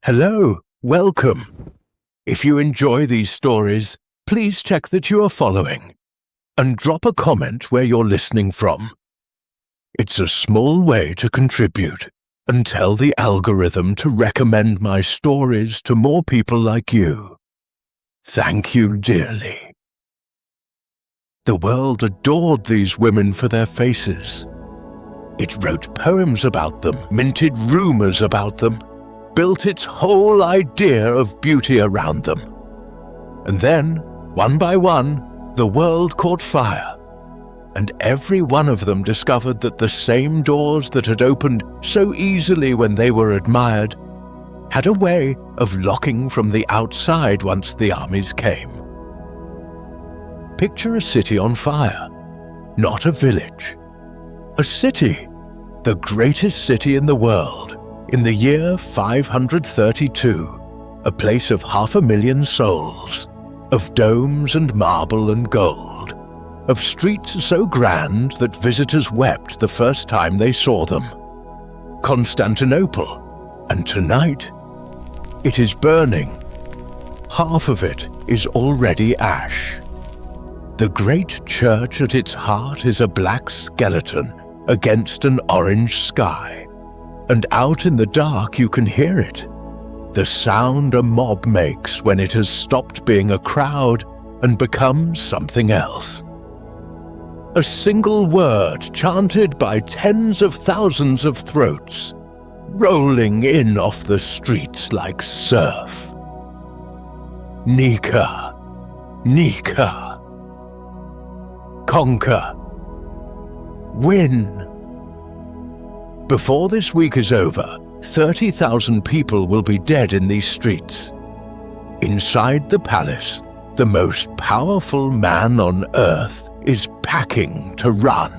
Hello, welcome. If you enjoy these stories, please check that you are following and drop a comment where you're listening from. It's a small way to contribute and tell the algorithm to recommend my stories to more people like you. Thank you dearly. The world adored these women for their faces. It wrote poems about them, minted rumors about them, built its whole idea of beauty around them. And then, one by one, the world caught fire, and every one of them discovered that the same doors that had opened so easily when they were admired had a way of locking from the outside once the armies came. Picture a city on fire, not a village. A city, the greatest city in the world, in the year 532, a place of 500,000 souls, of domes and marble and gold, of streets so grand that visitors wept the first time they saw them. Constantinople, and tonight it is burning. Half of it is already ash. The great church at its heart is a black skeleton against an orange sky. And out in the dark you can hear it, the sound a mob makes when it has stopped being a crowd and become something else. A single word chanted by tens of thousands of throats, rolling in off the streets like surf. Nika, Nika. Conquer. Win. Before this week is over, 30,000 people will be dead in these streets. Inside the palace, the most powerful man on earth is packing to run.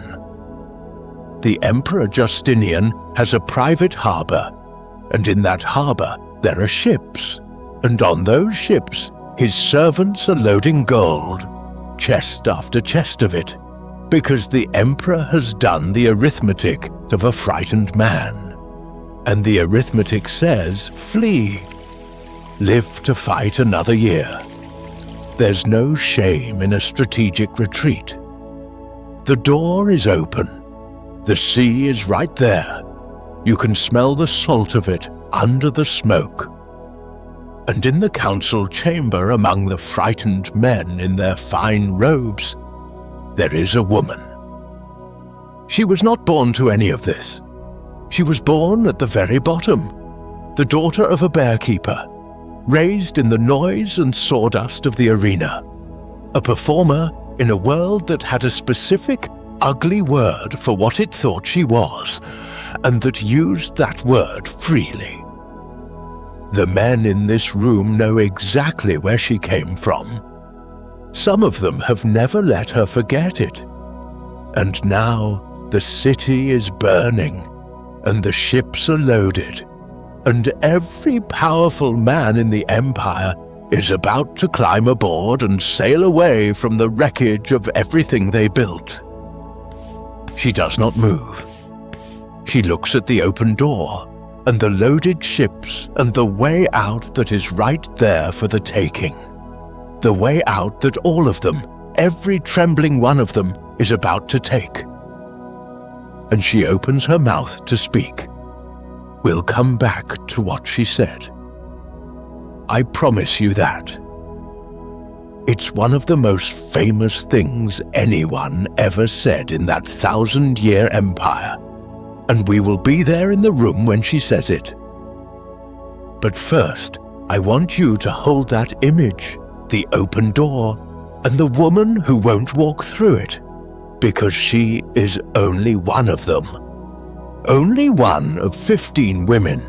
The Emperor Justinian has a private harbor, and in that harbor there are ships, and on those ships his servants are loading gold, chest after chest of it, because the emperor has done the arithmetic of a frightened man. And the arithmetic says, flee. Live to fight another year. There's no shame in a strategic retreat. The door is open. The sea is right there. You can smell the salt of it under the smoke. And in the council chamber among the frightened men in their fine robes, there is a woman. She was not born to any of this. She was born at the very bottom, the daughter of a bearkeeper, raised in the noise and sawdust of the arena, a performer in a world that had a specific, ugly word for what it thought she was, and that used that word freely. The men in this room know exactly where she came from. Some of them have never let her forget it. And now the city is burning, and the ships are loaded, and every powerful man in the empire is about to climb aboard and sail away from the wreckage of everything they built. She does not move. She looks at the open door, and the loaded ships, and the way out that is right there for the taking. The way out that all of them, every trembling one of them, is about to take. And she opens her mouth to speak. We'll come back to what she said. I promise you that. It's one of the most famous things anyone ever said in that 1,000-year empire, and we will be there in the room when she says it. But first, I want you to hold that image, the open door, and the woman who won't walk through it, because she is only one of them. Only one of 15 women,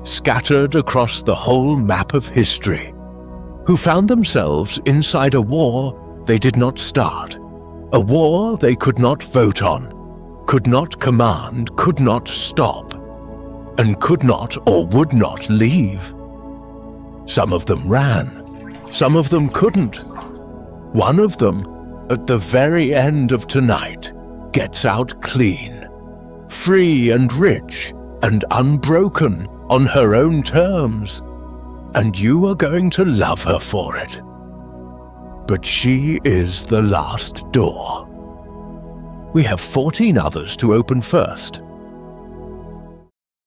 scattered across the whole map of history, who found themselves inside a war they did not start, a war they could not vote on, could not command, could not stop, and could not or would not leave. Some of them ran, some of them couldn't. One of them, at the very end of tonight, gets out clean, free and rich and unbroken on her own terms, and you are going to love her for it. But she is the last door. We have 14 others to open first.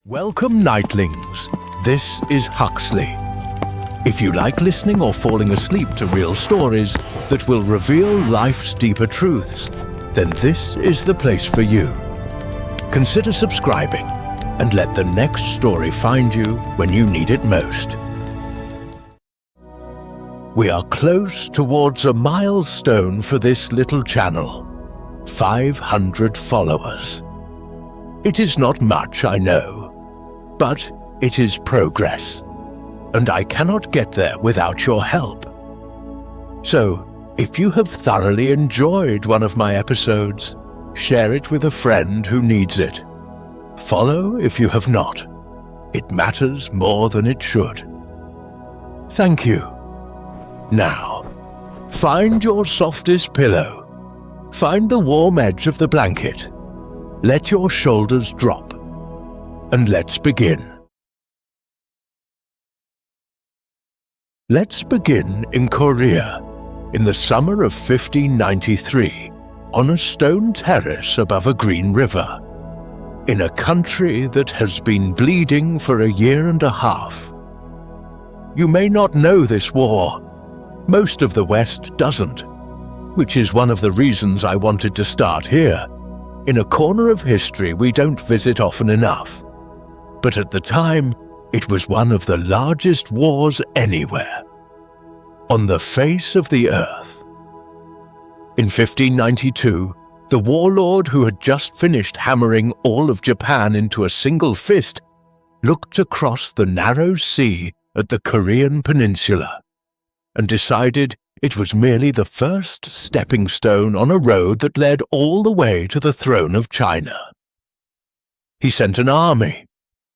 Welcome, Nightlings. This is Huxley. If you like listening or falling asleep to real stories that will reveal life's deeper truths, then this is the place for you. Consider subscribing and let the next story find you when you need it most. We are close towards a milestone for this little channel. 500 followers. It is not much, I know, but it is progress. And I cannot get there without your help. So, if you have thoroughly enjoyed one of my episodes, share it with a friend who needs it. Follow if you have not. It matters more than it should. Thank you. Now, find your softest pillow. Find the warm edge of the blanket. Let your shoulders drop. And let's begin. Let's begin in Korea, in the summer of 1593, on a stone terrace above a green river, in a country that has been bleeding for a year and a half. You may not know this war. Most of the West doesn't, which is one of the reasons I wanted to start here, in a corner of history we don't visit often enough. But at the time, it was one of the largest wars anywhere, on the face of the earth. In 1592, the warlord who had just finished hammering all of Japan into a single fist looked across the narrow sea at the Korean peninsula and decided it was merely the first stepping stone on a road that led all the way to the throne of China. He sent an army,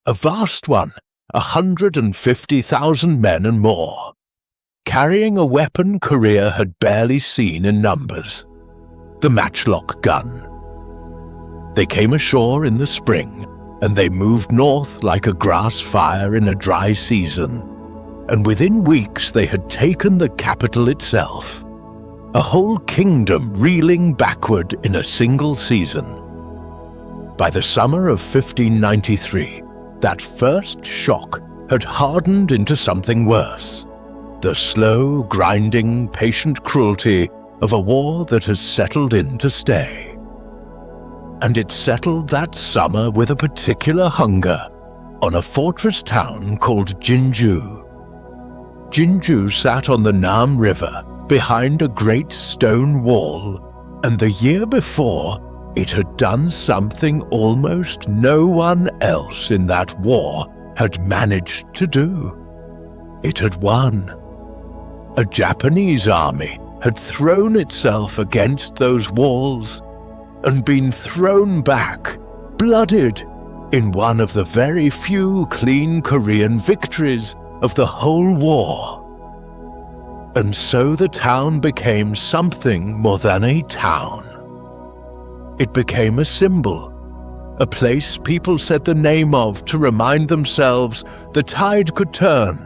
a vast one, 150,000 men and more, carrying a weapon Korea had barely seen in numbers, the matchlock gun. They came ashore in the spring, and they moved north like a grass fire in a dry season, and within weeks they had taken the capital itself, a whole kingdom reeling backward in a single season. By the summer of 1593, that first shock had hardened into something worse, the slow, grinding, patient cruelty of a war that has settled in to stay. And it settled that summer with a particular hunger on a fortress town called Jinju. Jinju sat on the Nam River behind a great stone wall, and the year before it had done something almost no one else in that war had managed to do. It had won. A Japanese army had thrown itself against those walls and been thrown back, blooded, in one of the very few clean Korean victories of the whole war. And so the town became something more than a town. It became a symbol, a place people said the name of to remind themselves the tide could turn,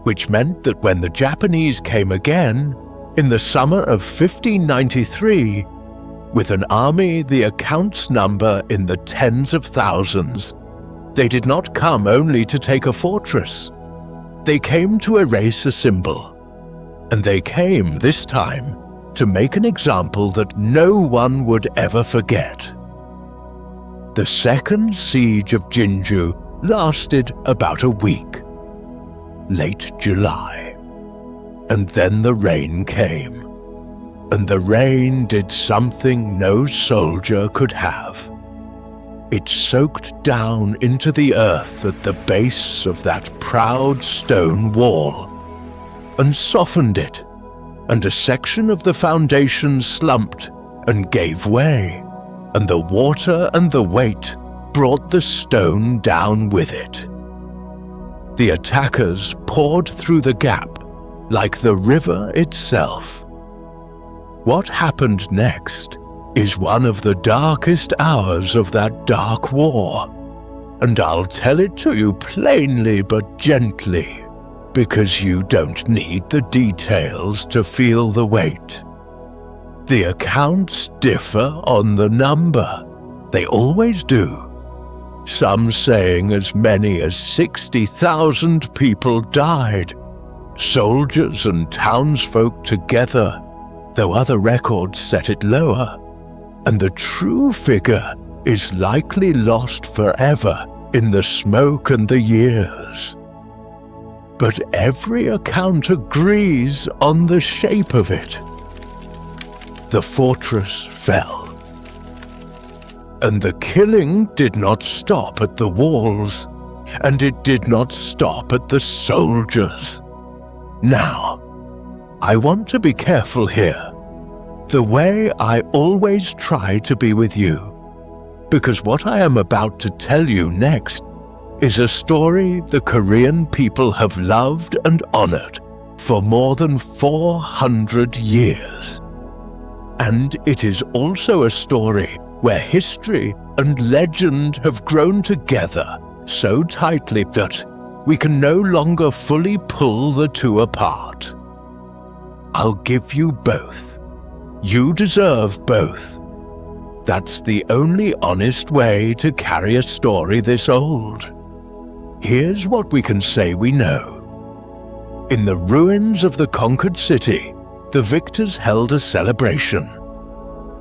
which meant that when the Japanese came again, in the summer of 1593, with an army the accounts number in the tens of thousands, they did not come only to take a fortress. They came to erase a symbol. And they came, this time, to make an example that no one would ever forget. The second siege of Jinju lasted about a week, late July. And then the rain came. And the rain did something no soldier could have. It soaked down into the earth at the base of that proud stone wall, and softened it, and a section of the foundation slumped and gave way, and the water and the weight brought the stone down with it. The attackers poured through the gap like the river itself. What happened next is one of the darkest hours of that dark war, and I'll tell it to you plainly but gently, because you don't need the details to feel the weight. The accounts differ on the number. They always do. Some saying as many as 60,000 people died, soldiers and townsfolk together, though other records set it lower. And the true figure is likely lost forever in the smoke and the years. But every account agrees on the shape of it. The fortress fell. And the killing did not stop at the walls, and it did not stop at the soldiers. Now, I want to be careful here, the way I always try to be with you, because what I am about to tell you next is a story the Korean people have loved and honored for more than 400 years. And it is also a story where history and legend have grown together so tightly that we can no longer fully pull the two apart. I'll give you both. You deserve both. That's the only honest way to carry a story this old. Here's what we can say we know. In the ruins of the conquered city, the victors held a celebration.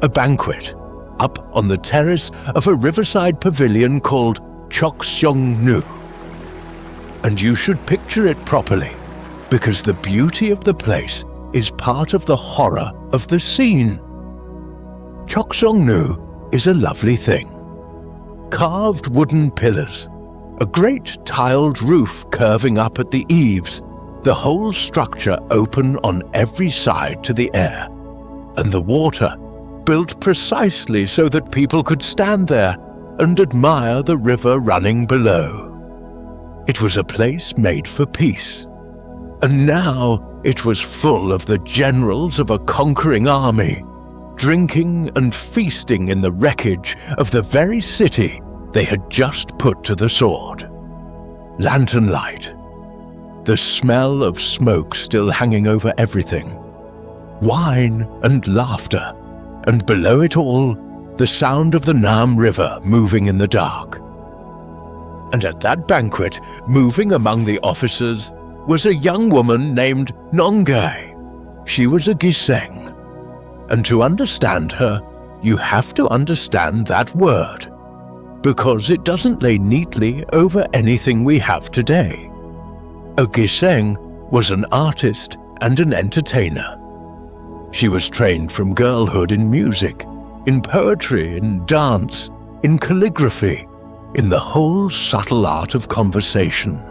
A banquet up on the terrace of a riverside pavilion called Courtesan. And you should picture it properly, because the beauty of the place is part of the horror of the scene. Courtesan is a lovely thing. Carved wooden pillars, a great tiled roof curving up at the eaves, the whole structure open on every side to the air, and the water built precisely so that people could stand there and admire the river running below. It was a place made for peace, and now it was full of the generals of a conquering army, drinking and feasting in the wreckage of the very city they had just put to the sword. Lantern light, the smell of smoke still hanging over everything, wine and laughter, and below it all, the sound of the Nam River moving in the dark. And at that banquet, moving among the officers, was a young woman named Nongai. She was a giseng. And to understand her, you have to understand that word, because it doesn't lay neatly over anything we have today. A giseng was an artist and an entertainer. She was trained from girlhood in music, in poetry, in dance, in calligraphy, in the whole subtle art of conversation,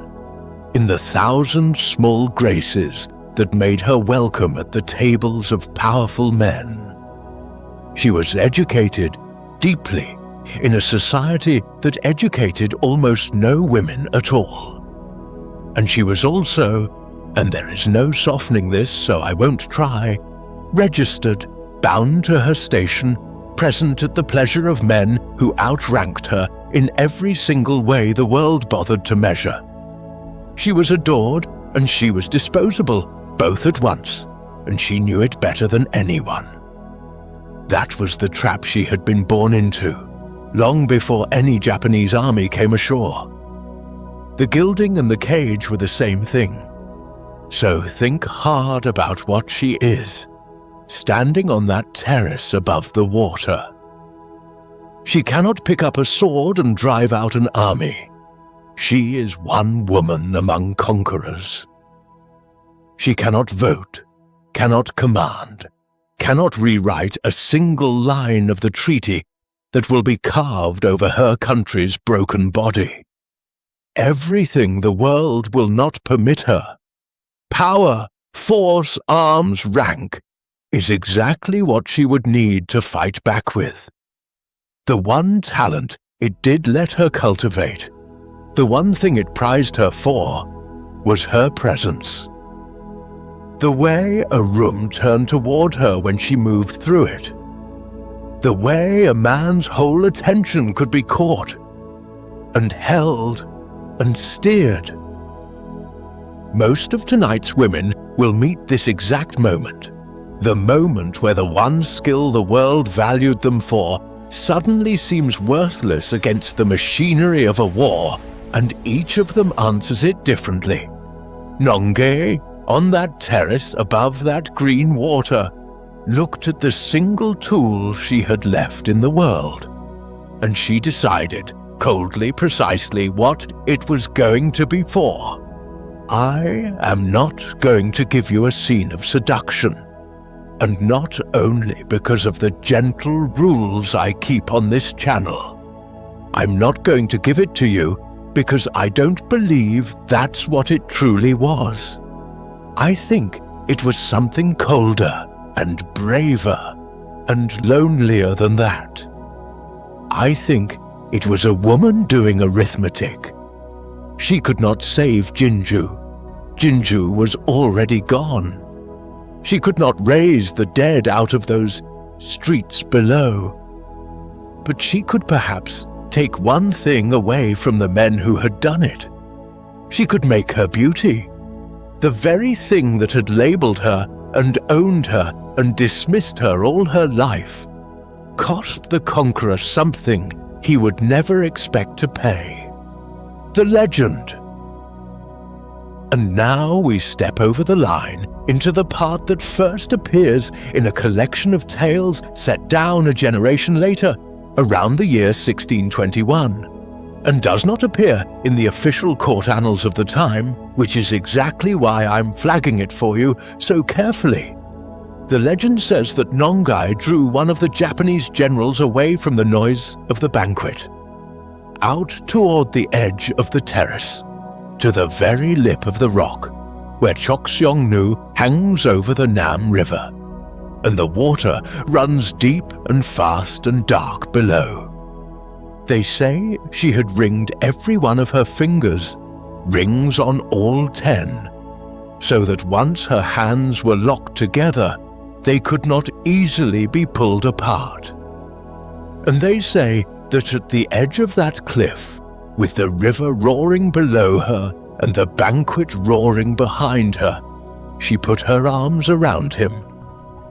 in the 1,000 small graces that made her welcome at the tables of powerful men. She was educated deeply in a society that educated almost no women at all. And she was also, and there is no softening this so I won't try, registered, bound to her station, present at the pleasure of men who outranked her in every single way the world bothered to measure. She was adored and she was disposable, both at once, and she knew it better than anyone. That was the trap she had been born into, long before any Japanese army came ashore. The gilding and the cage were the same thing. So think hard about what she is, standing on that terrace above the water. She cannot pick up a sword and drive out an army. She is one woman among conquerors. She cannot vote, cannot command, cannot rewrite a single line of the treaty that will be carved over her country's broken body. Everything the world will not permit her, power, force, arms, rank, is exactly what she would need to fight back with. The one talent it did let her cultivate, the one thing it prized her for, was her presence. The way a room turned toward her when she moved through it. The way a man's whole attention could be caught. and held and steered. Most of tonight's women will meet this exact moment, the moment where the one skill the world valued them for suddenly seems worthless against the machinery of a war, and each of them answers it differently. Nonge, on that terrace above that green water, looked at the single tool she had left in the world, and she decided, coldly precisely, what it was going to be for. I am not going to give you a scene of seduction, and not only because of the gentle rules I keep on this channel. I'm not going to give it to you because I don't believe that's what it truly was. I think it was something colder and braver and lonelier than that. I think it was a woman doing arithmetic. She could not save Jinju. Jinju was already gone. She could not raise the dead out of those streets below. But she could perhaps take one thing away from the men who had done it. She could make her beauty. The very thing that had labeled her and owned her and dismissed her all her life cost the conqueror something he would never expect to pay. The legend. And now we step over the line into the part that first appears in a collection of tales set down a generation later, around the year 1621, and does not appear in the official court annals of the time, which is exactly why I'm flagging it for you so carefully. The legend says that Nongai drew one of the Japanese generals away from the noise of the banquet, out toward the edge of the terrace, to the very lip of the rock, where Chokseongnu hangs over the Nam River, and the water runs deep and fast and dark below. They say she had ringed every one of her fingers, rings on all 10, so that once her hands were locked together, they could not easily be pulled apart. And they say that at the edge of that cliff, with the river roaring below her and the banquet roaring behind her, she put her arms around him,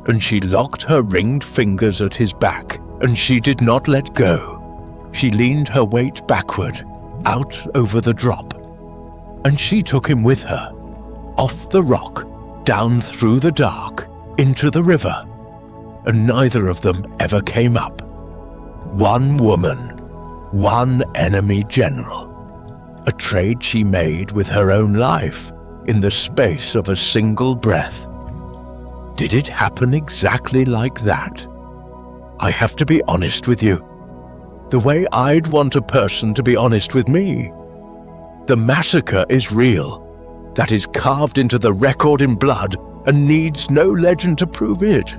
and she locked her ringed fingers at his back, and she did not let go. She leaned her weight backward, out over the drop, and she took him with her, off the rock, down through the dark, into the river, and neither of them ever came up. One woman, one enemy general, a trade she made with her own life in the space of a single breath. Did it happen exactly like that? I have to be honest with you, the way I'd want a person to be honest with me. The massacre is real. That is carved into the record in blood and needs no legend to prove it.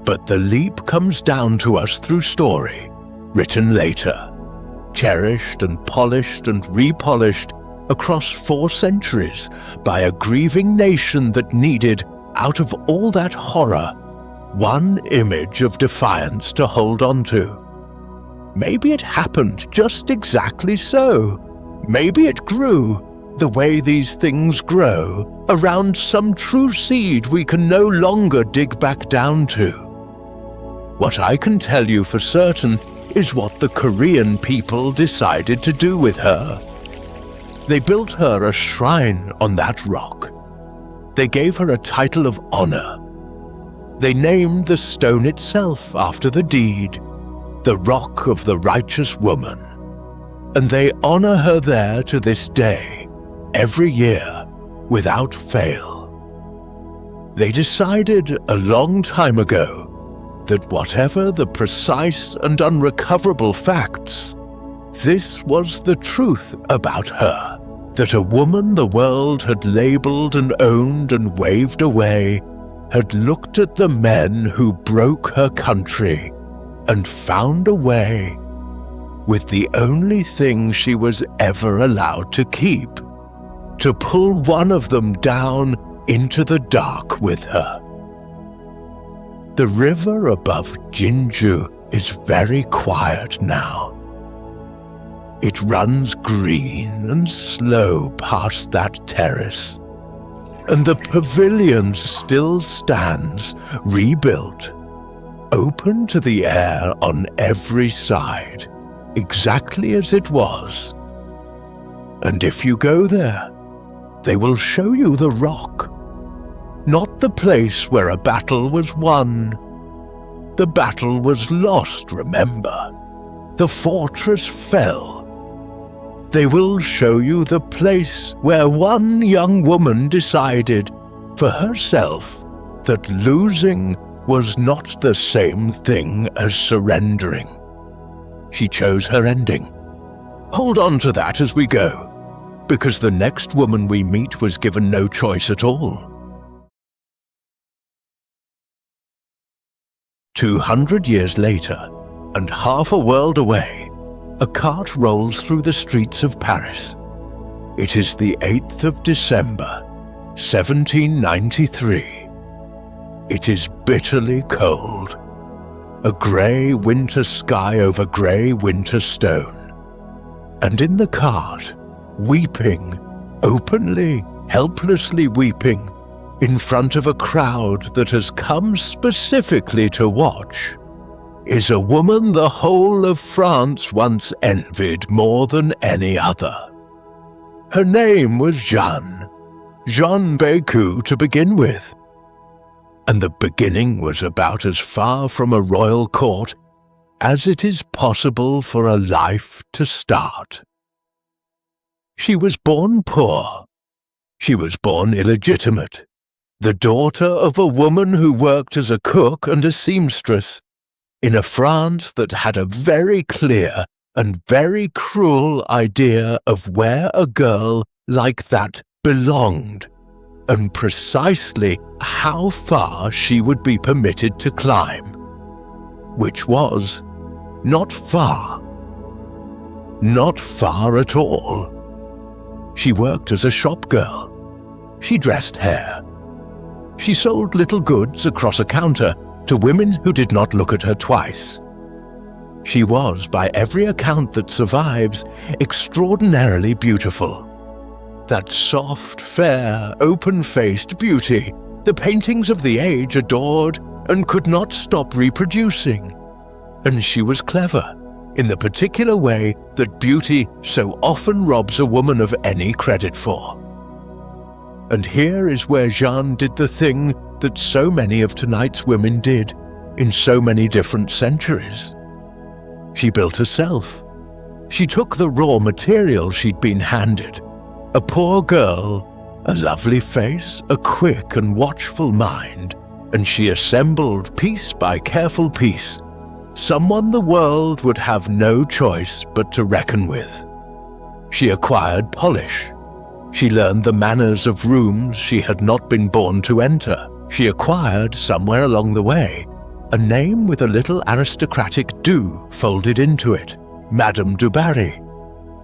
But the leap comes down to us through story, written later, cherished and polished and repolished across 4 centuries by a grieving nation that needed, out of all that horror, one image of defiance to hold on to. Maybe it happened just exactly so. Maybe it grew, the way these things grow, around some true seed we can no longer dig back down to. What I can tell you for certain is what the Korean people decided to do with her. They built her a shrine on that rock. They gave her a title of honor. They named the stone itself after the deed, the Rock of the Righteous Woman. And they honor her there to this day, every year, without fail. They decided a long time ago that whatever the precise and unrecoverable facts, this was the truth about her, that a woman the world had labeled and owned and waved away had looked at the men who broke her country and found a way, with the only thing she was ever allowed to keep, to pull one of them down into the dark with her. The river above Jinju is very quiet now. It runs green and slow past that terrace, and the pavilion still stands, rebuilt, open to the air on every side, exactly as it was. And if you go there, they will show you the rock, not the place where a battle was won. The battle was lost, remember. The fortress fell. They will show you the place where one young woman decided for herself that losing was not the same thing as surrendering. She chose her ending. Hold on to that as we go, because the next woman we meet was given no choice at all. 200 years later, and half a world away, a cart rolls through the streets of Paris. It is the 8th of December, 1793. It is bitterly cold. A grey winter sky over grey winter stone. And in the cart, weeping, openly, helplessly weeping, in front of a crowd that has come specifically to watch, is a woman the whole of France once envied more than any other. Her name was Jeanne Bécu to begin with. And the beginning was about as far from a royal court as it is possible for a life to start. She was born poor. She was born illegitimate, the daughter of a woman who worked as a cook and a seamstress, in a France that had a very clear and very cruel idea of where a girl like that belonged, and precisely how far she would be permitted to climb, which was not far. Not far at all. She worked as a shop girl. She dressed hair. She sold little goods across a counter to women who did not look at her twice. She was, by every account that survives, extraordinarily beautiful. That soft, fair, open-faced beauty the paintings of the age adored and could not stop reproducing. And she was clever, in the particular way that beauty so often robs a woman of any credit for. And here is where Jeanne did the thing that so many of tonight's women did in so many different centuries. She built herself. She took the raw material she'd been handed, a poor girl, a lovely face, a quick and watchful mind, and she assembled piece by careful piece someone the world would have no choice but to reckon with. She acquired polish. She learned the manners of rooms she had not been born to enter. She acquired, somewhere along the way, a name with a little aristocratic du folded into it, Madame du Barry,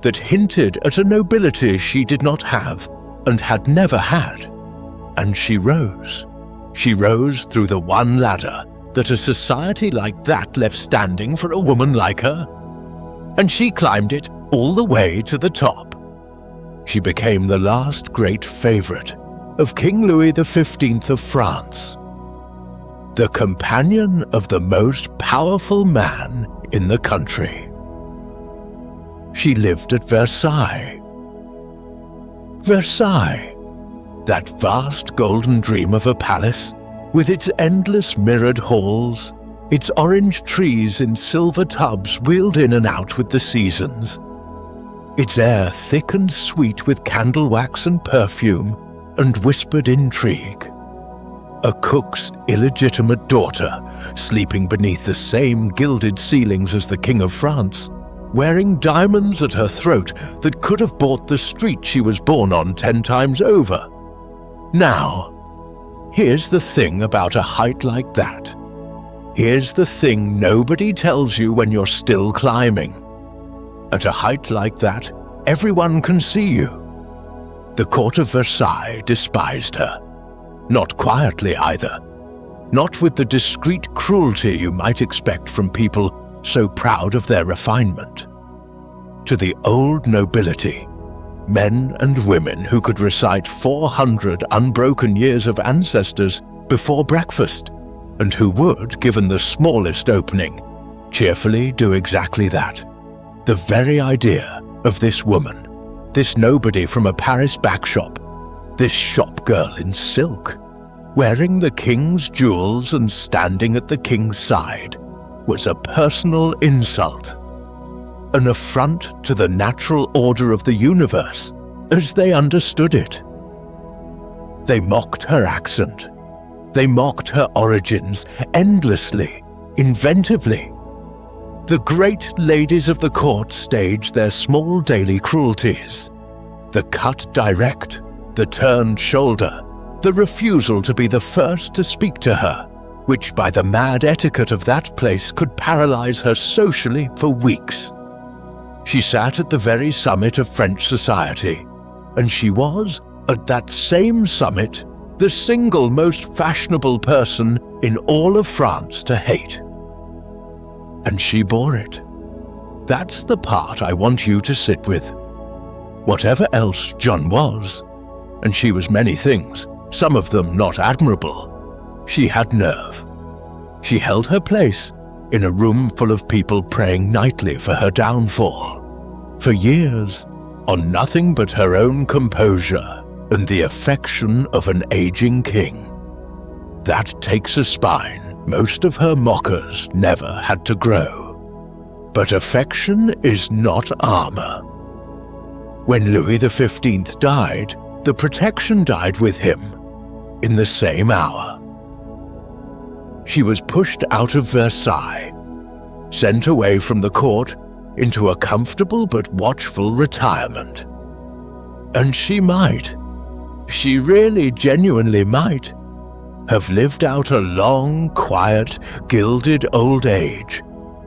that hinted at a nobility she did not have and had never had. And she rose. She rose through the one ladder that a society like that left standing for a woman like her. And she climbed it all the way to the top. She became the last great favorite of King Louis XV of France, the companion of the most powerful man in the country. She lived at Versailles. Versailles, that vast golden dream of a palace, with its endless mirrored halls, its orange trees in silver tubs wheeled in and out with the seasons, its air thick and sweet with candle wax and perfume and whispered intrigue. A cook's illegitimate daughter, sleeping beneath the same gilded ceilings as the King of France, wearing diamonds at her throat that could have bought the street she was born on 10 times over. Now, here's the thing about a height like that. Here's the thing nobody tells you when you're still climbing. At a height like that, everyone can see you. The court of Versailles despised her. Not quietly either. Not with the discreet cruelty you might expect from people so proud of their refinement. to the old nobility, men and women who could recite 400 unbroken years of ancestors before breakfast, and who would, given the smallest opening, cheerfully do exactly that. The very idea of this woman, this nobody from a Paris backshop, this shop girl in silk, wearing the king's jewels and standing at the king's side, was a personal insult, an affront to the natural order of the universe as they understood it. They mocked her accent. They mocked her origins endlessly, inventively. The great ladies of the court staged their small daily cruelties. The cut direct, the turned shoulder, the refusal to be the first to speak to her, which by the mad etiquette of that place could paralyze her socially for weeks. She sat at the very summit of French society, and she was, at that same summit, the single most fashionable person in all of France to hate. And she bore it. That's the part I want you to sit with. Whatever else John was, and she was many things, some of them not admirable, she had nerve. She held her place in a room full of people praying nightly for her downfall, for years, on nothing but her own composure and the affection of an aging king. That takes a spine most of her mockers never had to grow. But affection is not armor. When Louis XV died, the protection died with him in the same hour. She was pushed out of Versailles, sent away from the court into a comfortable but watchful retirement. And she really genuinely might, have lived out a long, quiet, gilded old age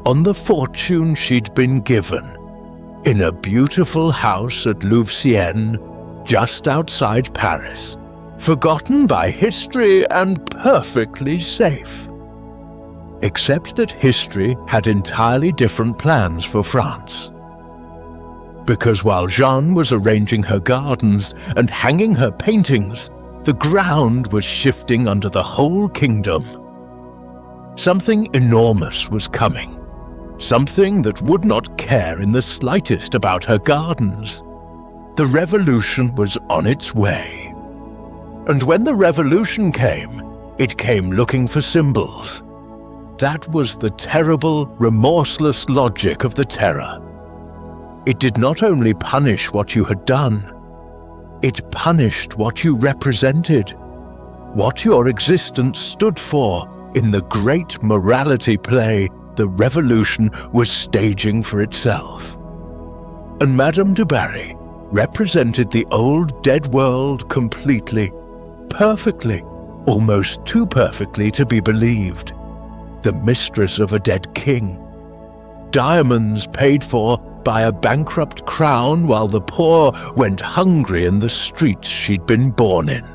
on the fortune she'd been given, in a beautiful house at Louveciennes, just outside Paris, forgotten by history and perfectly safe. Except that history had entirely different plans for France. Because while Jeanne was arranging her gardens and hanging her paintings, the ground was shifting under the whole kingdom. Something enormous was coming, something that would not care in the slightest about her gardens. The revolution was on its way. And when the revolution came, it came looking for symbols. That was the terrible, remorseless logic of the terror. It did not only punish what you had done, it punished what you represented, what your existence stood for in the great morality play the revolution was staging for itself. And Madame du Barry represented the old dead world completely, perfectly, almost too perfectly to be believed. The mistress of a dead king. Diamonds paid for by a bankrupt crown while the poor went hungry in the streets she'd been born in.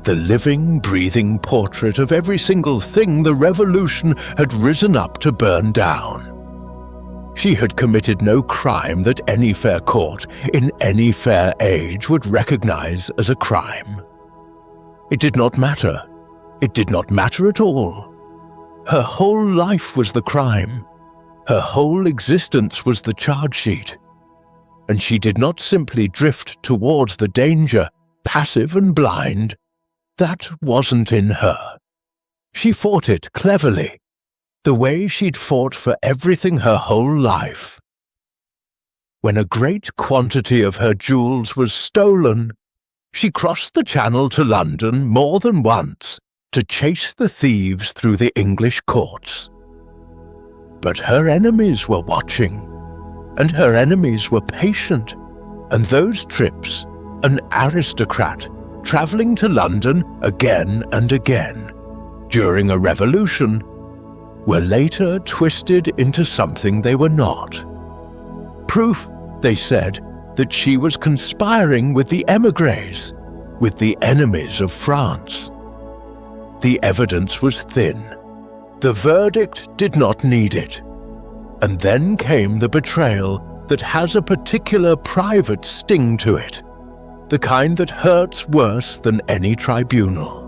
The living, breathing portrait of every single thing the revolution had risen up to burn down. She had committed no crime that any fair court in any fair age would recognize as a crime. It did not matter. It did not matter at all. Her whole life was the crime. Her whole existence was the charge sheet. And she did not simply drift towards the danger, passive and blind. That wasn't in her. She fought it cleverly, the way she'd fought for everything her whole life. When a great quantity of her jewels was stolen, she crossed the Channel to London more than once to chase the thieves through the English courts. But her enemies were watching, and her enemies were patient, and those trips, an aristocrat travelling to London again and again during a revolution, were later twisted into something they were not. Proof, they said, that she was conspiring with the émigrés, with the enemies of France. The evidence was thin. The verdict did not need it. And then came the betrayal that has a particular private sting to it, the kind that hurts worse than any tribunal.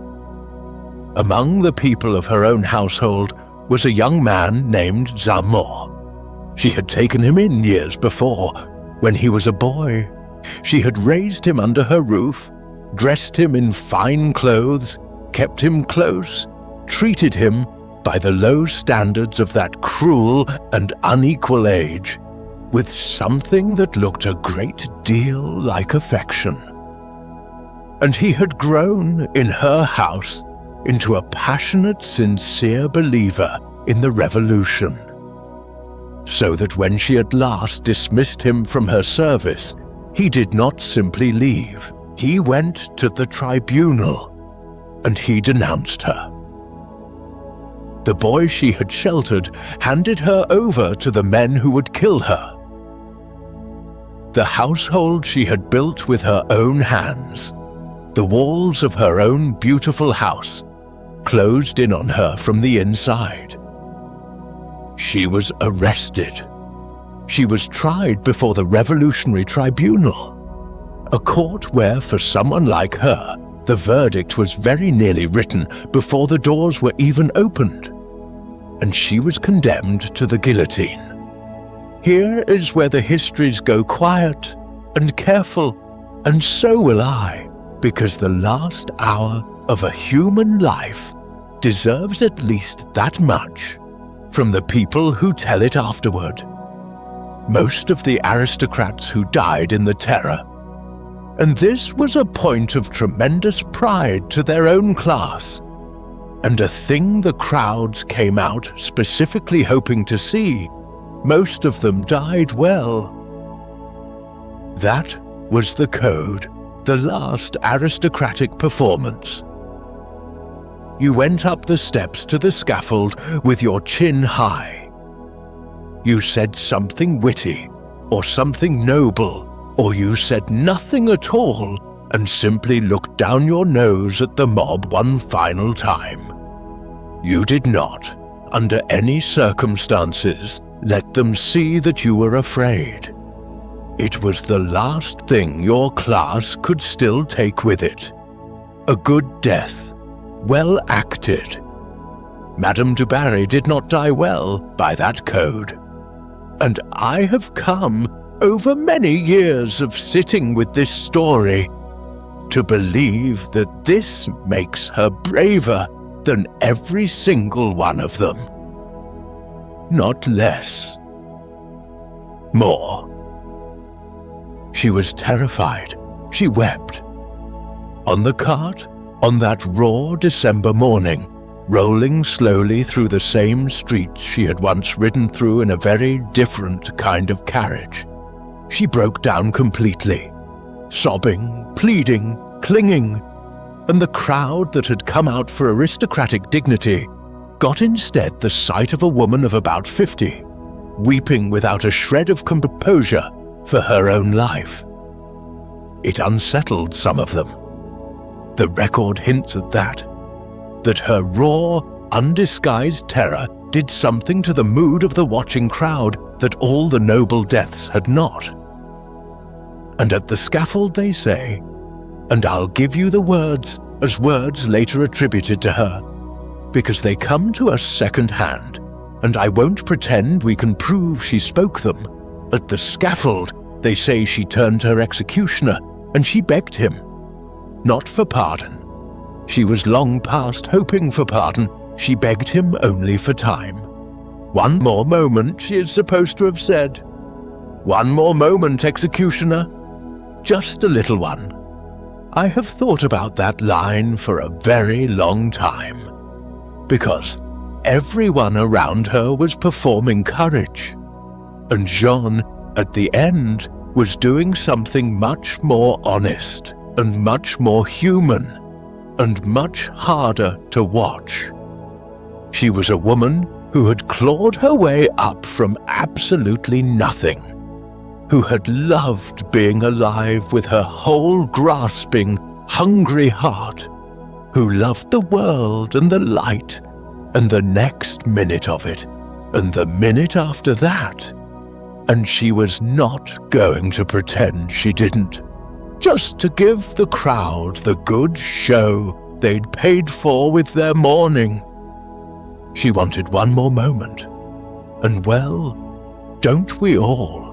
Among the people of her own household was a young man named Zamor. She had taken him in years before, when he was a boy. She had raised him under her roof, dressed him in fine clothes, kept him close, treated him by the low standards of that cruel and unequal age, with something that looked a great deal like affection. And he had grown in her house into a passionate, sincere believer in the revolution. So that when she at last dismissed him from her service, he did not simply leave. He went to the tribunal, and he denounced her. The boy she had sheltered handed her over to the men who would kill her. The household she had built with her own hands, the walls of her own beautiful house, closed in on her from the inside. She was arrested. She was tried before the Revolutionary Tribunal, a court where, for someone like her, the verdict was very nearly written before the doors were even opened, and she was condemned to the guillotine. Here is where the histories go quiet and careful, and so will I, because the last hour of a human life deserves at least that much from the people who tell it afterward. Most of the aristocrats who died in the Terror, and this was a point of tremendous pride to their own class, and a thing the crowds came out specifically hoping to see. Most of them died well. That was the code, the last aristocratic performance. You went up the steps to the scaffold with your chin high. You said something witty, or something noble, or you said nothing at all and simply looked down your nose at the mob one final time. You did not, under any circumstances, let them see that you were afraid. It was the last thing your class could still take with it. A good death, well acted. Madame du Barry did not die well by that code. And I have come, over many years of sitting with this story, to believe that this makes her braver than every single one of them. Not less. More. She was terrified. She wept. On the cart, on that raw December morning, rolling slowly through the same streets she had once ridden through in a very different kind of carriage, she broke down completely, sobbing, pleading, clinging, and the crowd that had come out for aristocratic dignity got instead the sight of a woman of about 50, weeping without a shred of composure for her own life. It unsettled some of them. The record hints at that her raw, undisguised terror did something to the mood of the watching crowd that all the noble deaths had not. And at the scaffold they say, and I'll give you the words as words later attributed to her, because they come to us second-hand, and I won't pretend we can prove she spoke them. At the scaffold, they say she turned to her executioner, and she begged him. Not for pardon. She was long past hoping for pardon. She begged him only for time. One more moment, she is supposed to have said. One more moment, executioner. Just a little one. I have thought about that line for a very long time, because everyone around her was performing courage, and Jean, at the end, was doing something much more honest and much more human and much harder to watch. She was a woman who had clawed her way up from absolutely nothing, who had loved being alive with her whole grasping, hungry heart, who loved the world and the light and the next minute of it and the minute after that, and she was not going to pretend she didn't, just to give the crowd the good show they'd paid for with their mourning. She wanted one more moment, and well, don't we all?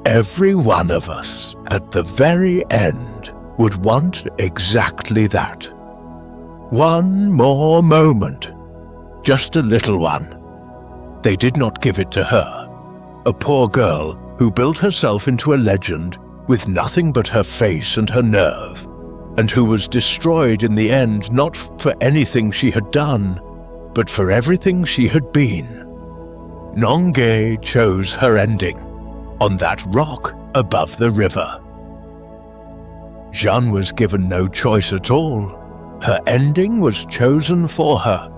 Every one of us, at the very end, would want exactly that. One more moment, just a little one. They did not give it to her, a poor girl who built herself into a legend with nothing but her face and her nerve, and who was destroyed in the end not for anything she had done, but for everything she had been. Nongay chose her ending, on that rock above the river. Jeanne was given no choice at all. Her ending was chosen for her,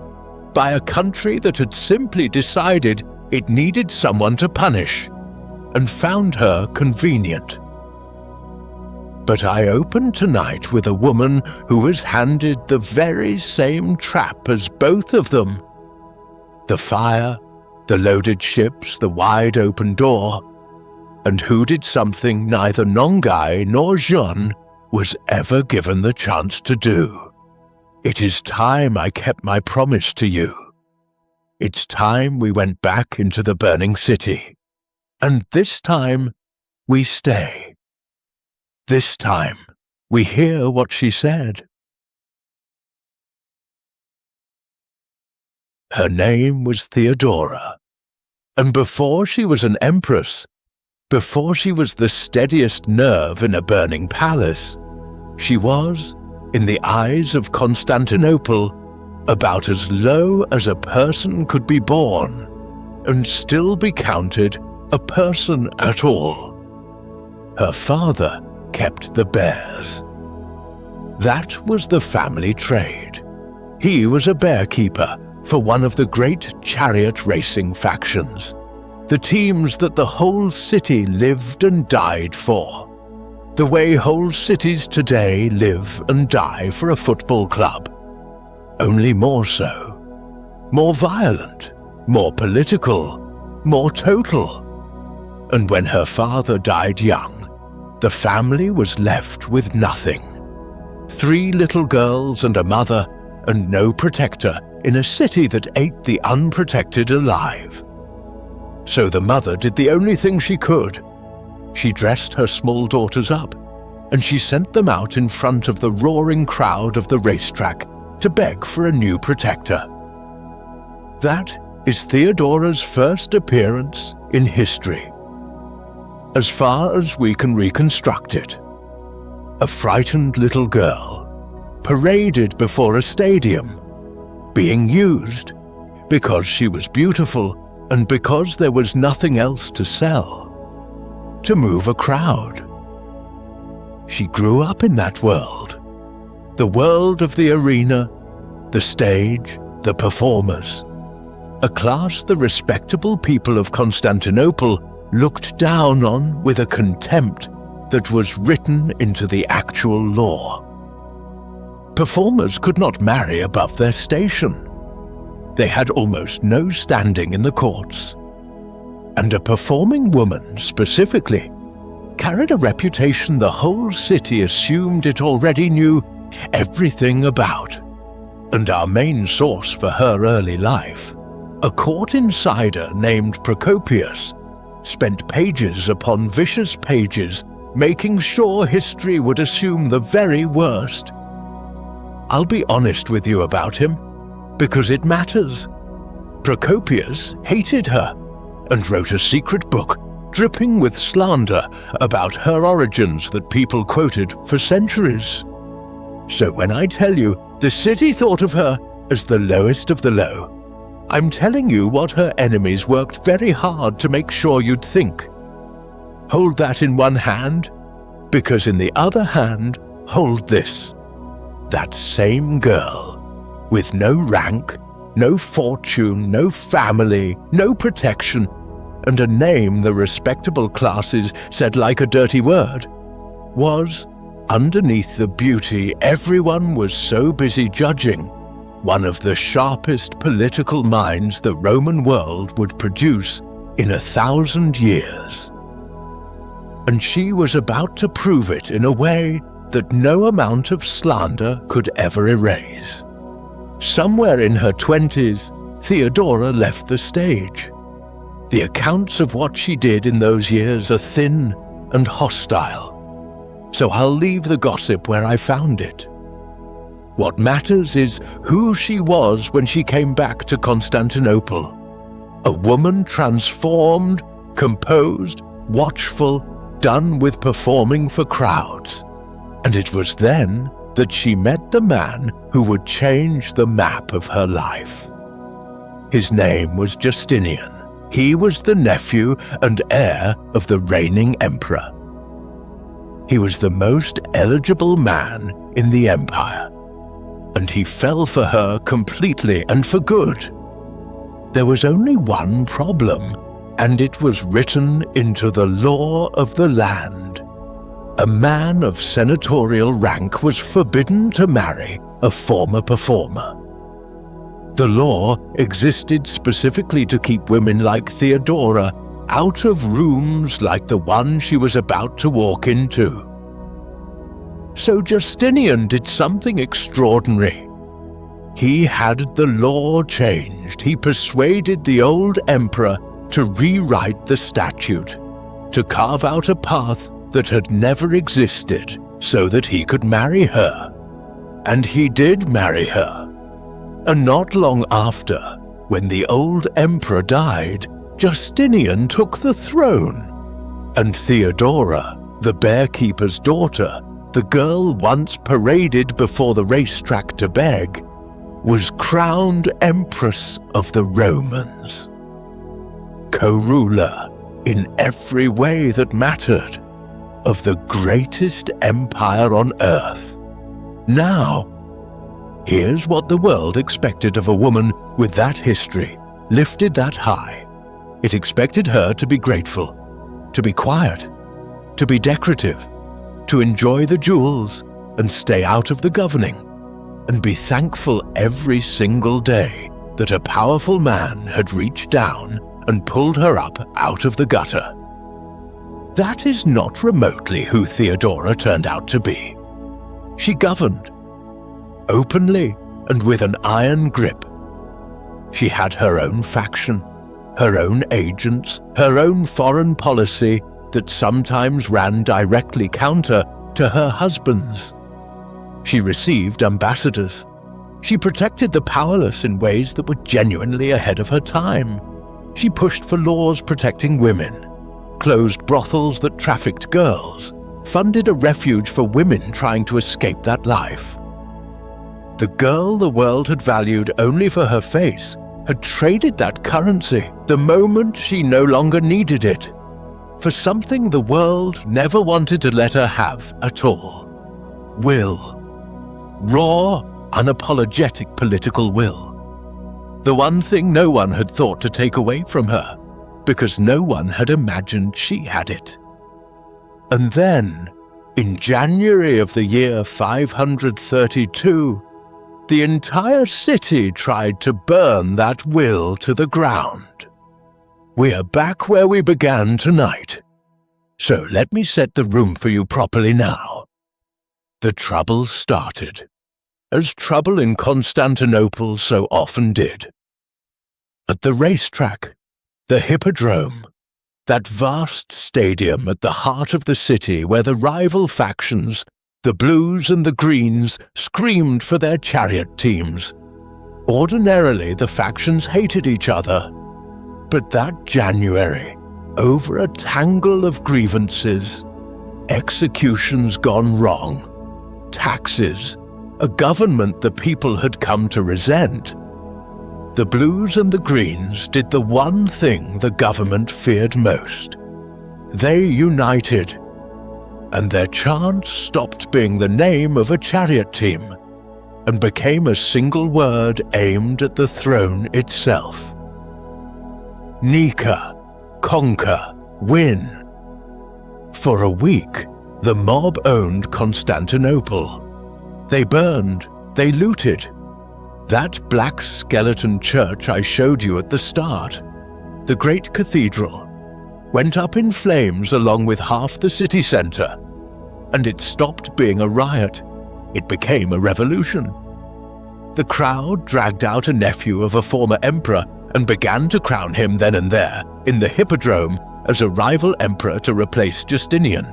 by a country that had simply decided it needed someone to punish, and found her convenient. But I opened tonight with a woman who was handed the very same trap as both of them. The fire, the loaded ships, the wide open door, and who did something neither Nongay nor Jeanne was ever given the chance to do. It is time I kept my promise to you. It's time we went back into the burning city. And this time, we stay. This time, we hear what she said. Her name was Theodora, and before she was an empress, before she was the steadiest nerve in a burning palace, she was, in the eyes of Constantinople, about as low as a person could be born, and still be counted a person at all. Her father kept the bears. That was the family trade. He was a bear keeper for one of the great chariot racing factions, the teams that the whole city lived and died for, the way whole cities today live and die for a football club, only more so, more violent, more political, more total. And when her father died young, the family was left with nothing. 3 little girls and a mother, and no protector in a city that ate the unprotected alive. So the mother did the only thing she could. She dressed her small daughters up, and she sent them out in front of the roaring crowd of the racetrack to beg for a new protector. That is Theodora's first appearance in history, as far as we can reconstruct it. A frightened little girl, paraded before a stadium, being used because she was beautiful and because there was nothing else to sell, to move a crowd. She grew up in that world, the world of the arena, the stage, the performers, a class the respectable people of Constantinople looked down on with a contempt that was written into the actual law. Performers could not marry above their station. They had almost no standing in the courts. And a performing woman, specifically, carried a reputation the whole city assumed it already knew everything about. And our main source for her early life, a court insider named Procopius, spent pages upon vicious pages making sure history would assume the very worst. I'll be honest with you about him, because it matters. Procopius hated her and wrote a secret book dripping with slander about her origins that people quoted for centuries. So when I tell you the city thought of her as the lowest of the low, I'm telling you what her enemies worked very hard to make sure you'd think. Hold that in one hand, because in the other hand, hold this. That same girl, with no rank, no fortune, no family, no protection, and a name the respectable classes said like a dirty word, was, underneath the beauty everyone was so busy judging, one of the sharpest political minds the Roman world would produce in 1,000 years. And she was about to prove it in a way that no amount of slander could ever erase. Somewhere in her 20s, Theodora left the stage. The accounts of what she did in those years are thin and hostile, so I'll leave the gossip where I found it. What matters is who she was when she came back to Constantinople. A woman transformed, composed, watchful, done with performing for crowds. And it was then that she met the man who would change the map of her life. His name was Justinian. He was the nephew and heir of the reigning emperor. He was the most eligible man in the empire, and he fell for her completely and for good. There was only one problem, and it was written into the law of the land. A man of senatorial rank was forbidden to marry a former performer. The law existed specifically to keep women like Theodora out of rooms like the one she was about to walk into. So Justinian did something extraordinary. He had the law changed. He persuaded the old emperor to rewrite the statute, to carve out a path that had never existed so that he could marry her. And he did marry her. And not long after, when the old emperor died, Justinian took the throne. And Theodora, the bearkeeper's daughter, the girl once paraded before the racetrack to beg, was crowned Empress of the Romans. Co-ruler in every way that mattered of the greatest empire on earth. Now, here's what the world expected of a woman with that history, lifted that high. It expected her to be grateful, to be quiet, to be decorative, to enjoy the jewels and stay out of the governing, and be thankful every single day that a powerful man had reached down and pulled her up out of the gutter. That is not remotely who Theodora turned out to be. She governed, openly and with an iron grip. She had her own faction, her own agents, her own foreign policy that sometimes ran directly counter to her husband's. She received ambassadors. She protected the powerless in ways that were genuinely ahead of her time. She pushed for laws protecting women, closed brothels that trafficked girls, funded a refuge for women trying to escape that life. The girl the world had valued only for her face had traded that currency the moment she no longer needed it for something the world never wanted to let her have at all. Will. Raw, unapologetic political will. The one thing no one had thought to take away from her, because no one had imagined she had it. And then, in January of the year 532, the entire city tried to burn that will to the ground. We are back where we began tonight, so let me set the room for you properly now. The trouble started, as trouble in Constantinople so often did. At the racetrack, the Hippodrome, that vast stadium at the heart of the city where the rival factions, the Blues and the Greens, screamed for their chariot teams. Ordinarily, the factions hated each other, but that January, over a tangle of grievances, executions gone wrong, taxes, a government the people had come to resent, the Blues and the Greens did the one thing the government feared most. They united, and their chant stopped being the name of a chariot team and became a single word aimed at the throne itself. Nika, conquer, win. For a week, the mob owned Constantinople. They burned, they looted. That black skeleton church I showed you at the start, the great cathedral, went up in flames along with half the city centre, and it stopped being a riot. It became a revolution. The crowd dragged out a nephew of a former emperor and began to crown him then and there in the Hippodrome as a rival emperor to replace Justinian.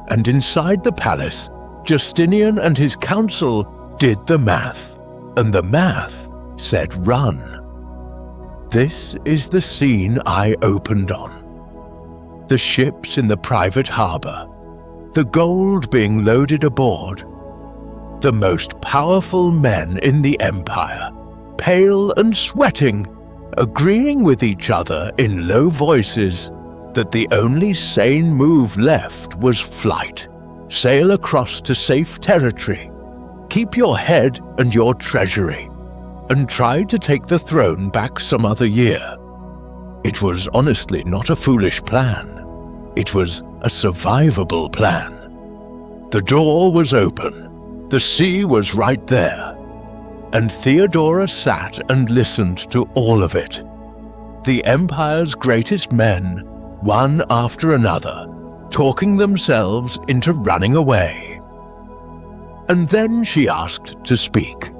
And inside the palace, Justinian and his council did the math, and the math said run. This is the scene I opened on. The ships in the private harbour, the gold being loaded aboard, the most powerful men in the empire, pale and sweating, agreeing with each other in low voices that the only sane move left was flight. Sail across to safe territory, keep your head and your treasury, and try to take the throne back some other year. It was honestly not a foolish plan. It was a survivable plan. The door was open, the sea was right there, and Theodora sat and listened to all of it. The empire's greatest men, one after another, talking themselves into running away. And then she asked to speak.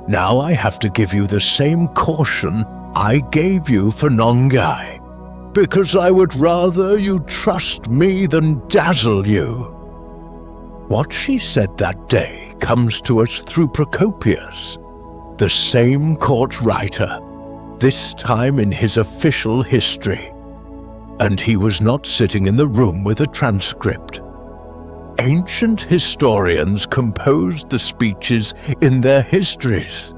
Now I have to give you the same caution I gave you for Nongai, because I would rather you trust me than dazzle you. What she said that day comes to us through Procopius, the same court writer, this time in his official history. And he was not sitting in the room with a transcript. Ancient historians composed the speeches in their histories.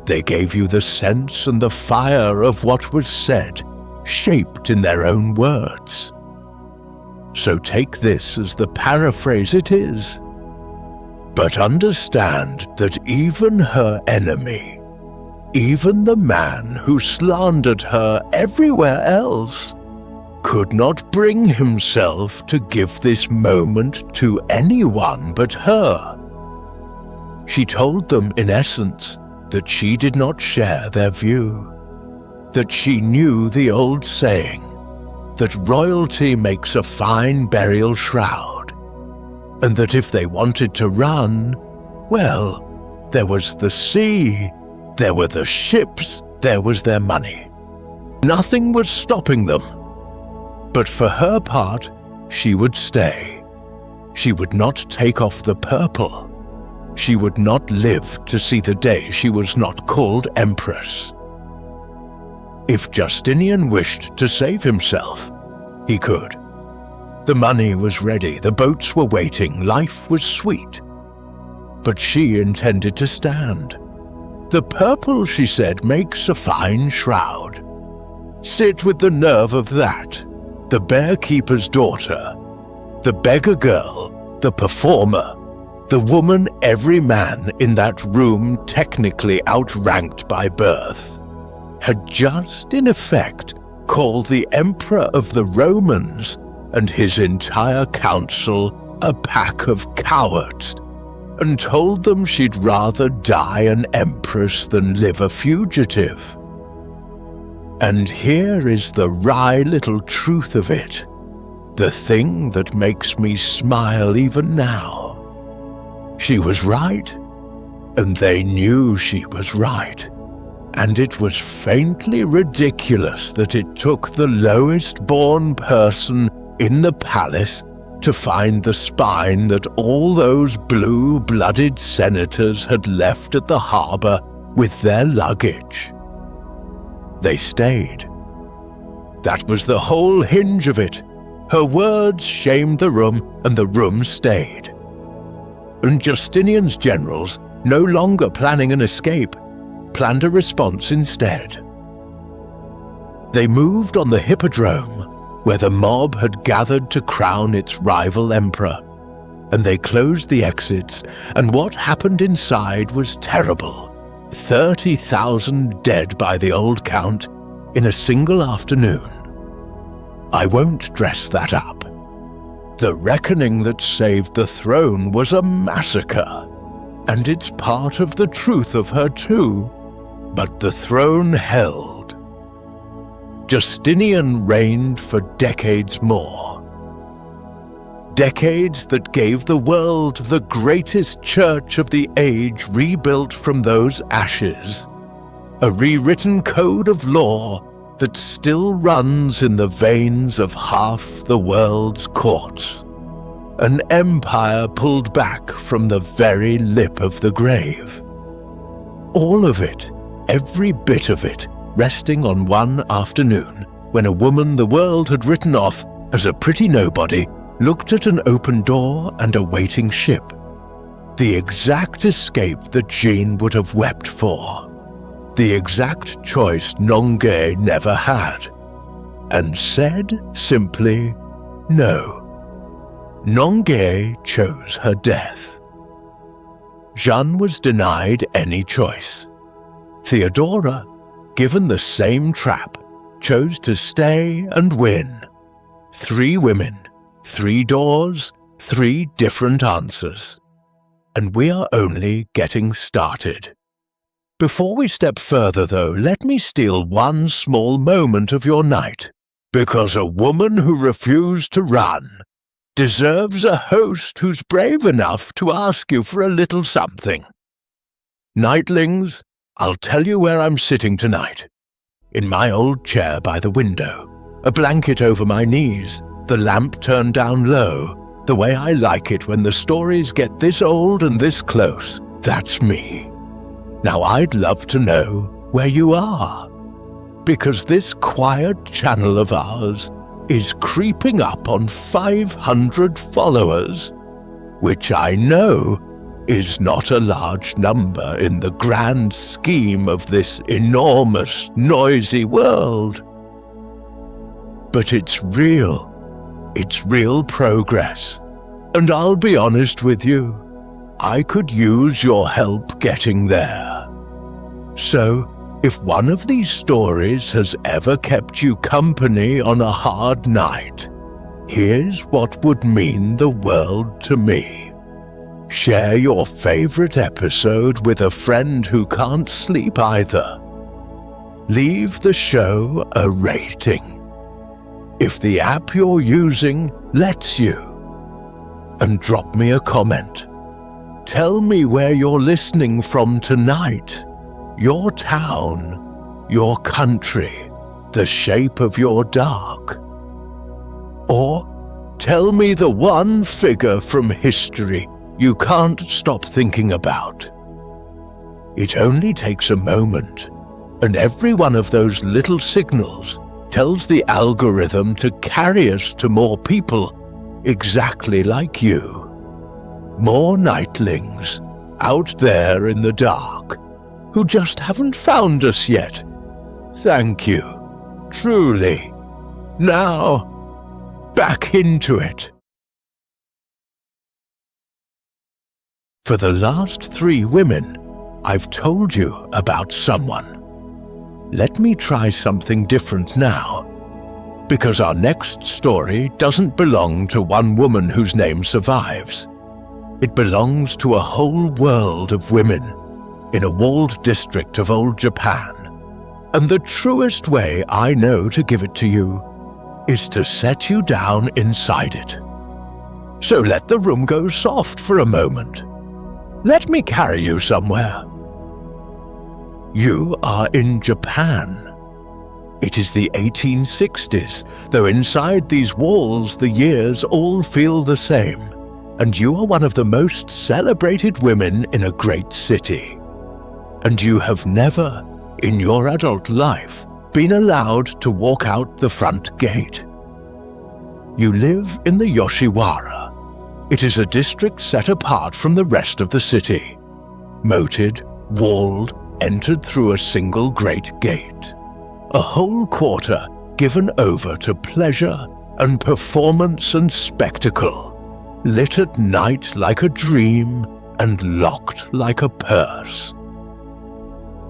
They gave you the sense and the fire of what was said, shaped in their own words. So take this as the paraphrase it is. But understand that even her enemy, even the man who slandered her everywhere else, could not bring himself to give this moment to anyone but her. She told them, in essence, that she did not share their view, that she knew the old saying, that royalty makes a fine burial shroud, and that if they wanted to run, well, there was the sea, there were the ships, there was their money. Nothing was stopping them. But for her part, she would stay. She would not take off the purple. She would not live to see the day she was not called empress. If Justinian wished to save himself, he could. The money was ready, the boats were waiting, life was sweet. But she intended to stand. The purple, she said, makes a fine shroud. Sit with the nerve of that. The bearkeeper's daughter, the beggar girl, the performer, the woman every man in that room technically outranked by birth, had just in effect called the emperor of the Romans and his entire council a pack of cowards, and told them she'd rather die an empress than live a fugitive. And here is the wry little truth of it, the thing that makes me smile even now. She was right, and they knew she was right, and it was faintly ridiculous that it took the lowest-born person in the palace to find the spine that all those blue-blooded senators had left at the harbour with their luggage. They stayed. That was the whole hinge of it. Her words shamed the room, and the room stayed. And Justinian's generals, no longer planning an escape, planned a response instead. They moved on the Hippodrome, where the mob had gathered to crown its rival emperor, and they closed the exits, and what happened inside was terrible. 30,000 dead by the old count in a single afternoon. I won't dress that up. The reckoning that saved the throne was a massacre, and it's part of the truth of her too, but the throne held. Justinian reigned for decades more. Decades that gave the world the greatest church of the age rebuilt from those ashes, a rewritten code of law that still runs in the veins of half the world's courts, an empire pulled back from the very lip of the grave. All of it, every bit of it, resting on one afternoon when a woman the world had written off as a pretty nobody looked at an open door and a waiting ship, the exact escape that Jean would have wept for, the exact choice Nonguet never had, and said simply no. Nonguet chose her death. Jeanne was denied any choice. Theodora, given the same trap, chose to stay and win. 3 women, 3 doors, 3 different answers. And we are only getting started. Before we step further, though, let me steal one small moment of your night, because a woman who refused to run deserves a host who's brave enough to ask you for a little something. Nightlings, I'll tell you where I'm sitting tonight. In my old chair by the window, a blanket over my knees, the lamp turned down low, the way I like it when the stories get this old and this close. That's me. Now I'd love to know where you are, because this quiet channel of ours is creeping up on 500 followers, which I know is not a large number in the grand scheme of this enormous, noisy world. But it's real progress, and I'll be honest with you, I could use your help getting there. So, if one of these stories has ever kept you company on a hard night, here's what would mean the world to me. Share your favorite episode with a friend who can't sleep either. Leave the show a rating, if the app you're using lets you, and drop me a comment. Tell me where you're listening from tonight, your town, your country, the shape of your dark. Or tell me the one figure from history you can't stop thinking about. It only takes a moment, and every one of those little signals tells the algorithm to carry us to more people exactly like you. More nightlings out there in the dark who just haven't found us yet. Thank you, truly. Now, back into it. For the last 3 women, I've told you about someone. Let me try something different now, because our next story doesn't belong to one woman whose name survives. It belongs to a whole world of women in a walled district of old Japan. And the truest way I know to give it to you is to set you down inside it. So let the room go soft for a moment. Let me carry you somewhere. You are in Japan. It is the 1860s, though inside these walls the years all feel the same, and you are one of the most celebrated women in a great city. And you have never, in your adult life, been allowed to walk out the front gate. You live in the Yoshiwara. It is a district set apart from the rest of the city, moated, walled, entered through a single great gate. A whole quarter given over to pleasure and performance and spectacle, lit at night like a dream and locked like a purse.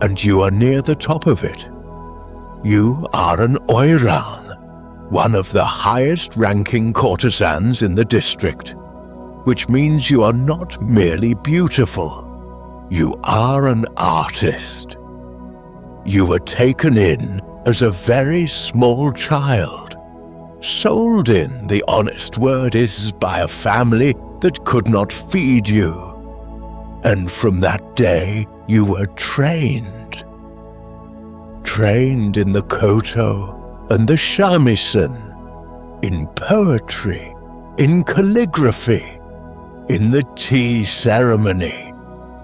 And you are near the top of it. You are an oiran, one of the highest-ranking courtesans in the district, which means you are not merely beautiful. You are an artist. You were taken in as a very small child, sold in, the honest word is, by a family that could not feed you. And from that day you were trained. Trained in the koto and the shamisen, in poetry, in calligraphy, in the tea ceremony,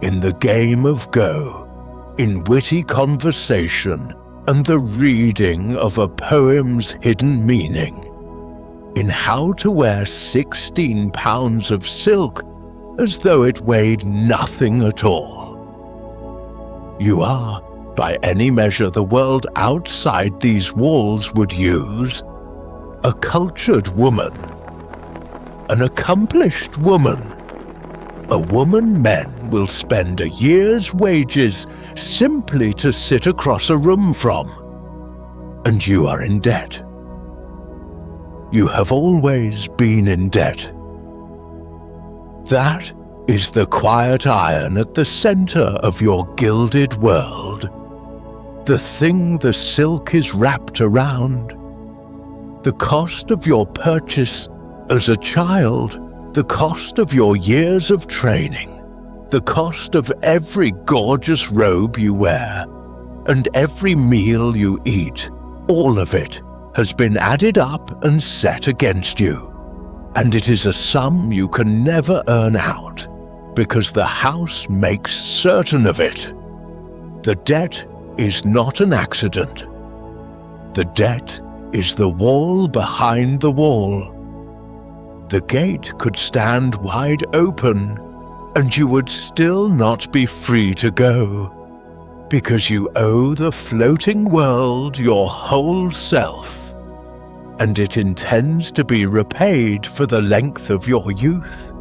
in the game of Go, in witty conversation and the reading of a poem's hidden meaning, in how to wear 16 pounds of silk as though it weighed nothing at all. You are, by any measure the world outside these walls would use, a cultured woman, an accomplished woman, a woman men will spend a year's wages simply to sit across a room from, and you are in debt. You have always been in debt. That is the quiet iron at the center of your gilded world, the thing the silk is wrapped around. The cost of your purchase as a child, the cost of your years of training, the cost of every gorgeous robe you wear, and every meal you eat, all of it has been added up and set against you. And it is a sum you can never earn out, because the house makes certain of it. The debt is not an accident. The debt is the wall behind the wall. The gate could stand wide open, and you would still not be free to go, because you owe the floating world your whole self, and it intends to be repaid for the length of your youth.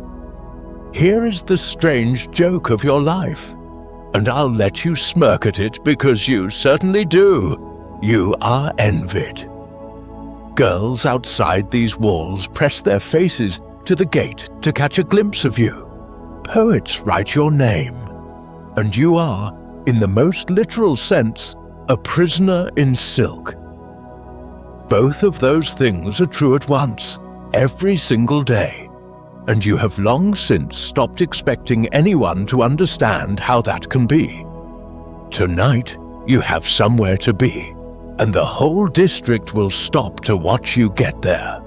Here is the strange joke of your life, and I'll let you smirk at it because you certainly do. You are envied. Girls outside these walls press their faces to the gate to catch a glimpse of you. Poets write your name, and you are, in the most literal sense, a prisoner in silk. Both of those things are true at once, every single day, and you have long since stopped expecting anyone to understand how that can be. Tonight, you have somewhere to be, and the whole district will stop to watch you get there.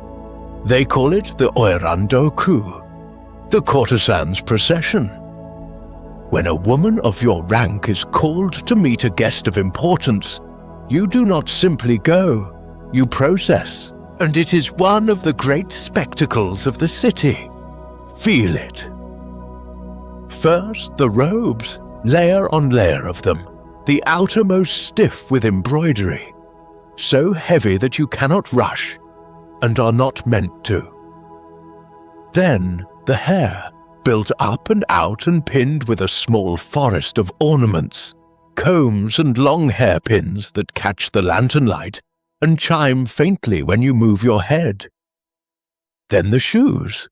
They call it the Oirandoku, the courtesan's procession. When a woman of your rank is called to meet a guest of importance, you do not simply go, you process, and it is one of the great spectacles of the city. Feel it. First, the robes, layer on layer of them, the outermost stiff with embroidery, so heavy that you cannot rush, and are not meant to. Then, the hair, built up and out and pinned with a small forest of ornaments, combs and long hairpins that catch the lantern light and chime faintly when you move your head. Then the shoes,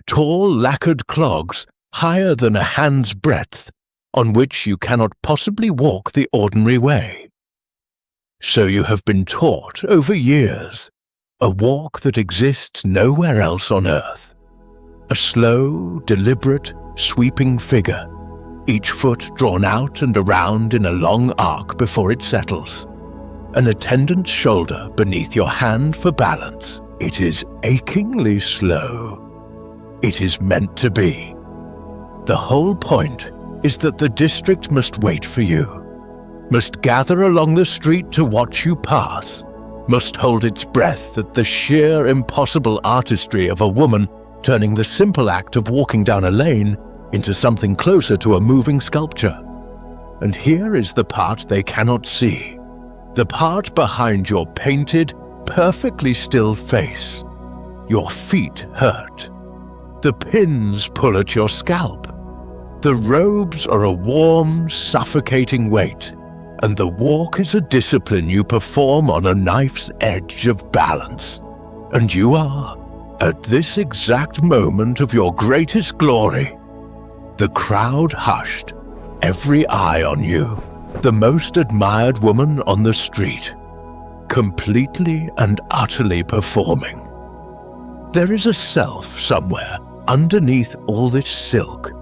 tall lacquered clogs higher than a hand's breadth, on which you cannot possibly walk the ordinary way. So you have been taught over years, a walk that exists nowhere else on earth. A slow, deliberate, sweeping figure, each foot drawn out and around in a long arc before it settles. An attendant's shoulder beneath your hand for balance. It is achingly slow. It is meant to be. The whole point is that the district must wait for you, must gather along the street to watch you pass, must hold its breath at the sheer impossible artistry of a woman turning the simple act of walking down a lane into something closer to a moving sculpture. And here is the part they cannot see, the part behind your painted, perfectly still face. Your feet hurt. The pins pull at your scalp. The robes are a warm, suffocating weight, and the walk is a discipline you perform on a knife's edge of balance. And you are, at this exact moment of your greatest glory, the crowd hushed, every eye on you, the most admired woman on the street. completely and utterly performing. There is a self somewhere underneath all this silk,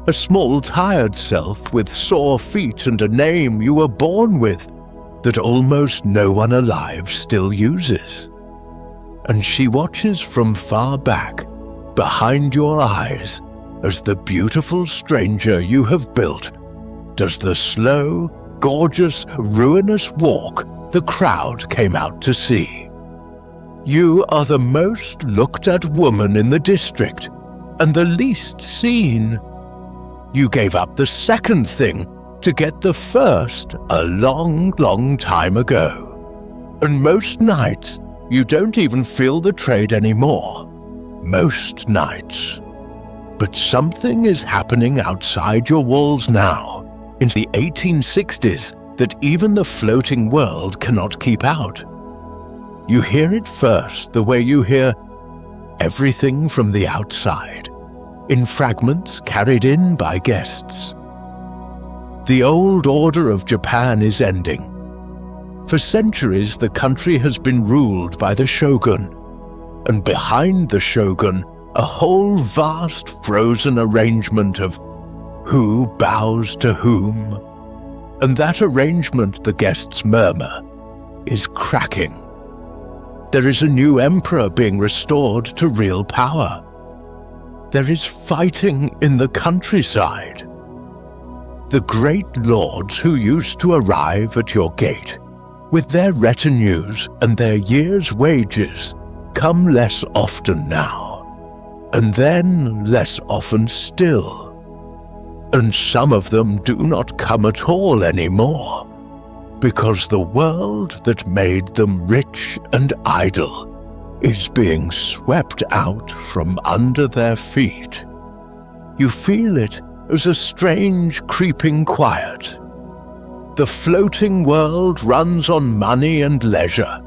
a small tired self with sore feet and a name you were born with that almost no one alive still uses. And she watches from far back, behind your eyes, as the beautiful stranger you have built does the slow, gorgeous, ruinous walk the crowd came out to see. You are the most looked at woman in the district, and the least seen. You gave up the second thing to get the first a long, long time ago. And most nights, you don't even feel the trade anymore. Most nights. But something is happening outside your walls now, in the 1860s, that even the floating world cannot keep out. You hear it first the way you hear everything from the outside, in fragments carried in by guests. The old order of Japan is ending. For centuries, the country has been ruled by the shogun, and behind the shogun, a whole vast frozen arrangement of who bows to whom. And that arrangement, the guests murmur, is cracking. There is a new emperor being restored to real power. There is fighting in the countryside. The great lords who used to arrive at your gate with their retinues and their year's wages come less often now, and then less often still. And some of them do not come at all anymore, because the world that made them rich and idle is being swept out from under their feet. You feel it as a strange creeping quiet. The floating world runs on money and leisure,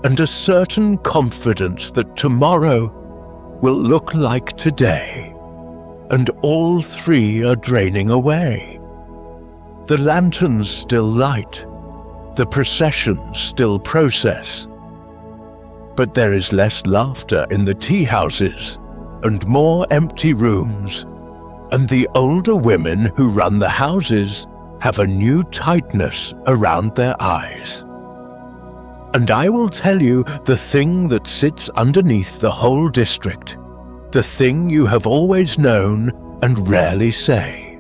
and a certain confidence that tomorrow will look like today, and all three are draining away. The lanterns still light, the processions still process, but there is less laughter in the tea houses and more empty rooms, and the older women who run the houses have a new tightness around their eyes. And I will tell you the thing that sits underneath the whole district, the thing you have always known and rarely say.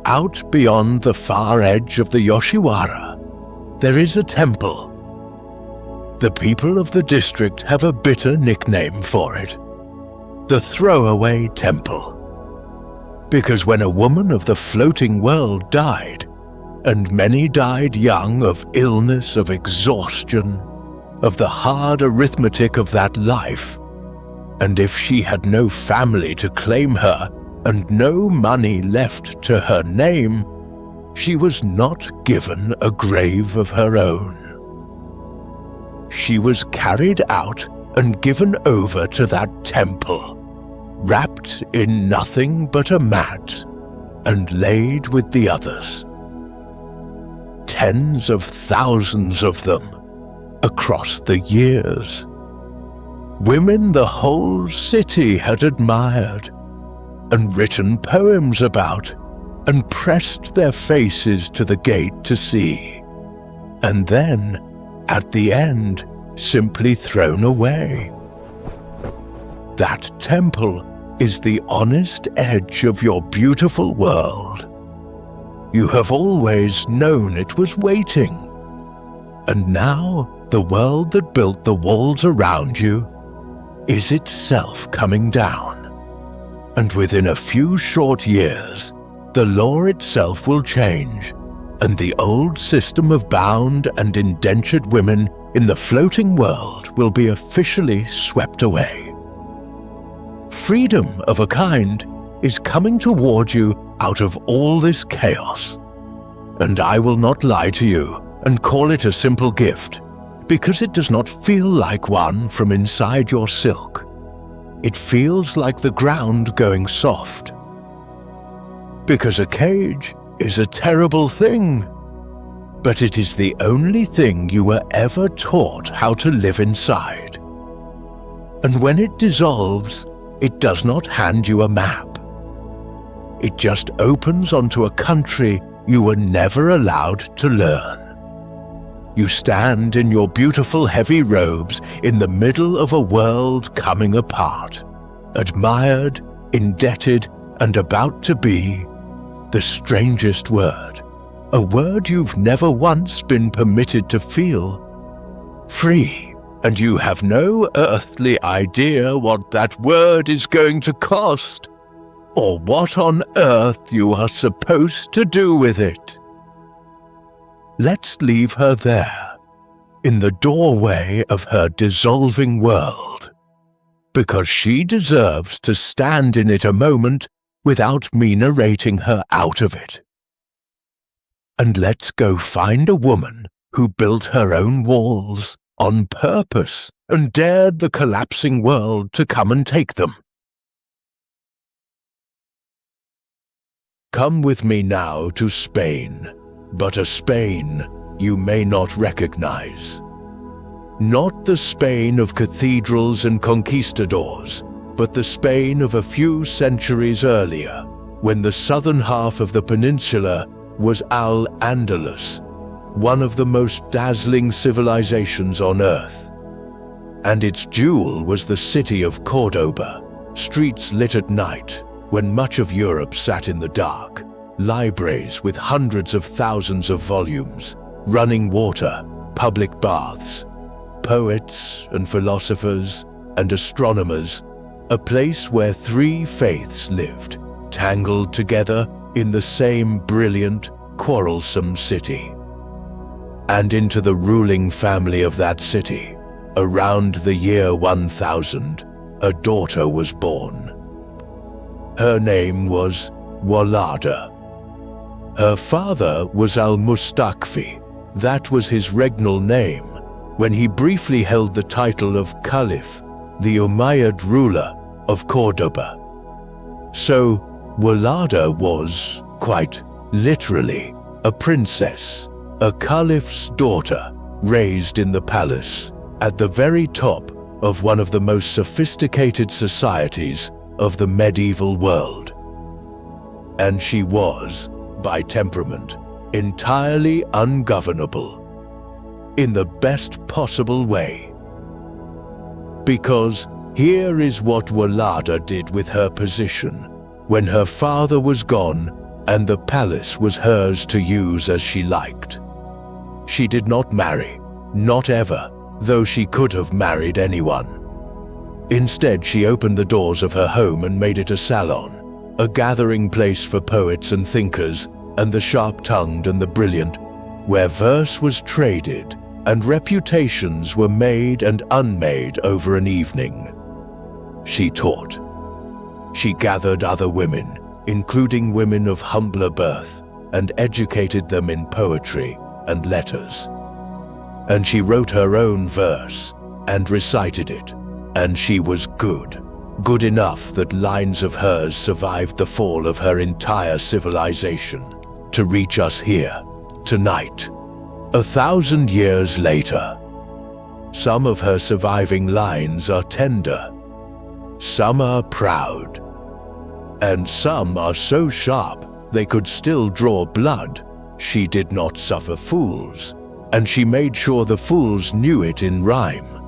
Out beyond the far edge of the Yoshiwara, there is a temple. The people of the district have a bitter nickname for it, the Throwaway Temple. Because when a woman of the floating world died, and many died young of illness, of exhaustion, of the hard arithmetic of that life, and if she had no family to claim her and no money left to her name, she was not given a grave of her own. She was carried out and given over to that temple, wrapped in nothing but a mat, and laid with the others. Tens of thousands of them, across the years. Women the whole city had admired, and written poems about, and pressed their faces to the gate to see, and then, at the end, simply thrown away. That temple is the honest edge of your beautiful world. You have always known it was waiting, and now the world that built the walls around you is itself coming down. And within a few short years, the law itself will change, and the old system of bound and indentured women in the floating world will be officially swept away. Freedom of a kind is coming toward you out of all this chaos. And I will not lie to you and call it a simple gift, because it does not feel like one from inside your silk. It feels like the ground going soft. Because a cage is a terrible thing. but it is the only thing you were ever taught how to live inside. And when it dissolves, it does not hand you a map. It just opens onto a country you were never allowed to learn. You stand in your beautiful heavy robes in the middle of a world coming apart, admired, indebted, and about to be the strangest word, a word you've never once been permitted to feel, free, and you have no earthly idea what that word is going to cost, or what on earth you are supposed to do with it. Let's leave her there, in the doorway of her dissolving world, because she deserves to stand in it a moment without me narrating her out of it. And let's go find a woman who built her own walls on purpose and dared the collapsing world to come and take them. Come with me now to Spain, but a Spain you may not recognize. Not the Spain of cathedrals and conquistadors, but the Spain of a few centuries earlier, when the southern half of the peninsula was Al-Andalus, one of the most dazzling civilizations on earth. And its jewel was the city of Cordoba, streets lit at night, when much of Europe sat in the dark, libraries with hundreds of thousands of volumes, running water, public baths, poets and philosophers and astronomers, a place where three faiths lived, tangled together in the same brilliant, quarrelsome city. And into the ruling family of that city, around the year 1000, a daughter was born. Her name was Walada. Her father was al-Mustakfi. That was his regnal name when he briefly held the title of Caliph, the Umayyad ruler of Cordoba. So Walada was, quite literally, a princess, a caliph's daughter, raised in the palace, at the very top of one of the most sophisticated societies of the medieval world. And she was, by temperament, entirely ungovernable, in the best possible way. Because here is what Walada did with her position when her father was gone and the palace was hers to use as she liked. She did not marry, not ever, though she could have married anyone. Instead, she opened the doors of her home and made it a salon, a gathering place for poets and thinkers and the sharp-tongued and the brilliant, where verse was traded and reputations were made and unmade over an evening. She taught. She gathered other women, including women of humbler birth, and educated them in poetry and letters. And she wrote her own verse and recited it, and she was good enough that lines of hers survived the fall of her entire civilization to reach us here, tonight, 1,000 years later. Some of her surviving lines are tender, some are proud, and some are so sharp they could still draw blood. She did not suffer fools, and she made sure the fools knew it in rhyme.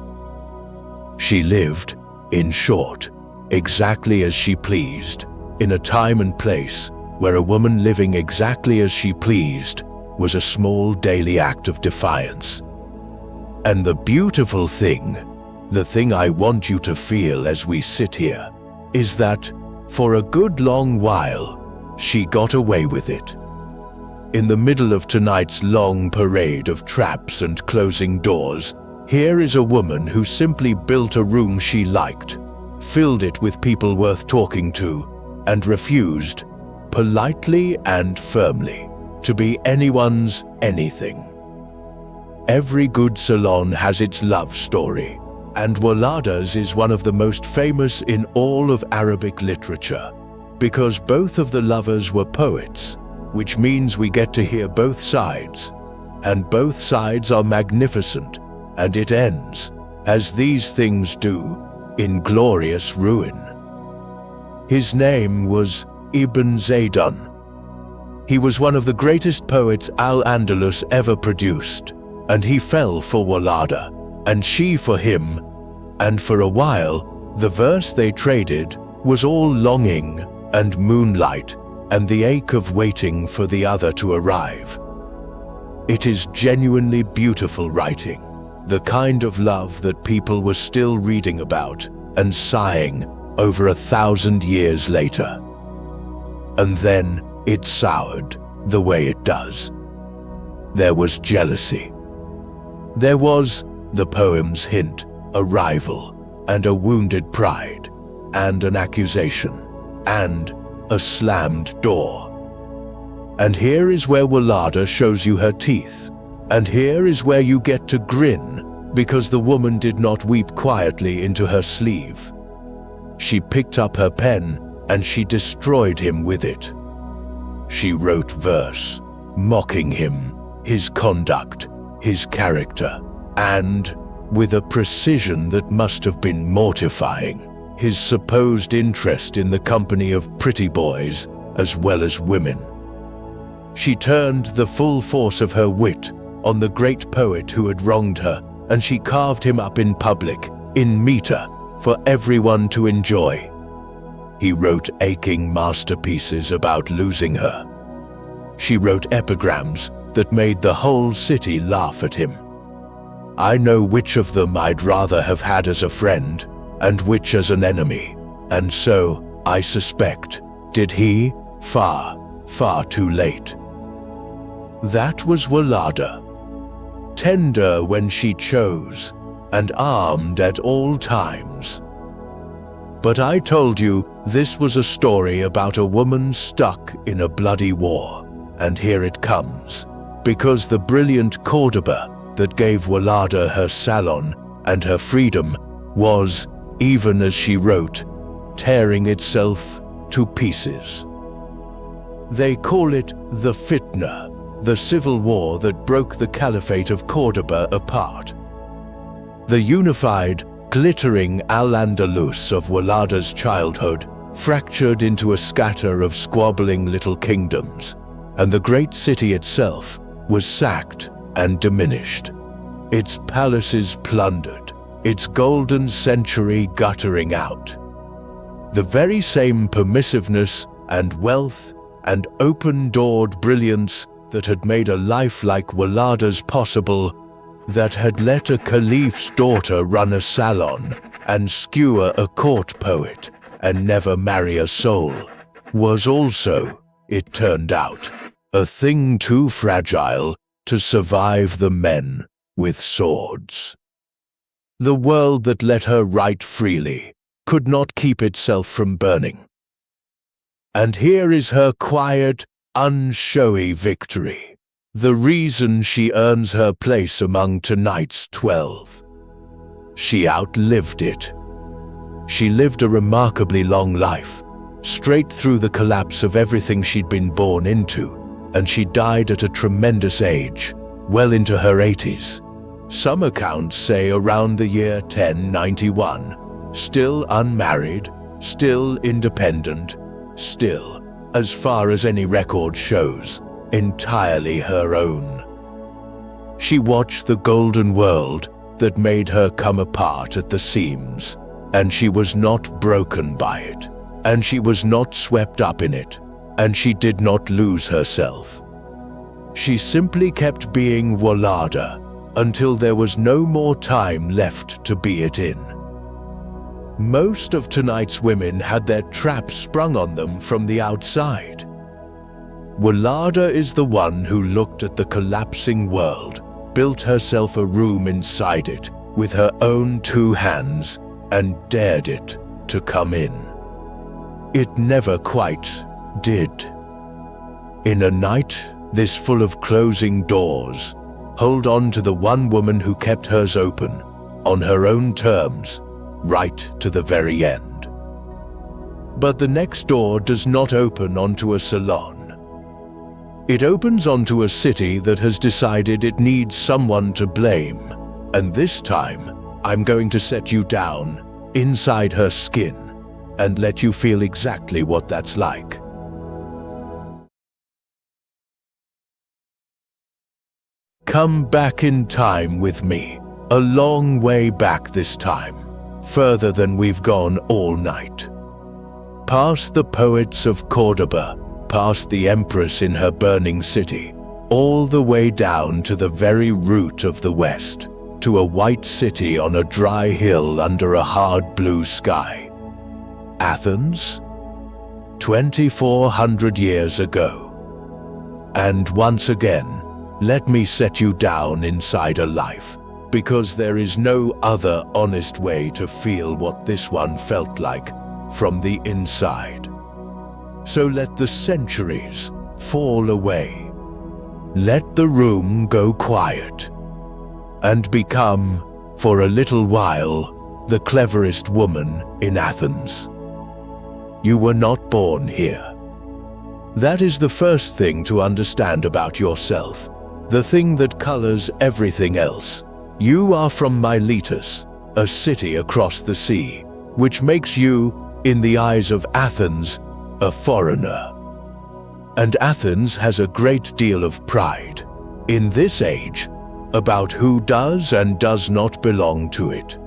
She lived, in short, exactly as she pleased, in a time and place where a woman living exactly as she pleased was a small daily act of defiance. And the beautiful thing, the thing I want you to feel as we sit here, is that, for a good long while, she got away with it. In the middle of tonight's long parade of traps and closing doors, here is a woman who simply built a room she liked, filled it with people worth talking to, and refused, politely and firmly, to be anyone's anything. Every good salon has its love story, and Walada's is one of the most famous in all of Arabic literature, because both of the lovers were poets, which means we get to hear both sides, and both sides are magnificent, and it ends, as these things do, in glorious ruin. His name was Ibn Zaydun. He was one of the greatest poets Al-Andalus ever produced, and he fell for Walada, and she for him, and for a while, the verse they traded was all longing and moonlight and the ache of waiting for the other to arrive. It is genuinely beautiful writing, the kind of love that people were still reading about and sighing over 1,000 years later. And then it soured the way it does. There was jealousy. There was, the poem's hint, a rival, and a wounded pride, and an accusation, and a slammed door. And here is where Walada shows you her teeth, and here is where you get to grin, because the woman did not weep quietly into her sleeve. She picked up her pen, and she destroyed him with it. She wrote verse, mocking him, his conduct, his character, and, with a precision that must have been mortifying, his supposed interest in the company of pretty boys as well as women. She turned the full force of her wit on the great poet who had wronged her, and she carved him up in public, in meter, for everyone to enjoy. He wrote aching masterpieces about losing her. She wrote epigrams that made the whole city laugh at him. I know which of them I'd rather have had as a friend, and which as an enemy, and so, I suspect, did he, far, far too late. That was Walada, tender when she chose, and armed at all times. But I told you this was a story about a woman stuck in a bloody war, and here it comes, because the brilliant Cordoba that gave Walada her salon and her freedom was, even as she wrote, tearing itself to pieces. They call it the Fitna, the civil war that broke the Caliphate of Cordoba apart. The unified, glittering Al-Andalus of Walada's childhood fractured into a scatter of squabbling little kingdoms, and the great city itself was sacked and diminished, its palaces plundered, its golden century guttering out. The very same permissiveness and wealth and open-doored brilliance that had made a life like Walada's possible, that had let a caliph's daughter run a salon and skewer a court poet and never marry a soul, was also, it turned out, a thing too fragile to survive the men with swords. The world that let her write freely could not keep itself from burning. And here is her quiet, unshowy victory, the reason she earns her place among tonight's 12. She outlived it. She lived a remarkably long life, straight through the collapse of everything she'd been born into, and she died at a tremendous age, well into her 80s. Some accounts say around the year 1091, still unmarried, still independent, still, as far as any record shows, entirely her own. She watched the golden world that made her come apart at the seams, and she was not broken by it, and she was not swept up in it, and she did not lose herself. She simply kept being Walada until there was no more time left to be it in. Most of tonight's women had their traps sprung on them from the outside. Walada is the one who looked at the collapsing world, built herself a room inside it with her own 2 hands, and dared it to come in. It never quite did. In a night this full of closing doors, hold on to the one woman who kept hers open, on her own terms, right to the very end. But the next door does not open onto a salon. It opens onto a city that has decided it needs someone to blame, and this time I'm going to set you down inside her skin and let you feel exactly what that's like. Come back in time with me, a long way back this time, further than we've gone all night. Past the poets of Cordoba, past the empress in her burning city, all the way down to the very root of the West, to a white city on a dry hill under a hard blue sky. Athens, 2,400 years ago. And once again, let me set you down inside a life, because there is no other honest way to feel what this one felt like from the inside. So let the centuries fall away. Let the room go quiet and become, for a little while, the cleverest woman in Athens. You were not born here. That is the first thing to understand about yourself, the thing that colors everything else. You are from Miletus, a city across the sea, which makes you, in the eyes of Athens, a foreigner. And Athens has a great deal of pride, in this age, about who does and does not belong to it.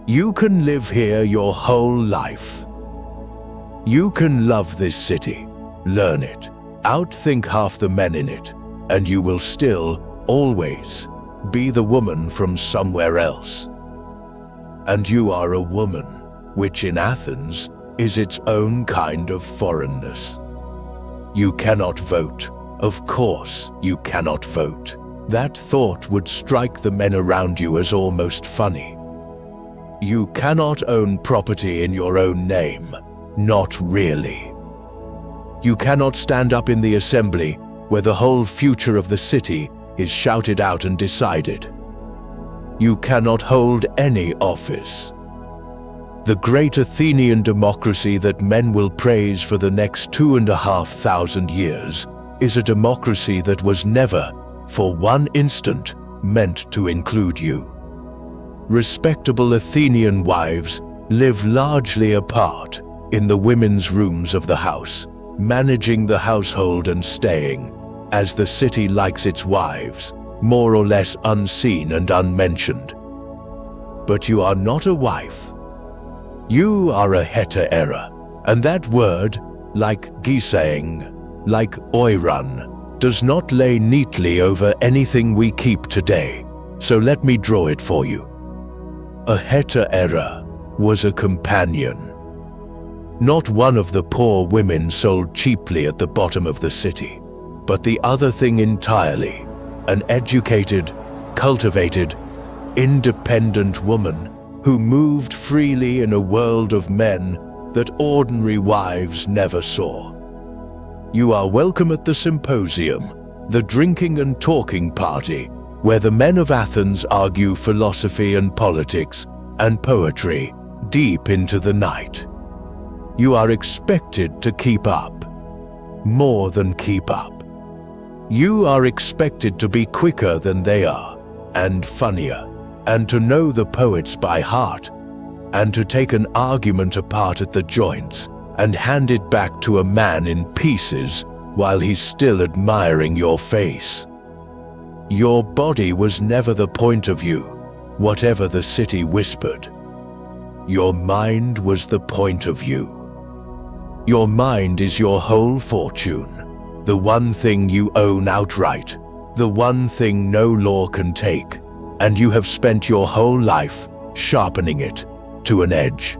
You can live here your whole life. You can love this city, learn it, outthink half the men in it, and you will still, always, be the woman from somewhere else. And you are a woman, which in Athens is its own kind of foreignness. You cannot vote. Of course you cannot vote. That thought would strike the men around you as almost funny. You cannot own property in your own name. Not really. You cannot stand up in the assembly where the whole future of the city is shouted out and decided. You cannot hold any office. The great Athenian democracy that men will praise for the next 2,500 years is a democracy that was never, for one instant, meant to include you. Respectable Athenian wives live largely apart in the women's rooms of the house, managing the household and staying, as the city likes its wives, more or less unseen and unmentioned. But you are not a wife. You are a hetaera, and that word, like gisaying, like oiran, does not lay neatly over anything we keep today, so let me draw it for you. A hetaera was a companion. Not one of the poor women sold cheaply at the bottom of the city, but the other thing entirely, an educated, cultivated, independent woman who moved freely in a world of men that ordinary wives never saw. You are welcome at the symposium, the drinking and talking party, where the men of Athens argue philosophy and politics and poetry deep into the night. You are expected to keep up, more than keep up. You are expected to be quicker than they are, and funnier, and to know the poets by heart, and to take an argument apart at the joints and hand it back to a man in pieces while he's still admiring your face. Your body was never the point of view, whatever the city whispered. Your mind was the point of view. Your mind is your whole fortune, the one thing you own outright, the one thing no law can take, and you have spent your whole life sharpening it to an edge.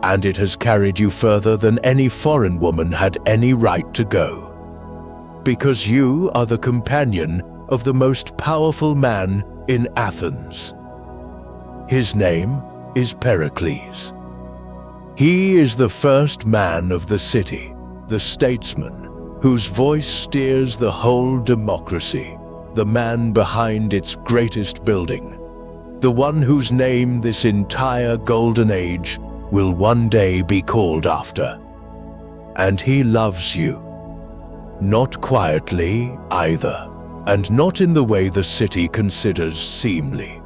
And it has carried you further than any foreign woman had any right to go. Because you are the companion of the most powerful man in Athens. His name is Pericles. He is the first man of the city, the statesman, whose voice steers the whole democracy, the man behind its greatest building, the one whose name this entire golden age will one day be called after. And he loves you. not quietly either, and not in the way the city considers seemly.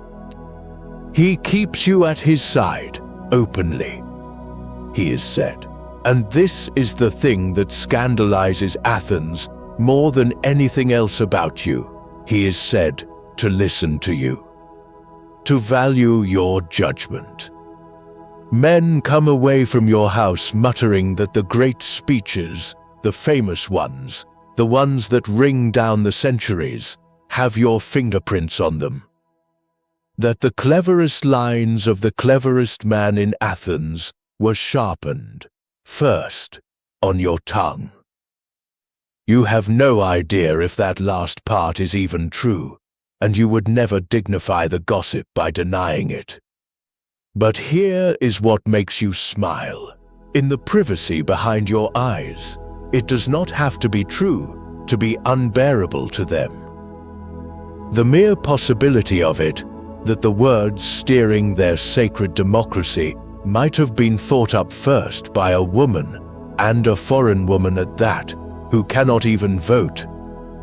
He keeps you at his side, openly, he is said, and this is the thing that scandalizes Athens more than anything else about you. He is said to listen to you, to value your judgment. Men come away from your house muttering that the great speeches, the famous ones, the ones that ring down the centuries, have your fingerprints on them. That the cleverest lines of the cleverest man in Athens were sharpened, first, on your tongue. You have no idea if that last part is even true, and you would never dignify the gossip by denying it. But here is what makes you smile. In the privacy behind your eyes, it does not have to be true to be unbearable to them. The mere possibility of it, that the words steering their sacred democracy might have been thought up first by a woman, and a foreign woman at that, who cannot even vote,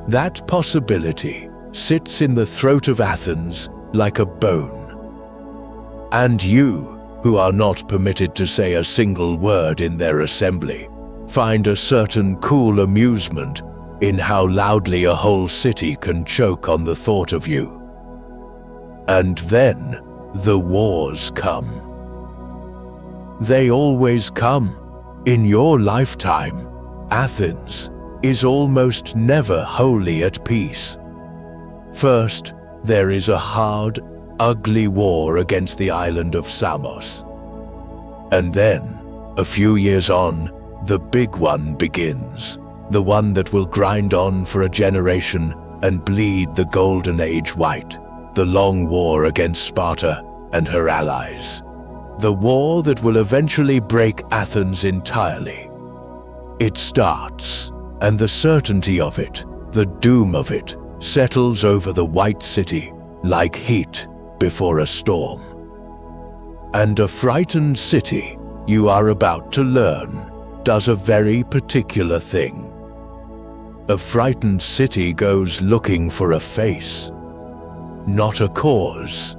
that possibility sits in the throat of Athens like a bone. And you, who are not permitted to say a single word in their assembly, find a certain cool amusement in how loudly a whole city can choke on the thought of you. And then the wars come. They always come. In your lifetime, Athens is almost never wholly at peace. First, there is a hard, ugly war against the island of Samos. And then, a few years on, the big one begins, the one that will grind on for a generation and bleed the golden age white, the long war against Sparta and her allies. The war that will eventually break Athens entirely. It starts, and the certainty of it, the doom of it, settles over the white city like heat before a storm. And a frightened city, you are about to learn, does a very particular thing. A frightened city goes looking for a face, not a cause.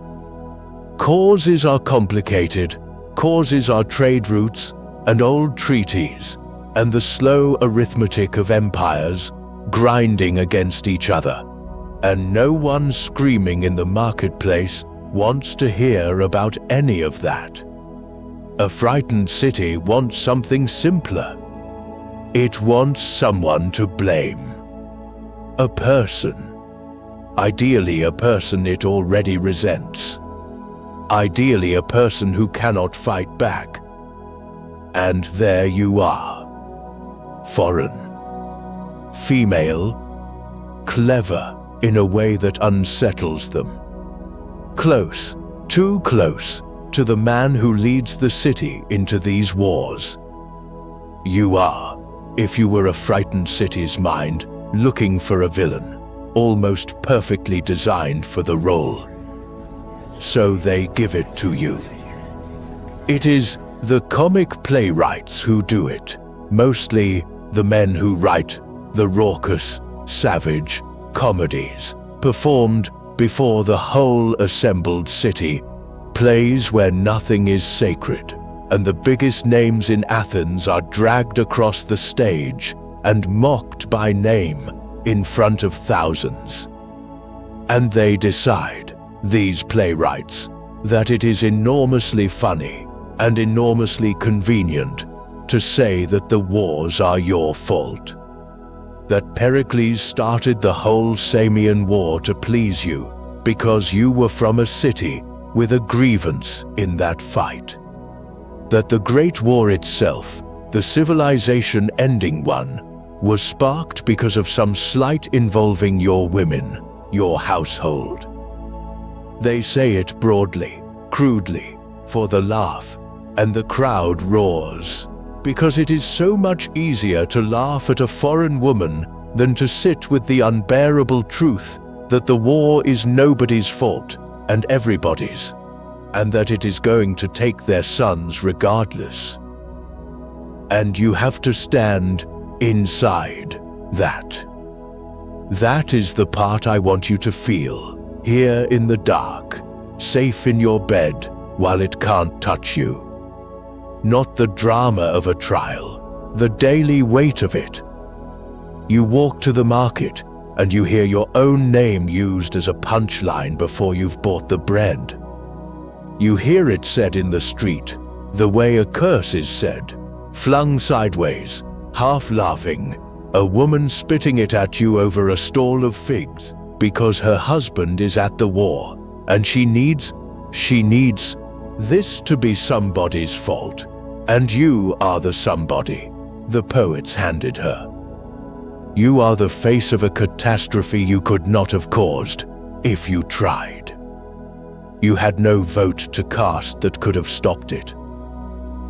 Causes are complicated, causes are trade routes and old treaties, and the slow arithmetic of empires grinding against each other, and no one screaming in the marketplace wants to hear about any of that. A frightened city wants something simpler. It wants someone to blame. A person. Ideally a person it already resents. Ideally a person who cannot fight back. And there you are. Foreign. Female. Clever in a way that unsettles them. Close, too close, to the man who leads the city into these wars. You are, if you were a frightened city's mind, looking for a villain, almost perfectly designed for the role. So they give it to you. It is the comic playwrights who do it, mostly the men who write the raucous, savage comedies, performed before the whole assembled city, plays where nothing is sacred, and the biggest names in Athens are dragged across the stage and mocked by name in front of thousands. And they decide, these playwrights, that it is enormously funny and enormously convenient to say that the wars are your fault. That Pericles started the whole Samian war to please you because you were from a city with a grievance in that fight. That the Great War itself, the civilization-ending one, was sparked because of some slight involving your women, your household. They say it broadly, crudely, for the laugh, and the crowd roars, because it is so much easier to laugh at a foreign woman than to sit with the unbearable truth that the war is nobody's fault and everybody's, and that it is going to take their sons regardless. And you have to stand inside That is the part I want you to feel, here in the dark, safe in your bed while it can't touch you. Not the drama of a trial, the daily weight of it. You walk to the market and you hear your own name used as a punchline before you've bought the bread. You hear it said in the street, the way a curse is said, flung sideways, half laughing, a woman spitting it at you over a stall of figs because her husband is at the war and she needs this to be somebody's fault, and you are the somebody the poets handed her. You are the face of a catastrophe you could not have caused if you tried. You had no vote to cast that could have stopped it.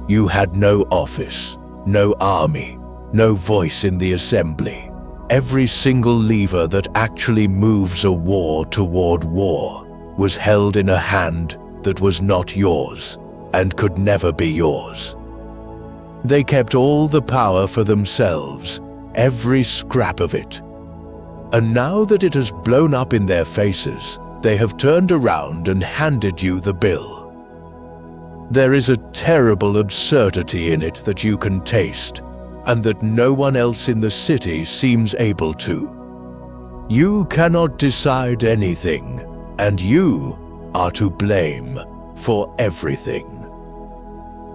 You had no office, no army, no voice in the assembly. Every single lever that actually moves a war toward war was held in a hand that was not yours and could never be yours. They kept all the power for themselves, every scrap of it. And now that it has blown up in their faces, they have turned around and handed you the bill. There is a terrible absurdity in it that you can taste, and that no one else in the city seems able to. You cannot decide anything, and you are to blame for everything.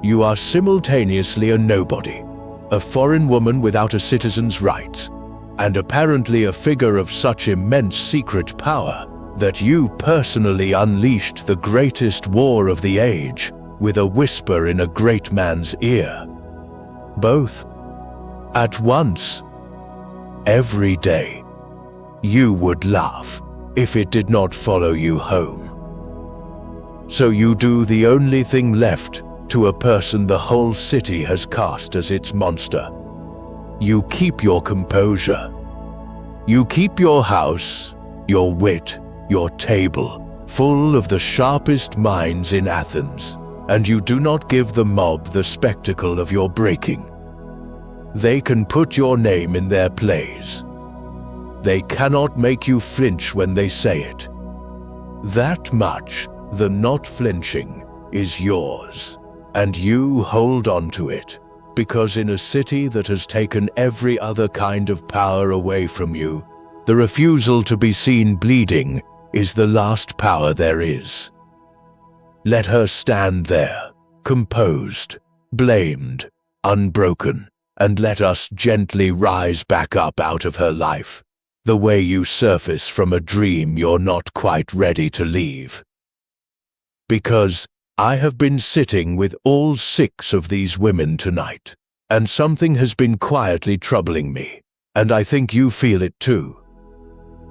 You are simultaneously a nobody, a foreign woman without a citizen's rights, and apparently a figure of such immense secret power that you personally unleashed the greatest war of the age with a whisper in a great man's ear. Both at once. Every day. You would laugh if it did not follow you home. So you do the only thing left to a person the whole city has cast as its monster. You keep your composure. You keep your house, your wit, your table, full of the sharpest minds in Athens, and you do not give the mob the spectacle of your breaking. They can put your name in their plays. They cannot make you flinch when they say it. That much, the not flinching, is yours, and you hold on to it, because in a city that has taken every other kind of power away from you, the refusal to be seen bleeding is the last power there is. Let her stand there, composed, blamed, unbroken, and let us gently rise back up out of her life, the way you surface from a dream you're not quite ready to leave. Because I have been sitting with all 6 of these women tonight, and something has been quietly troubling me, and I think you feel it too.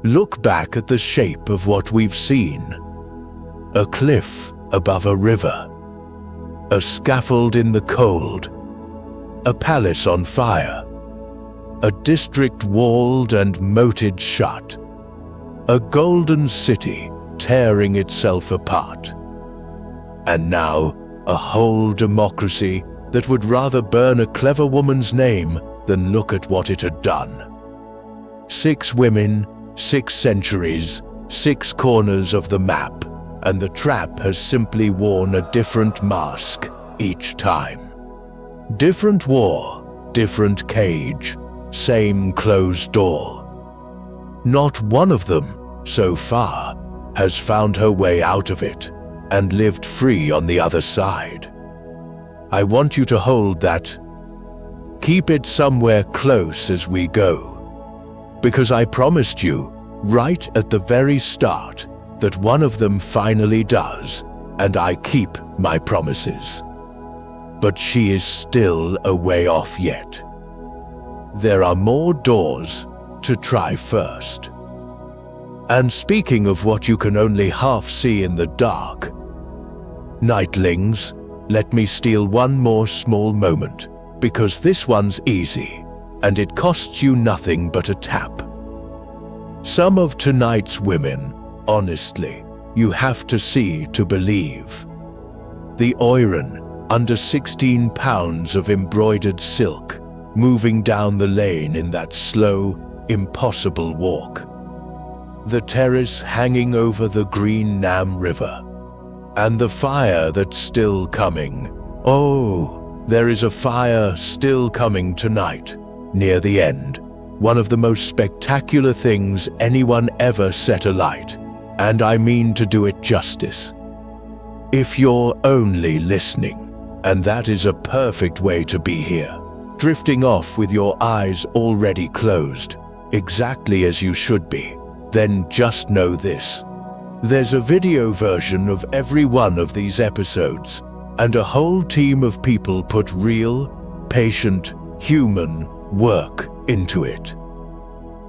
Look back at the shape of what we've seen. A cliff above a river. A scaffold in the cold. A palace on fire. A district walled and moated shut. A golden city tearing itself apart. And now, a whole democracy that would rather burn a clever woman's name than look at what it had done. 6 women, 6 centuries, 6 corners of the map, and the trap has simply worn a different mask each time. Different war, different cage, same closed door. Not one of them, so far, has found her way out of it and lived free on the other side. I want you to hold that. Keep it somewhere close as we go. Because I promised you, right at the very start, that one of them finally does, and I keep my promises. But she is still a way off yet. There are more doors to try first. And speaking of what you can only half see in the dark, Nightlings, let me steal one more small moment, because this one's easy, and it costs you nothing but a tap. Some of tonight's women, honestly, you have to see to believe. The Oiron, under 16 pounds of embroidered silk, moving down the lane in that slow, impossible walk. The terrace hanging over the green Nam River. And the fire that's still coming. Oh, there is a fire still coming tonight, near the end. One of the most spectacular things anyone ever set alight, and I mean to do it justice. If you're only listening, and that is a perfect way to be here, drifting off with your eyes already closed, exactly as you should be, then just know this. There's a video version of every one of these episodes, and a whole team of people put real, patient, human work into it.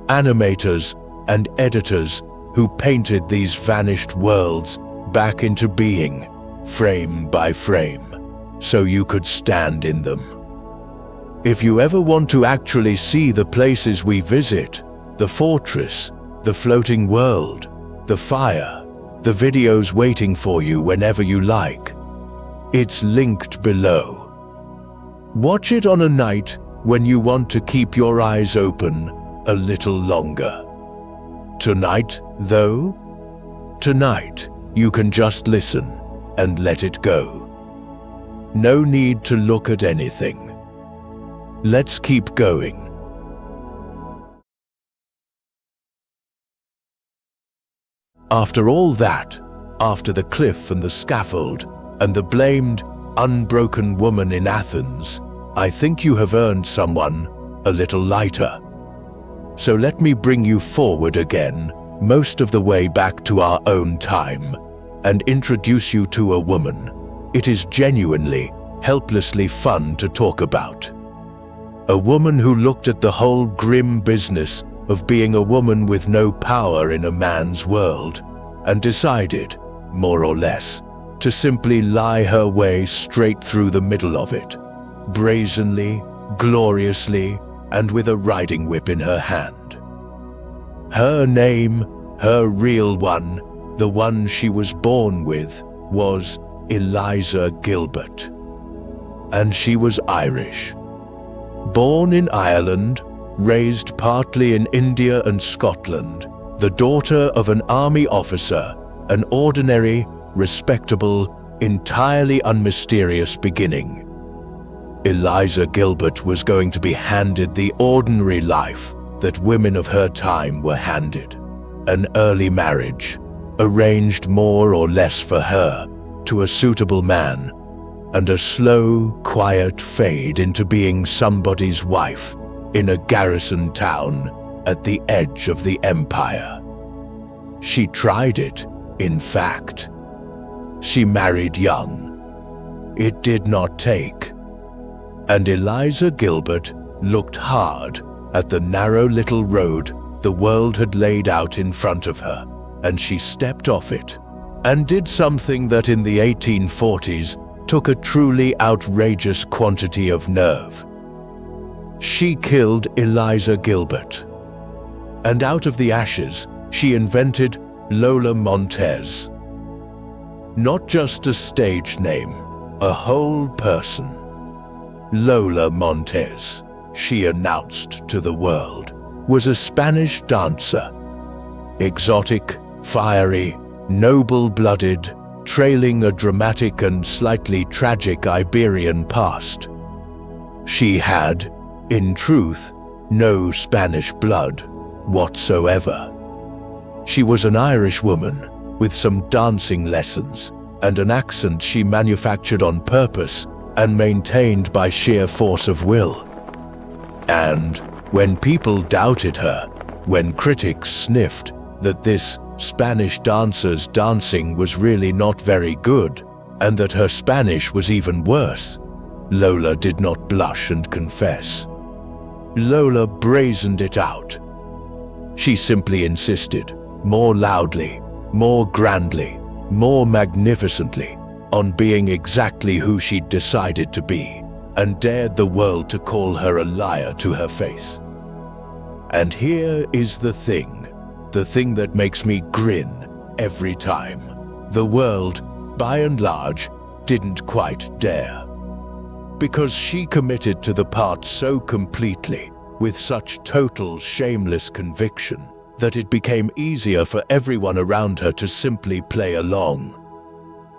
Animators and editors who painted these vanished worlds back into being, frame by frame, so you could stand in them. If you ever want to actually see the places we visit, the fortress, the floating world, the fire, the videos waiting for you whenever you like, it's linked below. Watch it on a night when you want to keep your eyes open a little longer. Tonight, though, tonight you can just listen and let it go. No need to look at anything. Let's keep going. After all that, after the cliff and the scaffold and the blamed, unbroken woman in Athens, I think you have earned someone a little lighter. So let me bring you forward again, most of the way back to our own time, and introduce you to a woman. It is genuinely, helplessly fun to talk about. A woman who looked at the whole grim business of being a woman with no power in a man's world, and decided, more or less, to simply lie her way straight through the middle of it, brazenly, gloriously, and with a riding whip in her hand. Her name, her real one, the one she was born with, was Eliza Gilbert. And she was Irish. Born in Ireland, raised partly in India and Scotland, the daughter of an army officer, an ordinary, respectable, entirely unmysterious beginning. Eliza Gilbert was going to be handed the ordinary life that women of her time were handed. An early marriage, arranged more or less for her to a suitable man, and a slow, quiet fade into being somebody's wife in a garrison town at the edge of the empire. She tried it, in fact. She married young. It did not take. And Eliza Gilbert looked hard at the narrow little road the world had laid out in front of her, and she stepped off it, and did something that in the 1840s took a truly outrageous quantity of nerve. She killed Eliza Gilbert. And out of the ashes, she invented Lola Montez. Not just a stage name, a whole person. Lola Montez, she announced to the world, was a Spanish dancer. Exotic, fiery, noble-blooded, trailing a dramatic and slightly tragic Iberian past. She had, in truth, no Spanish blood whatsoever. She was an Irish woman with some dancing lessons and an accent she manufactured on purpose and maintained by sheer force of will. And when people doubted her, when critics sniffed that this Spanish dancer's dancing was really not very good, and that her Spanish was even worse, Lola did not blush and confess. Lola brazened it out. She simply insisted, more loudly, more grandly, more magnificently, on being exactly who she'd decided to be, and dared the world to call her a liar to her face. And here is the thing that makes me grin every time. The world, by and large, didn't quite dare. because she committed to the part so completely, with such total shameless conviction, that it became easier for everyone around her to simply play along.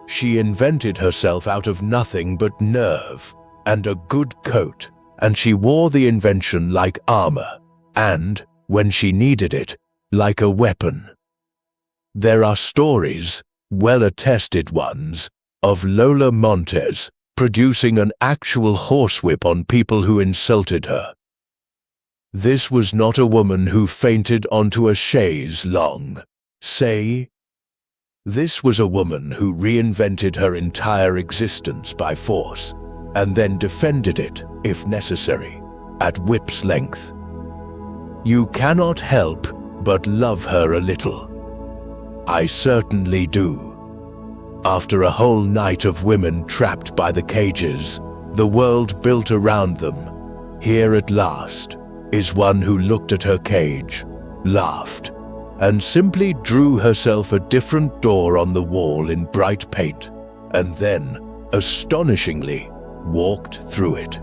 She invented herself out of nothing but nerve and a good coat, and she wore the invention like armor, and, when she needed it, like a weapon. There are stories, well-attested ones, of Lola Montez producing an actual horsewhip on people who insulted her. This was not a woman who fainted onto a chaise longue, say. This was a woman who reinvented her entire existence by force, and then defended it, if necessary, at whip's length. You cannot help but love her a little. I certainly do. After a whole night of women trapped by the cages, the world built around them, here at last is one who looked at her cage, laughed, and simply drew herself a different door on the wall in bright paint, and then, astonishingly, walked through it.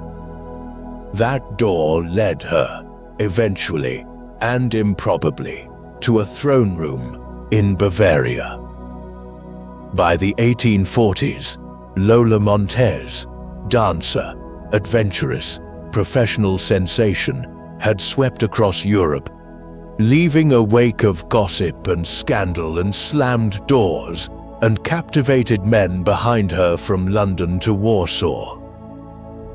That door led her, eventually and improbably, to a throne room in Bavaria. By the 1840s, Lola Montez, dancer, adventuress, professional sensation, had swept across Europe, leaving a wake of gossip and scandal and slammed doors, and captivated men behind her from London to Warsaw.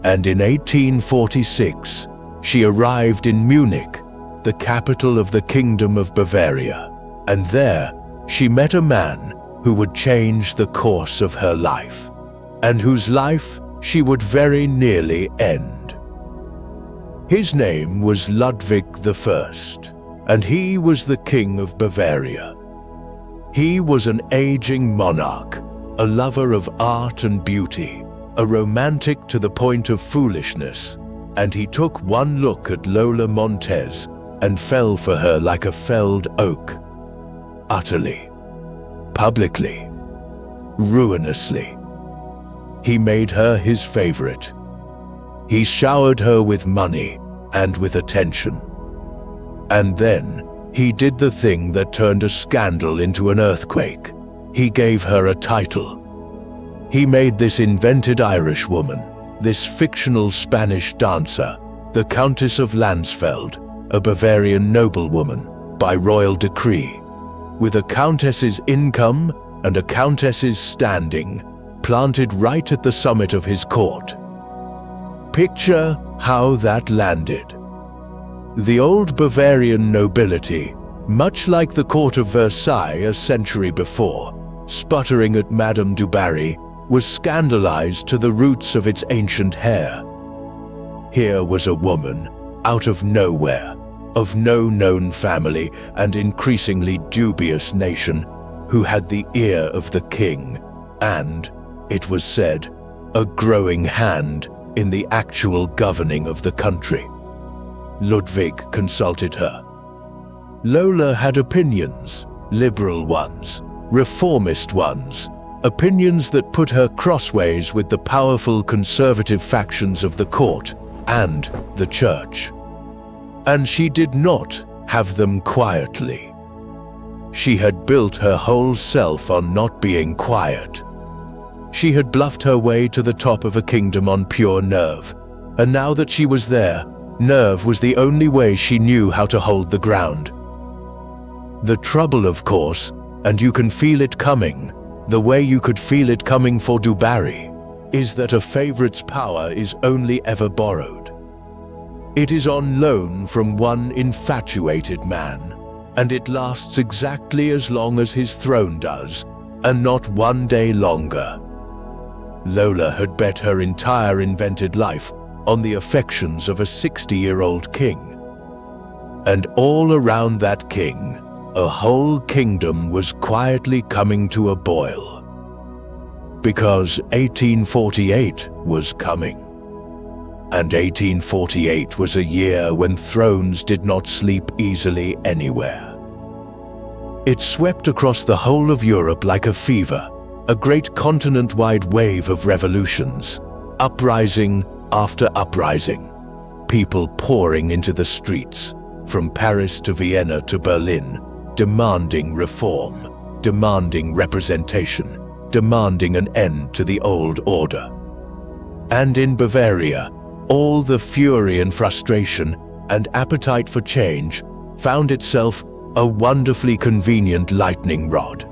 And in 1846, she arrived in Munich, the capital of the Kingdom of Bavaria, and there she met a man who would change the course of her life, and whose life she would very nearly end. His name was Ludwig I, and he was the King of Bavaria. He was an aging monarch, a lover of art and beauty, a romantic to the point of foolishness, and he took one look at Lola Montez and fell for her like a felled oak. Utterly, publicly, ruinously. He made her his favorite. He showered her with money and with attention. And then he did the thing that turned a scandal into an earthquake. He gave her a title. He made this invented Irish woman, this fictional Spanish dancer, the Countess of Landsfeld, a Bavarian noblewoman, by royal decree, with a countess's income and a countess's standing, planted right at the summit of his court. Picture how that landed. The old Bavarian nobility, much like the court of Versailles a century before, sputtering at Madame du Barry, was scandalized to the roots of its ancient hair. Here was a woman, out of nowhere, of no known family and increasingly dubious nation, who had the ear of the king and, it was said, a growing hand in the actual governing of the country. Ludwig consulted her. Lola had opinions, liberal ones, reformist ones, opinions that put her crossways with the powerful conservative factions of the court and the church. And she did not have them quietly. She had built her whole self on not being quiet. She had bluffed her way to the top of a kingdom on pure nerve, and now that she was there, nerve was the only way she knew how to hold the ground. The trouble, of course, and you can feel it coming, the way you could feel it coming for du Barry, is that a favorite's power is only ever borrowed. It is on loan from one infatuated man, and it lasts exactly as long as his throne does, and not one day longer. Lola had bet her entire invented life on the affections of a 60-year-old king. And all around that king, a whole kingdom was quietly coming to a boil. Because 1848 was coming. And 1848 was a year when thrones did not sleep easily anywhere. It swept across the whole of Europe like a fever, a great continent-wide wave of revolutions, uprising after uprising, people pouring into the streets, from Paris to Vienna to Berlin, demanding reform, demanding representation, demanding an end to the old order. And in Bavaria, all the fury and frustration and appetite for change found itself a wonderfully convenient lightning rod,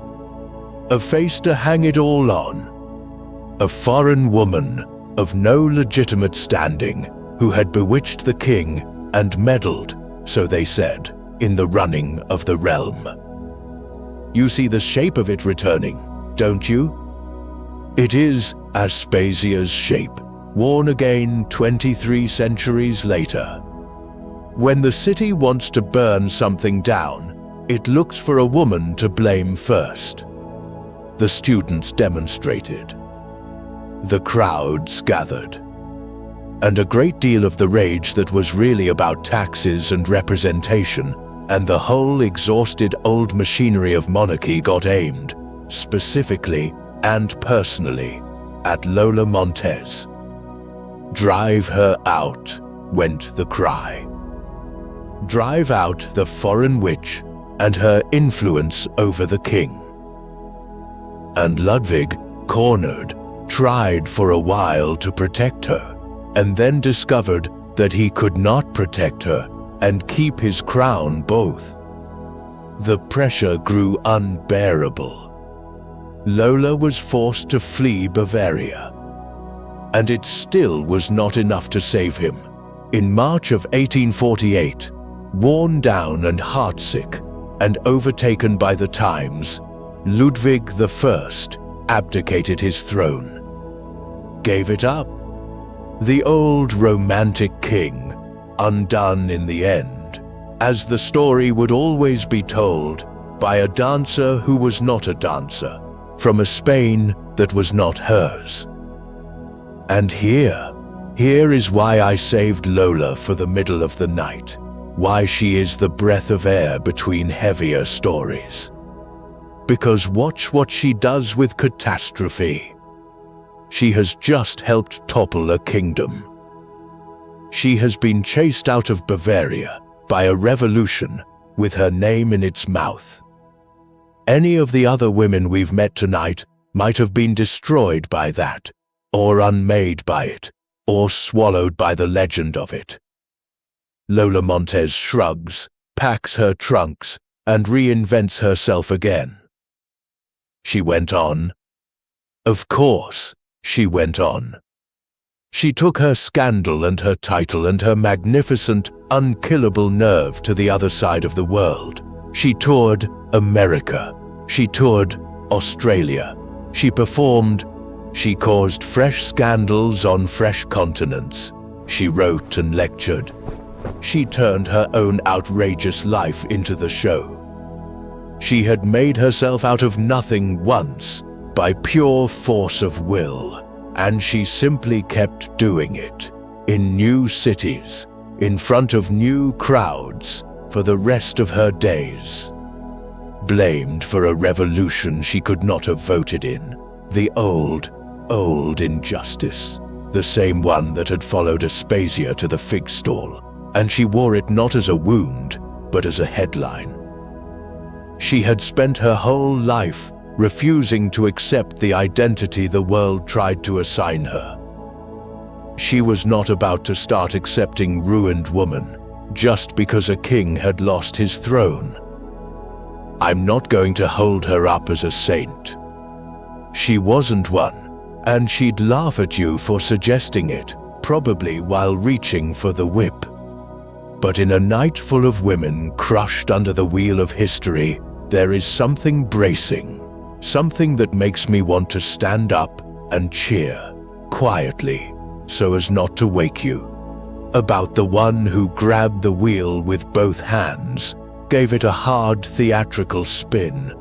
a face to hang it all on, a foreign woman of no legitimate standing who had bewitched the king and meddled, so they said, in the running of the realm. You see the shape of it returning, don't you? It is Aspasia's shape, worn again 23 centuries later. When the city wants to burn something down, it looks for a woman to blame first. The students demonstrated. The crowds gathered. And a great deal of the rage that was really about taxes and representation and the whole exhausted old machinery of monarchy got aimed, specifically and personally, at Lola Montez. Drive her out, went the cry. Drive out the foreign witch and her influence over the king. And Ludwig, cornered, tried for a while to protect her, and then discovered that he could not protect her and keep his crown both. The pressure grew unbearable. Lola was forced to flee Bavaria. And it still was not enough to save him. In March of 1848, worn down and heartsick and overtaken by the times, Ludwig I abdicated his throne. Gave it up. The old romantic king, undone in the end, as the story would always be told by a dancer who was not a dancer, from a Spain that was not hers. And here is why I saved Lola for the middle of the night, why she is the breath of air between heavier stories. Because watch what she does with catastrophe. She has just helped topple a kingdom. She has been chased out of Bavaria by a revolution with her name in its mouth. Any of the other women we've met tonight might have been destroyed by that, or unmade by it, or swallowed by the legend of it. Lola Montez shrugs, packs her trunks, and reinvents herself again. She went on. Of course, she went on. She took her scandal and her title and her magnificent, unkillable nerve to the other side of the world. She toured America. She toured Australia. She performed. She caused fresh scandals on fresh continents. She wrote and lectured. She turned her own outrageous life into the show. She had made herself out of nothing once by pure force of will, and she simply kept doing it, in new cities, in front of new crowds, for the rest of her days. Blamed for a revolution she could not have voted in, the old injustice, the same one that had followed Aspasia to the fig stall, and she wore it not as a wound, but as a headline. She had spent her whole life refusing to accept the identity the world tried to assign her. She was not about to start accepting ruined woman just because a king had lost his throne. I'm not going to hold her up as a saint. She wasn't one, and she'd laugh at you for suggesting it, probably while reaching for the whip. But in a night full of women crushed under the wheel of history, there is something bracing, something that makes me want to stand up and cheer, quietly, so as not to wake you, about the one who grabbed the wheel with both hands, gave it a hard theatrical spin,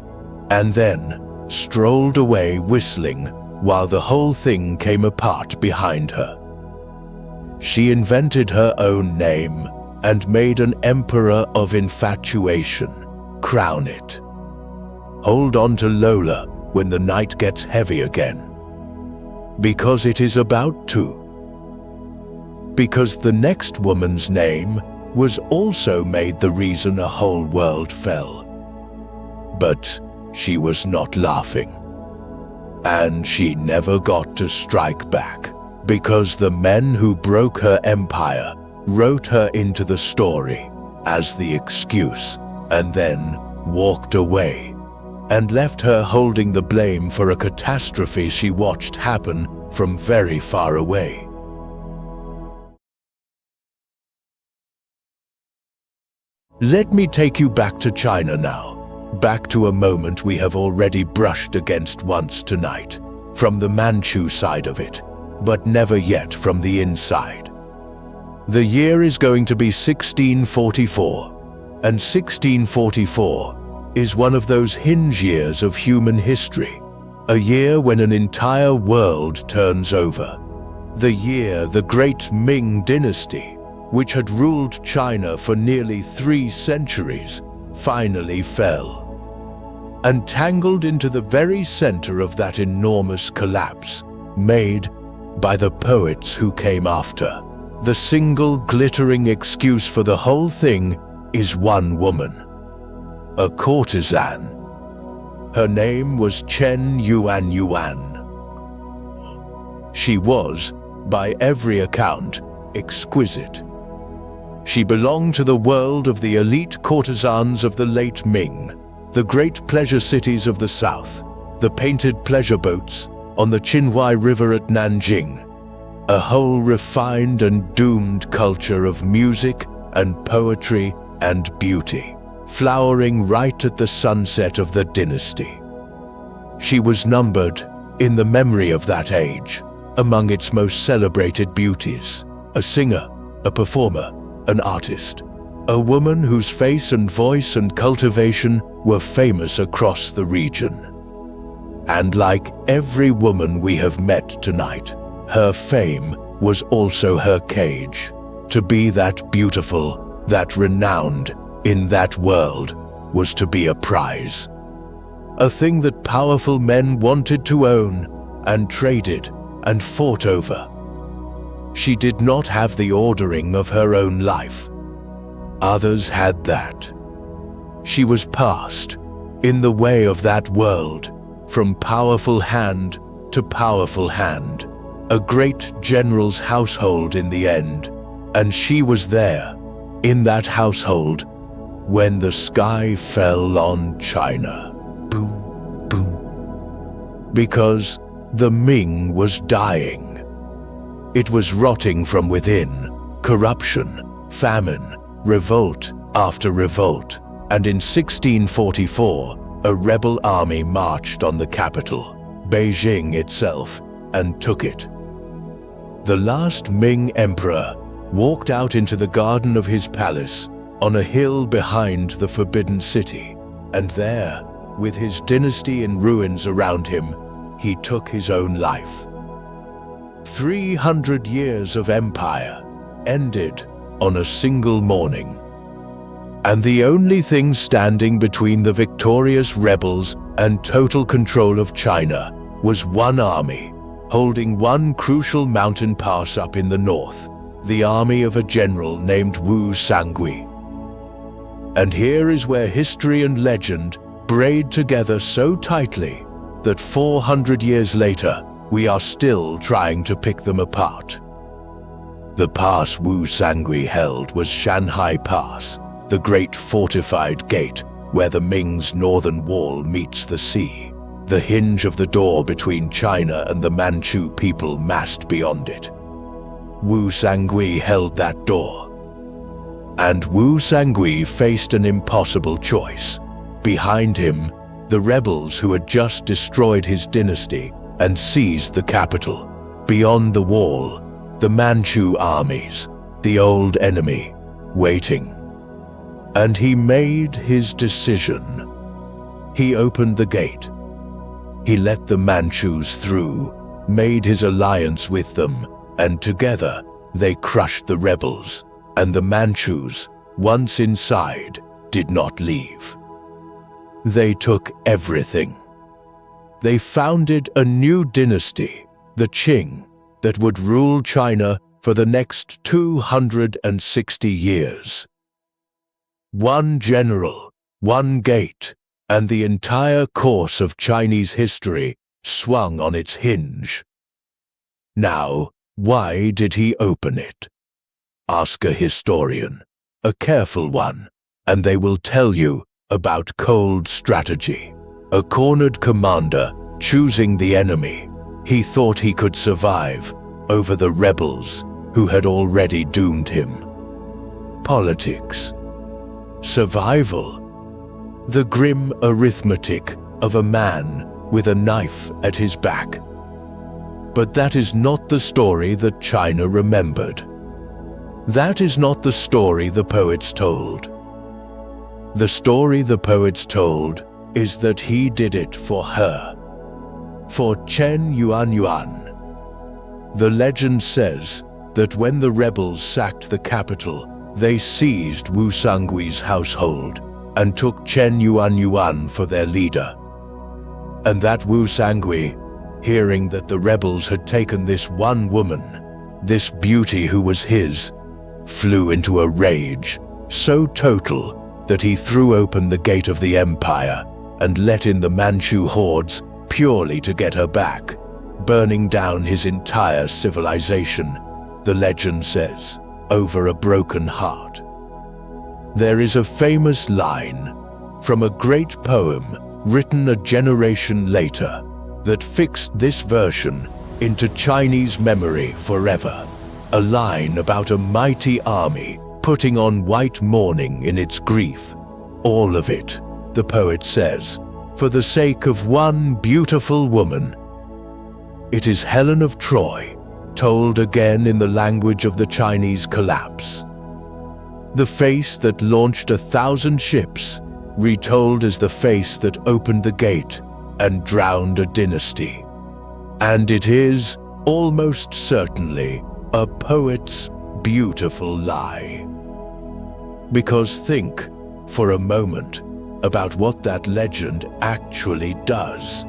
and then strolled away whistling while the whole thing came apart behind her. She invented her own name and made an emperor of infatuation crown it. Hold on to Lola when the night gets heavy again, because it is about to. because the next woman's name was also made the reason a whole world fell. But she was not laughing. And she never got to strike back, because the men who broke her empire wrote her into the story as the excuse, and then walked away, and left her holding the blame for a catastrophe she watched happen from very far away. Let me take you back to China now, back to a moment we have already brushed against once tonight, from the Manchu side of it, but never yet from the inside. The year is going to be 1644, and 1644 is one of those hinge years of human history, a year when an entire world turns over. The year the great Ming dynasty, which had ruled China for nearly 3 centuries, finally fell. And tangled into the very center of that enormous collapse, made by the poets who came after. The single glittering excuse for the whole thing is one woman, a courtesan. Her name was Chen Yuan. She was, by every account, exquisite. She belonged to the world of the elite courtesans of the late Ming, the great pleasure cities of the south, the painted pleasure boats on the Qinhuai River at Nanjing, a whole refined and doomed culture of music and poetry and beauty, flowering right at the sunset of the dynasty. She was numbered, in the memory of that age, among its most celebrated beauties, a singer, a performer, an artist, a woman whose face and voice and cultivation were famous across the region. And like every woman we have met tonight, her fame was also her cage. To be that beautiful, that renowned, in that world, was to be a prize. A thing that powerful men wanted to own, and traded, and fought over. She did not have the ordering of her own life. Others had that. She was passed, in the way of that world, from powerful hand to powerful hand, a great general's household in the end, and she was there, in that household, when the sky fell on China. Boom, boom. Because the Ming was dying. It was rotting from within, corruption, famine, revolt after revolt, and in 1644, a rebel army marched on the capital, Beijing itself, and took it. The last Ming emperor walked out into the garden of his palace on a hill behind the Forbidden City, and there, with his dynasty in ruins around him, he took his own life. 300 years of empire ended on a single morning. And the only thing standing between the victorious rebels and total control of China was one army, holding one crucial mountain pass up in the north, the army of a general named Wu Sangui. And here is where history and legend braid together so tightly that 400 years later, we are still trying to pick them apart. The pass Wu Sangui held was Shanhai Pass, the great fortified gate where the Ming's northern wall meets the sea, the hinge of the door between China and the Manchu people massed beyond it. Wu Sangui held that door. And Wu Sangui faced an impossible choice. Behind him, the rebels who had just destroyed his dynasty and seized the capital. Beyond the wall, the Manchu armies, the old enemy, waiting. And he made his decision. He opened the gate. He let the Manchus through, made his alliance with them, and together they crushed the rebels, and the Manchus, once inside, did not leave. They took everything. They founded a new dynasty, the Qing, that would rule China for the next 260 years. One general, one gate, and the entire course of Chinese history swung on its hinge. Now, why did he open it? Ask a historian, a careful one, and they will tell you about cold strategy. A cornered commander choosing the enemy he thought he could survive over the rebels who had already doomed him. Politics. Survival. The grim arithmetic of a man with a knife at his back. But that is not the story that China remembered. That is not the story the poets told. The story the poets told is that he did it for her, for Chen Yuanyuan. The legend says that when the rebels sacked the capital, they seized Wu Sangui's household and took Chen Yuanyuan for their leader. And that Wu Sangui, hearing that the rebels had taken this one woman, this beauty who was his, flew into a rage so total that he threw open the gate of the empire and let in the Manchu hordes purely to get her back, burning down his entire civilization, the legend says, over a broken heart. There is a famous line from a great poem written a generation later that fixed this version into Chinese memory forever. A line about a mighty army putting on white mourning in its grief. All of it, the poet says, for the sake of one beautiful woman. It is Helen of Troy, told again in the language of the Chinese collapse. The face that launched 1,000 ships, retold as the face that opened the gate and drowned a dynasty. And it is, almost certainly, a poet's beautiful lie. Because think, for a moment, about what that legend actually does.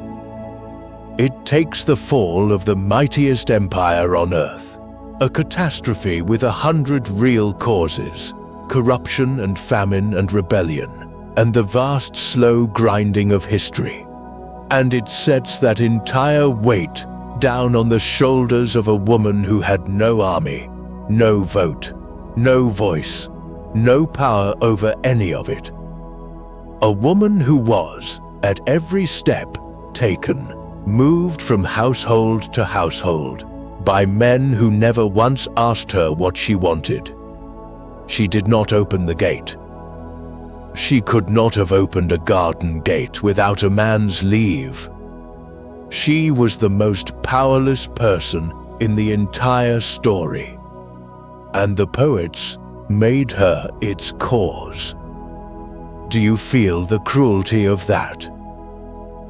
It takes the fall of the mightiest empire on earth, a catastrophe with 100 real causes, corruption and famine and rebellion, and the vast slow grinding of history. And it sets that entire weight down on the shoulders of a woman who had no army, no vote, no voice, no power over any of it. A woman who was, at every step, taken, moved from household to household, by men who never once asked her what she wanted. She did not open the gate. She could not have opened a garden gate without a man's leave. She was the most powerless person in the entire story, and the poets made her its cause. Do you feel the cruelty of that?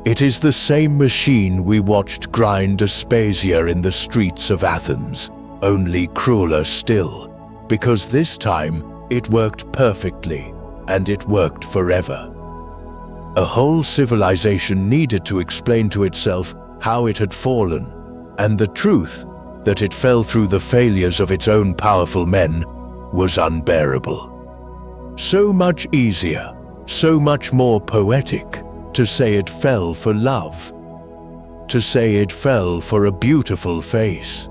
It is the same machine we watched grind Aspasia in the streets of Athens, only crueler still, because this time it worked perfectly, and it worked forever. A whole civilization needed to explain to itself how it had fallen, and the truth that it fell through the failures of its own powerful men was unbearable. So much easier, so much more poetic to say it fell for love, to say it fell for a beautiful face,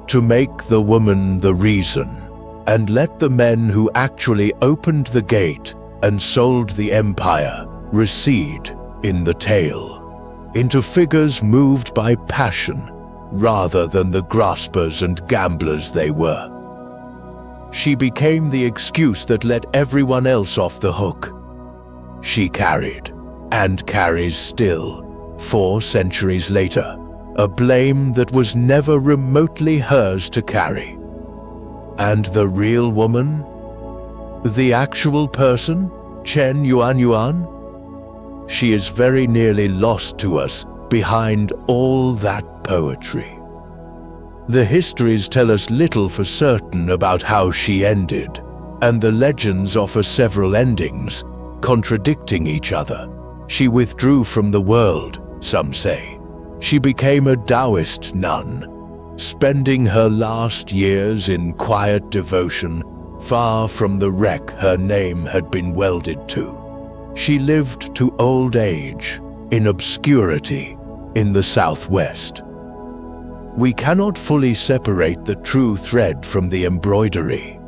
to make the woman the reason, and let the men who actually opened the gate and sold the empire recede in the tale, into figures moved by passion rather than the graspers and gamblers they were. She became the excuse that let everyone else off the hook. She carried, and carries still, 4 centuries later, a blame that was never remotely hers to carry. And the real woman? The actual person, Chen Yuanyuan? She is very nearly lost to us behind all that poetry. The histories tell us little for certain about how she ended, and the legends offer several endings, contradicting each other. She withdrew from the world, some say. She became a Taoist nun. spending her last years in quiet devotion, far from the wreck her name had been welded to. She lived to old age, in obscurity, in the Southwest. We cannot fully separate the true thread from the embroidery.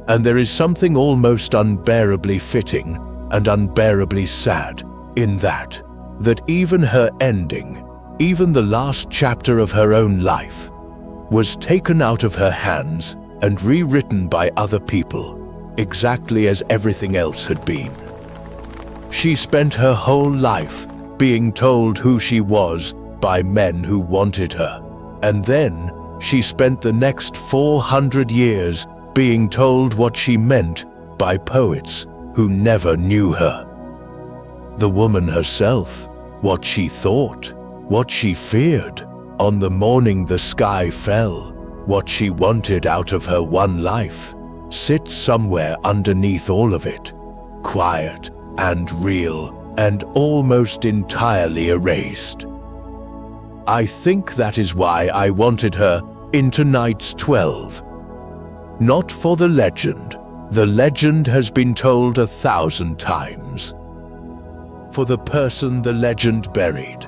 And there is something almost unbearably fitting and unbearably sad in that even her ending, even the last chapter of her own life, was taken out of her hands and rewritten by other people, exactly as everything else had been. She spent her whole life being told who she was by men who wanted her, and then she spent the next 400 years being told what she meant by poets who never knew her. The woman herself, what she thought, what she feared, on the morning the sky fell, what she wanted out of her one life, sits somewhere underneath all of it, quiet and real and almost entirely erased. I think that is why I wanted her in tonight's 12. Not for the legend has been told 1,000 times. For the person the legend buried.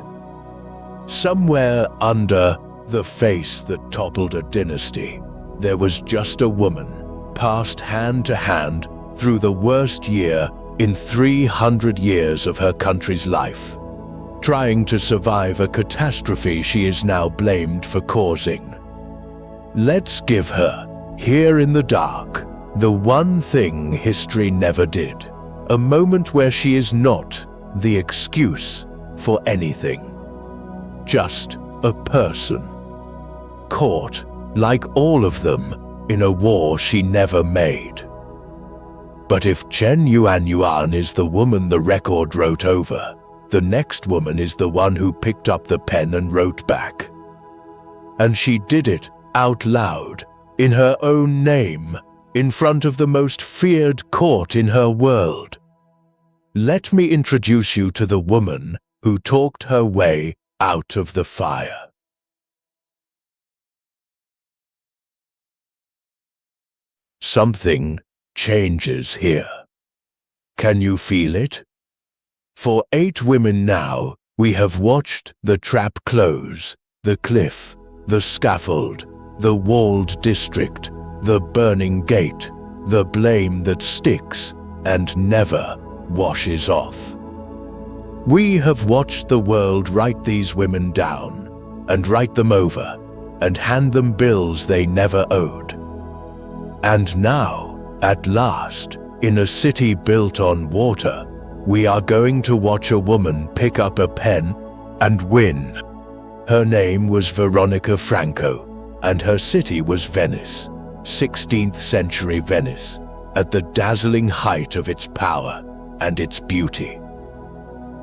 Somewhere under the face that toppled a dynasty, there was just a woman, passed hand to hand through the worst year in 300 years of her country's life, trying to survive a catastrophe she is now blamed for causing. Let's give her, here in the dark, the one thing history never did, a moment where she is not the excuse for anything. Just a person, caught, like all of them, in a war she never made. But if Chen Yuanyuan is the woman the record wrote over, the next woman is the one who picked up the pen and wrote back. And she did it out loud, in her own name, in front of the most feared court in her world. Let me introduce you to the woman who talked her way out of the fire. Something changes here. Can you feel it? For 8 women now, we have watched the trap close, the cliff, the scaffold, the walled district, the burning gate, the blame that sticks and never washes off. We have watched the world write these women down, and write them over, and hand them bills they never owed. And now, at last, in a city built on water, we are going to watch a woman pick up a pen and win. Her name was Veronica Franco, and her city was Venice, 16th century Venice, at the dazzling height of its power and its beauty.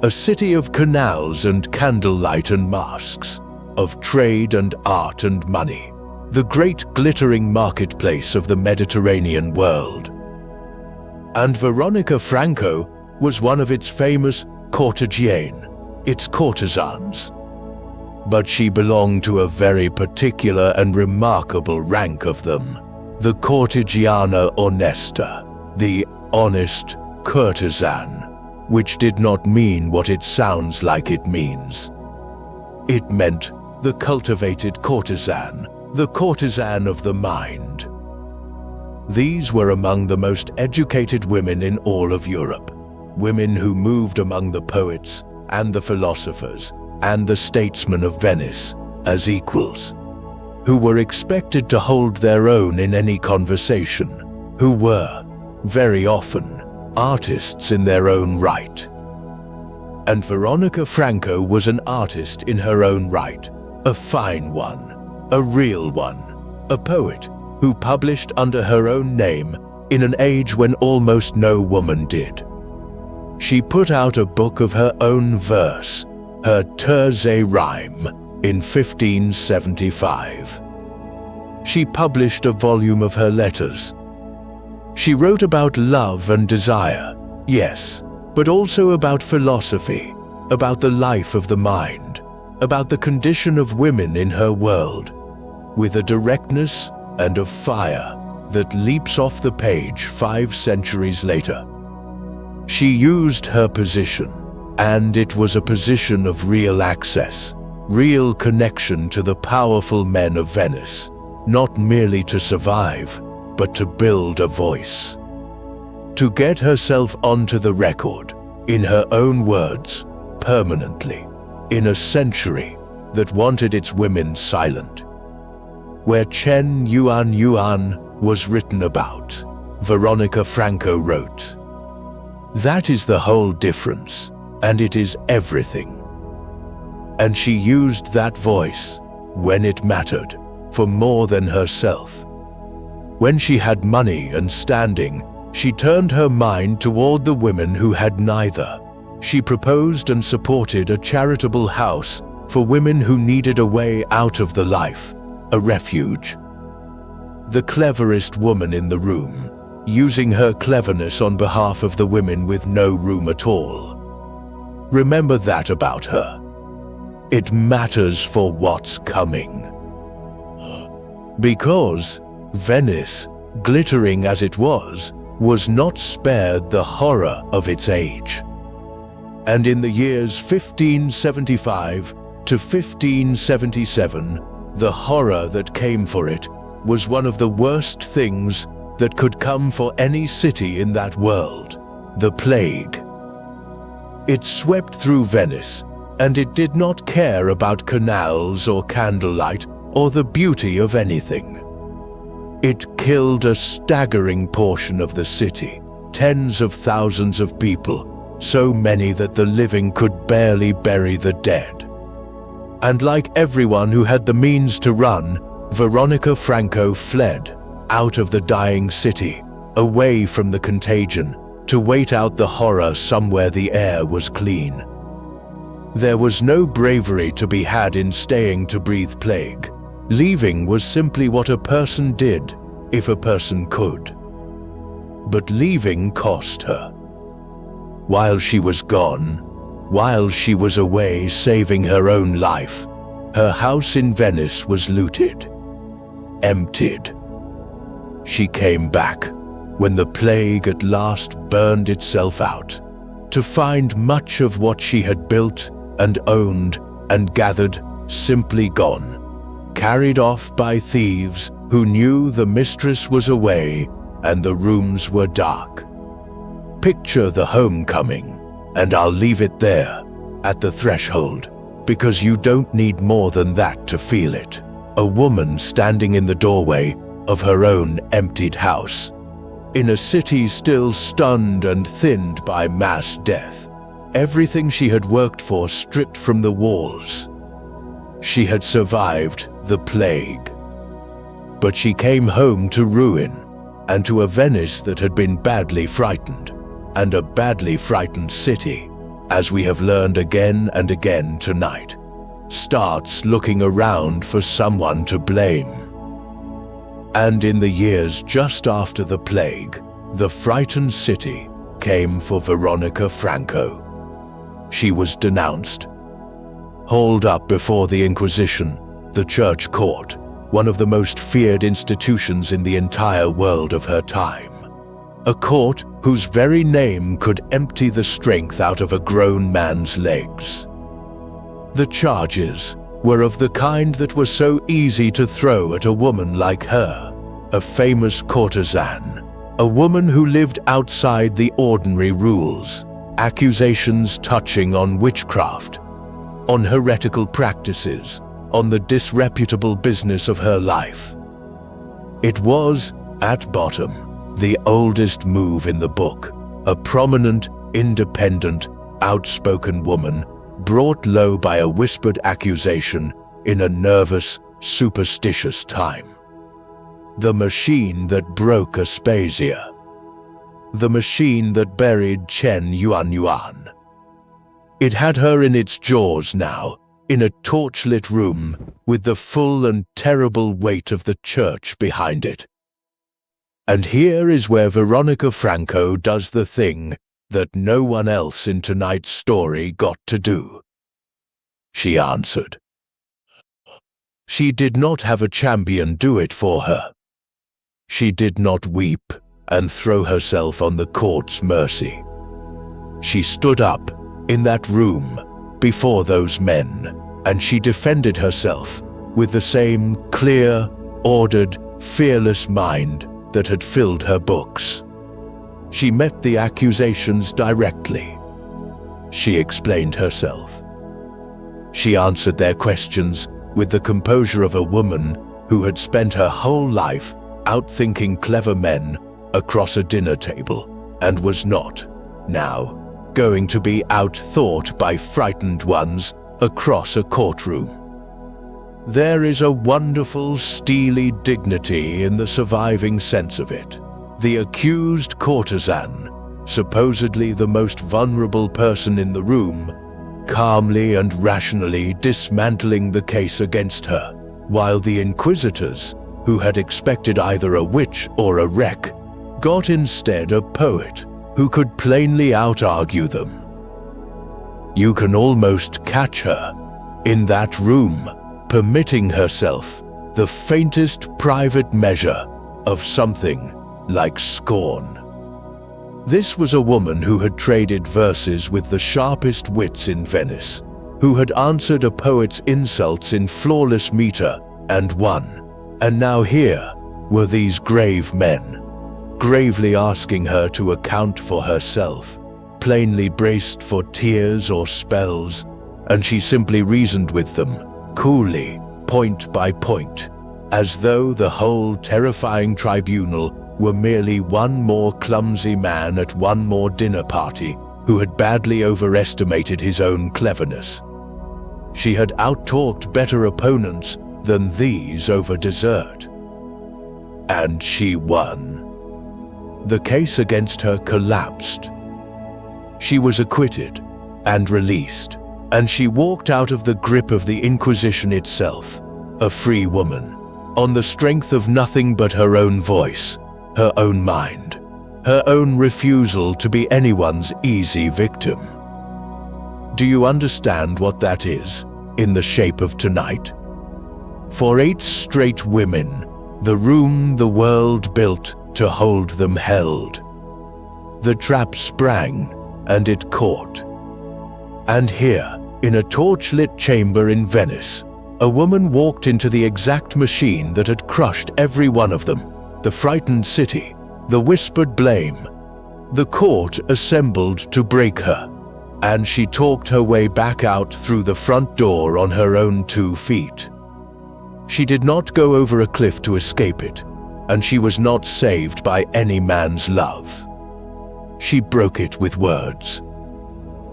A city of canals and candlelight and masks, of trade and art and money, the great glittering marketplace of the Mediterranean world. And Veronica Franco was one of its famous courtisanes, its courtesans. But she belonged to a very particular and remarkable rank of them, the cortigiana onesta, the honest courtesan, which did not mean what it sounds like it means. It meant the cultivated courtesan, the courtesan of the mind. These were among the most educated women in all of Europe, women who moved among the poets and the philosophers and the statesmen of Venice as equals, who were expected to hold their own in any conversation, who were, very often, artists in their own right. And Veronica Franco was an artist in her own right, a fine one, a real one, a poet who published under her own name in an age when almost no woman did. She put out a book of her own verse, her terze rhyme, in 1575. She published a volume of her letters. She wrote about love and desire, yes, but also about philosophy, about the life of the mind, about the condition of women in her world, with a directness and a fire that leaps off the page 5 centuries later. She used her position, and it was a position of real access, real connection to the powerful men of Venice, not merely to survive, but to build a voice. To get herself onto the record, in her own words, permanently, in a century that wanted its women silent. Where Chen Yuan Yuan was written about, Veronica Franco wrote, "That is the whole difference, and it is everything." And she used that voice, when it mattered, for more than herself. When she had money and standing, she turned her mind toward the women who had neither. She proposed and supported a charitable house for women who needed a way out of the life, a refuge. The cleverest woman in the room, using her cleverness on behalf of the women with no room at all. Remember that about her. It matters for what's coming. Because Venice, glittering as it was not spared the horror of its age. And in the years 1575 to 1577, the horror that came for it was one of the worst things that could come for any city in that world, the plague. It swept through Venice, and it did not care about canals or candlelight or the beauty of anything. It killed a staggering portion of the city, tens of thousands of people, so many that the living could barely bury the dead. And like everyone who had the means to run, Veronica Franco fled out of the dying city, away from the contagion, to wait out the horror somewhere the air was clean. There was no bravery to be had in staying to breathe plague. Leaving was simply what a person did, if a person could. But leaving cost her. While she was gone, while she was away saving her own life, her house in Venice was looted, emptied. She came back, when the plague at last burned itself out, to find much of what she had built and owned and gathered simply gone, carried off by thieves who knew the mistress was away and the rooms were dark. Picture the homecoming, and I'll leave it there, at the threshold, because you don't need more than that to feel it. A woman standing in the doorway of her own emptied house, in a city still stunned and thinned by mass death, everything she had worked for stripped from the walls. She had survived the plague. But she came home to ruin, and to a Venice that had been badly frightened, and a badly frightened city, as we have learned again and again tonight, starts looking around for someone to blame. And in the years just after the plague, the frightened city came for Veronica Franco. She was denounced, hauled up before the Inquisition, the church court, one of the most feared institutions in the entire world of her time. A court whose very name could empty the strength out of a grown man's legs. The charges were of the kind that were so easy to throw at a woman like her, a famous courtesan, a woman who lived outside the ordinary rules, accusations touching on witchcraft, on heretical practices, on the disreputable business of her life. It was, at bottom, the oldest move in the book, a prominent, independent, outspoken woman brought low by a whispered accusation in a nervous, superstitious time. The machine that broke Aspasia. The machine that buried Chen Yuan Yuan. It had her in its jaws now, in a torchlit room with the full and terrible weight of the church behind it. And here is where Veronica Franco does the thing that no one else in tonight's story got to do. She answered. She did not have a champion do it for her. She did not weep and throw herself on the court's mercy. She stood up in that room before those men, and she defended herself with the same clear, ordered, fearless mind that had filled her books. She met the accusations directly. She explained herself. She answered their questions with the composure of a woman who had spent her whole life outthinking clever men across a dinner table and was not, now, going to be outthought by frightened ones across a courtroom. There is a wonderful, steely dignity in the surviving sense of it. The accused courtesan, supposedly the most vulnerable person in the room, calmly and rationally dismantling the case against her, while the inquisitors, who had expected either a witch or a wreck, got instead a poet who could plainly out-argue them. You can almost catch her in that room, permitting herself the faintest private measure of something like scorn. This was a woman who had traded verses with the sharpest wits in Venice, who had answered a poet's insults in flawless meter and won. And now here were these grave men, gravely asking her to account for herself, plainly braced for tears or spells, and she simply reasoned with them, coolly, point by point, as though the whole terrifying tribunal were merely one more clumsy man at one more dinner party who had badly overestimated his own cleverness. She had outtalked better opponents than these over dessert. And she won. The case against her collapsed. She was acquitted and released, and she walked out of the grip of the Inquisition itself, a free woman, on the strength of nothing but her own voice, her own mind, her own refusal to be anyone's easy victim. Do you understand what that is, in the shape of tonight? For 8 straight women, the room the world built to hold them held. The trap sprang, and it caught. And here, in a torch-lit chamber in Venice, a woman walked into the exact machine that had crushed every one of them, the frightened city, the whispered blame. The court assembled to break her, and she talked her way back out through the front door on her own 2 feet. She did not go over a cliff to escape it, and she was not saved by any man's love. She broke it with words,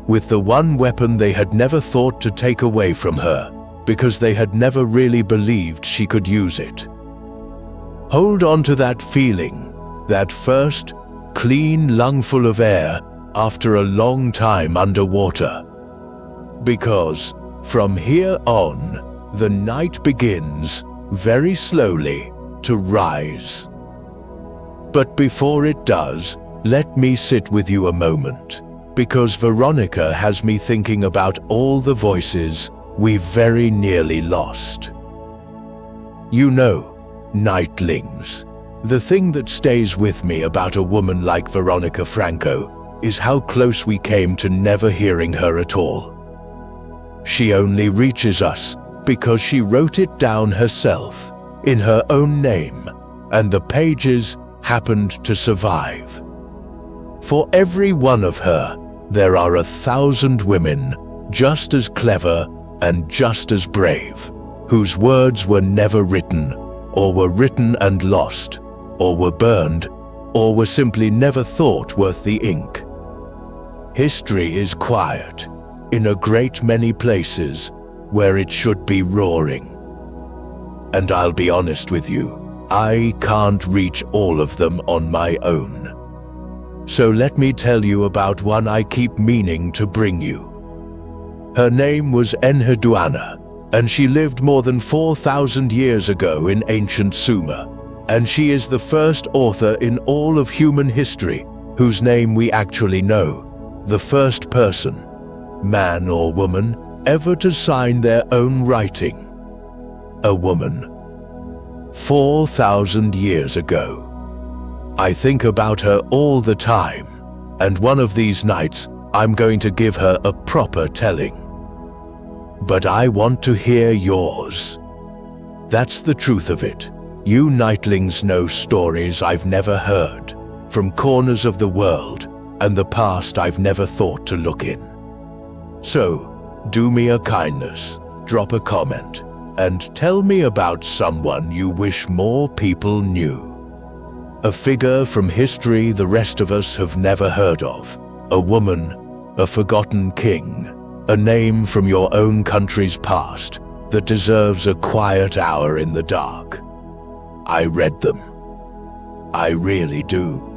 with the one weapon they had never thought to take away from her, because they had never really believed she could use it. Hold on to that feeling, that first, clean lungful of air after a long time underwater. Because, from here on, the night begins, very slowly, to rise. But before it does, let me sit with you a moment, because Veronica has me thinking about all the voices we very nearly lost. You know, Nightlings, the thing that stays with me about a woman like Veronica Franco is how close we came to never hearing her at all. She only reaches us because she wrote it down herself, in her own name, and the pages happened to survive. For every one of her, there are 1,000 women just as clever and just as brave, whose words were never written, or were written and lost, or were burned, or were simply never thought worth the ink. History is quiet, in a great many places, where it should be roaring. And I'll be honest with you, I can't reach all of them on my own. So let me tell you about one I keep meaning to bring you. Her name was Enheduanna, and she lived more than 4,000 years ago in ancient Sumer, and she is the first author in all of human history whose name we actually know, the first person, man or woman, ever to sign their own writing. a woman. 4,000 years ago. I think about her all the time, and one of these nights I'm going to give her a proper telling. But I want to hear yours. That's the truth of it. You Nightlings know stories I've never heard, from corners of the world and the past I've never thought to look in. So, do me a kindness, drop a comment, and tell me about someone you wish more people knew. A figure from history the rest of us have never heard of, a woman, a forgotten king, a name from your own country's past that deserves a quiet hour in the dark. I read them. I really do.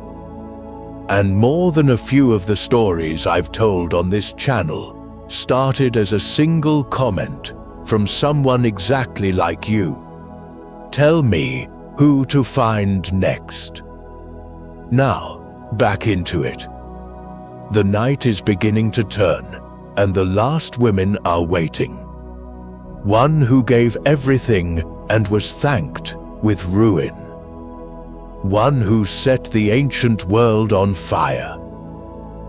And more than a few of the stories I've told on this channel started as a single comment from someone exactly like you. Tell me who to find next. Now, back into it. The night is beginning to turn, and the last women are waiting. One who gave everything and was thanked with ruin. One who set the ancient world on fire.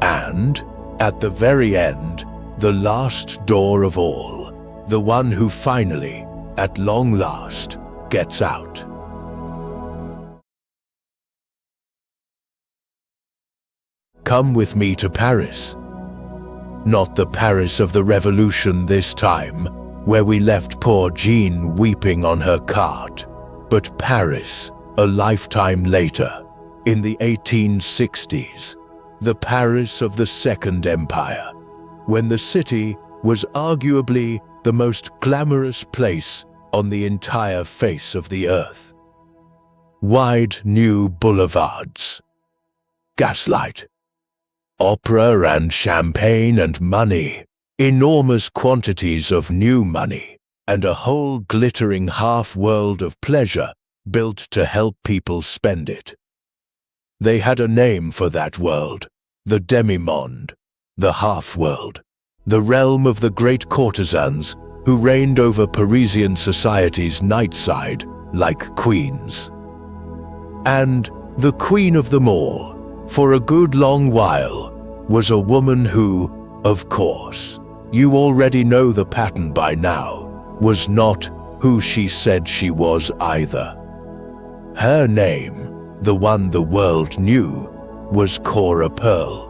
And, at the very end, the last door of all, the one who finally, at long last, gets out. Come with me to Paris. Not the Paris of the Revolution this time, where we left poor Jean weeping on her cart, but Paris, a lifetime later, in the 1860s, the Paris of the Second Empire, when the city was arguably the most glamorous place on the entire face of the earth. Wide new boulevards, gaslight, opera and champagne and money, enormous quantities of new money, and a whole glittering half-world of pleasure built to help people spend it. They had a name for that world, the demi-monde, the half-world, the realm of the great courtesans who reigned over Parisian society's night side like queens. And the queen of them all, for a good long while, was a woman who, of course, you already know the pattern by now, was not who she said she was either. Her name, the one the world knew, was Cora Pearl.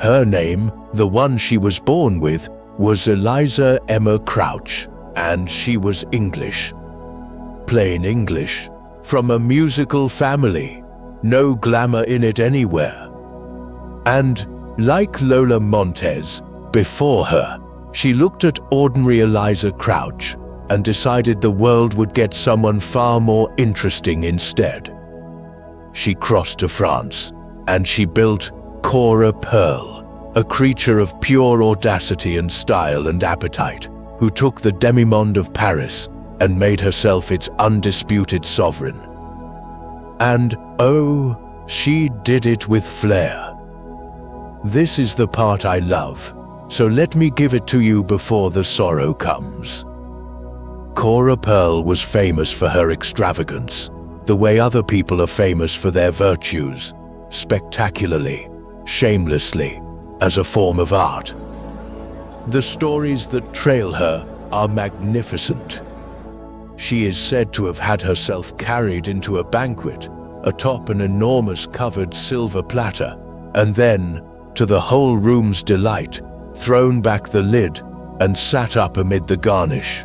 Her name, the one she was born with, was Eliza Emma Crouch, and she was English. Plain English, from a musical family, no glamour in it anywhere. And, like Lola Montez, before her, she looked at ordinary Eliza Crouch and decided the world would get someone far more interesting instead. She crossed to France, and she built Cora Pearl, a creature of pure audacity and style and appetite, who took the demi-monde of Paris and made herself its undisputed sovereign. And, oh, she did it with flair. This is the part I love, so let me give it to you before the sorrow comes. Cora Pearl was famous for her extravagance, the way other people are famous for their virtues, spectacularly, shamelessly, as a form of art. The stories that trail her are magnificent. She is said to have had herself carried into a banquet atop an enormous covered silver platter, and then, to the whole room's delight, thrown back the lid and sat up amid the garnish.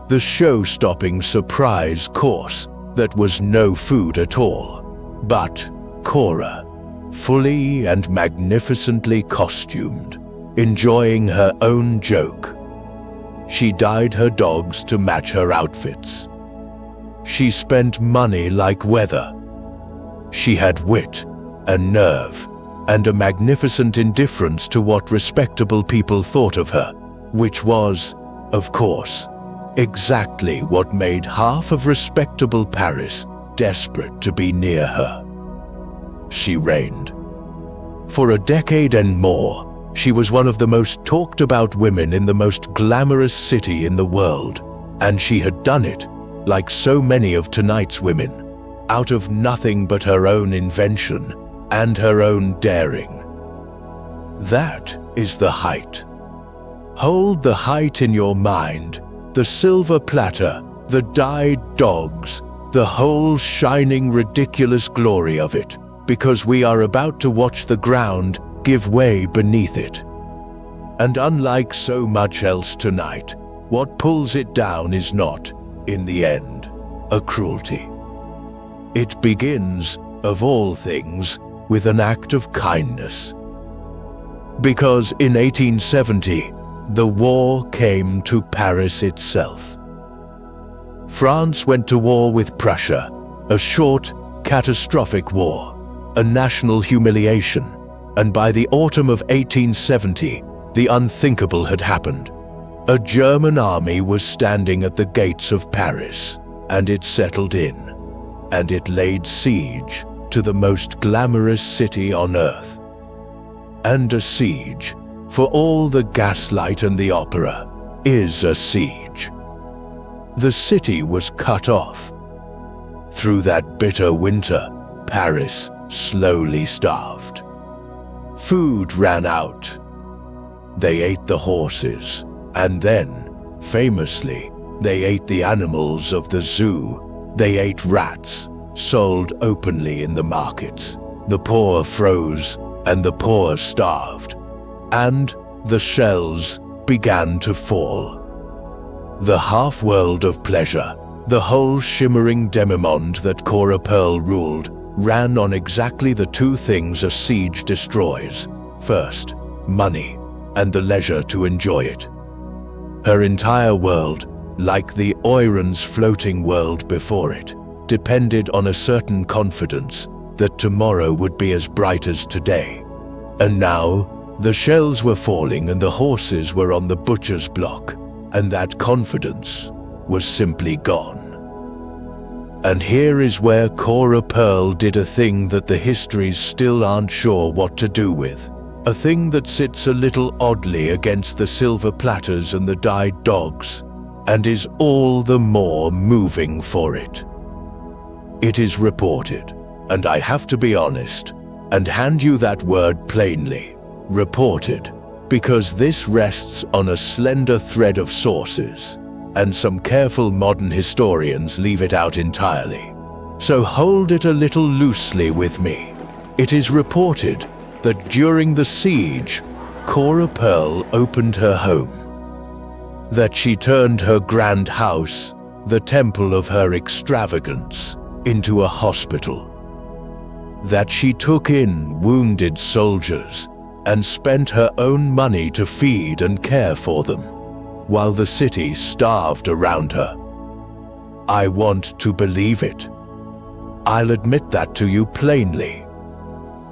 The show-stopping surprise course that was no food at all, but Cora, fully and magnificently costumed, enjoying her own joke. She dyed her dogs to match her outfits. She spent money like weather. She had wit and nerve and a magnificent indifference to what respectable people thought of her, which was, of course, exactly what made half of respectable Paris desperate to be near her. She reigned. For a decade and more, she was one of the most talked about women in the most glamorous city in the world, and she had done it like so many of tonight's women, out of nothing but her own invention and her own daring. That is the height. Hold the height in your mind, the silver platter, the dyed dogs, the whole shining ridiculous glory of it, because we are about to watch the ground give way beneath it. And unlike so much else tonight, what pulls it down is not, in the end, a cruelty. It begins, of all things, with an act of kindness. Because in 1870, the war came to Paris itself. France went to war with Prussia, a short, catastrophic war, a national humiliation, and by the autumn of 1870, the unthinkable had happened. A German army was standing at the gates of Paris, and it settled in, and it laid siege to the most glamorous city on earth. And a siege, for all the gaslight and the opera, is a siege. The city was cut off. Through that bitter winter, Paris slowly starved. Food ran out. They ate the horses, and then, famously, they ate the animals of the zoo. They ate rats, sold openly in the markets. The poor froze, and the poor starved. And the shells began to fall. The half-world of pleasure, the whole shimmering demimonde that Cora Pearl ruled, ran on exactly the two things a siege destroys. First, money, and the leisure to enjoy it. Her entire world, like the Oiron's floating world before it, depended on a certain confidence that tomorrow would be as bright as today. And now, the shells were falling and the horses were on the butcher's block, and that confidence was simply gone. And here is where Cora Pearl did a thing that the histories still aren't sure what to do with. A thing that sits a little oddly against the silver platters and the dyed dogs, and is all the more moving for it. It is reported, and I have to be honest, and hand you that word plainly, reported, because this rests on a slender thread of sources, and some careful modern historians leave it out entirely. So hold it a little loosely with me. It is reported that during the siege, Cora Pearl opened her home. That she turned her grand house, the temple of her extravagance, into a hospital. That she took in wounded soldiers and spent her own money to feed and care for them, while the city starved around her. I want to believe it. I'll admit that to you plainly.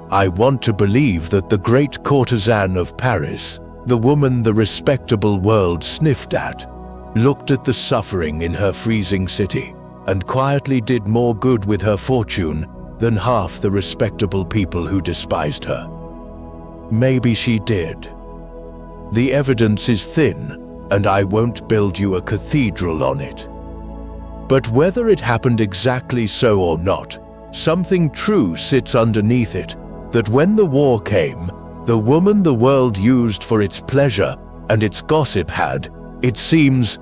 I want to believe that the great courtesan of Paris, the woman the respectable world sniffed at, looked at the suffering in her freezing city and quietly did more good with her fortune than half the respectable people who despised her. Maybe she did. The evidence is thin, and I won't build you a cathedral on it. But whether it happened exactly so or not, something true sits underneath it, that when the war came, the woman the world used for its pleasure and its gossip had, it seems,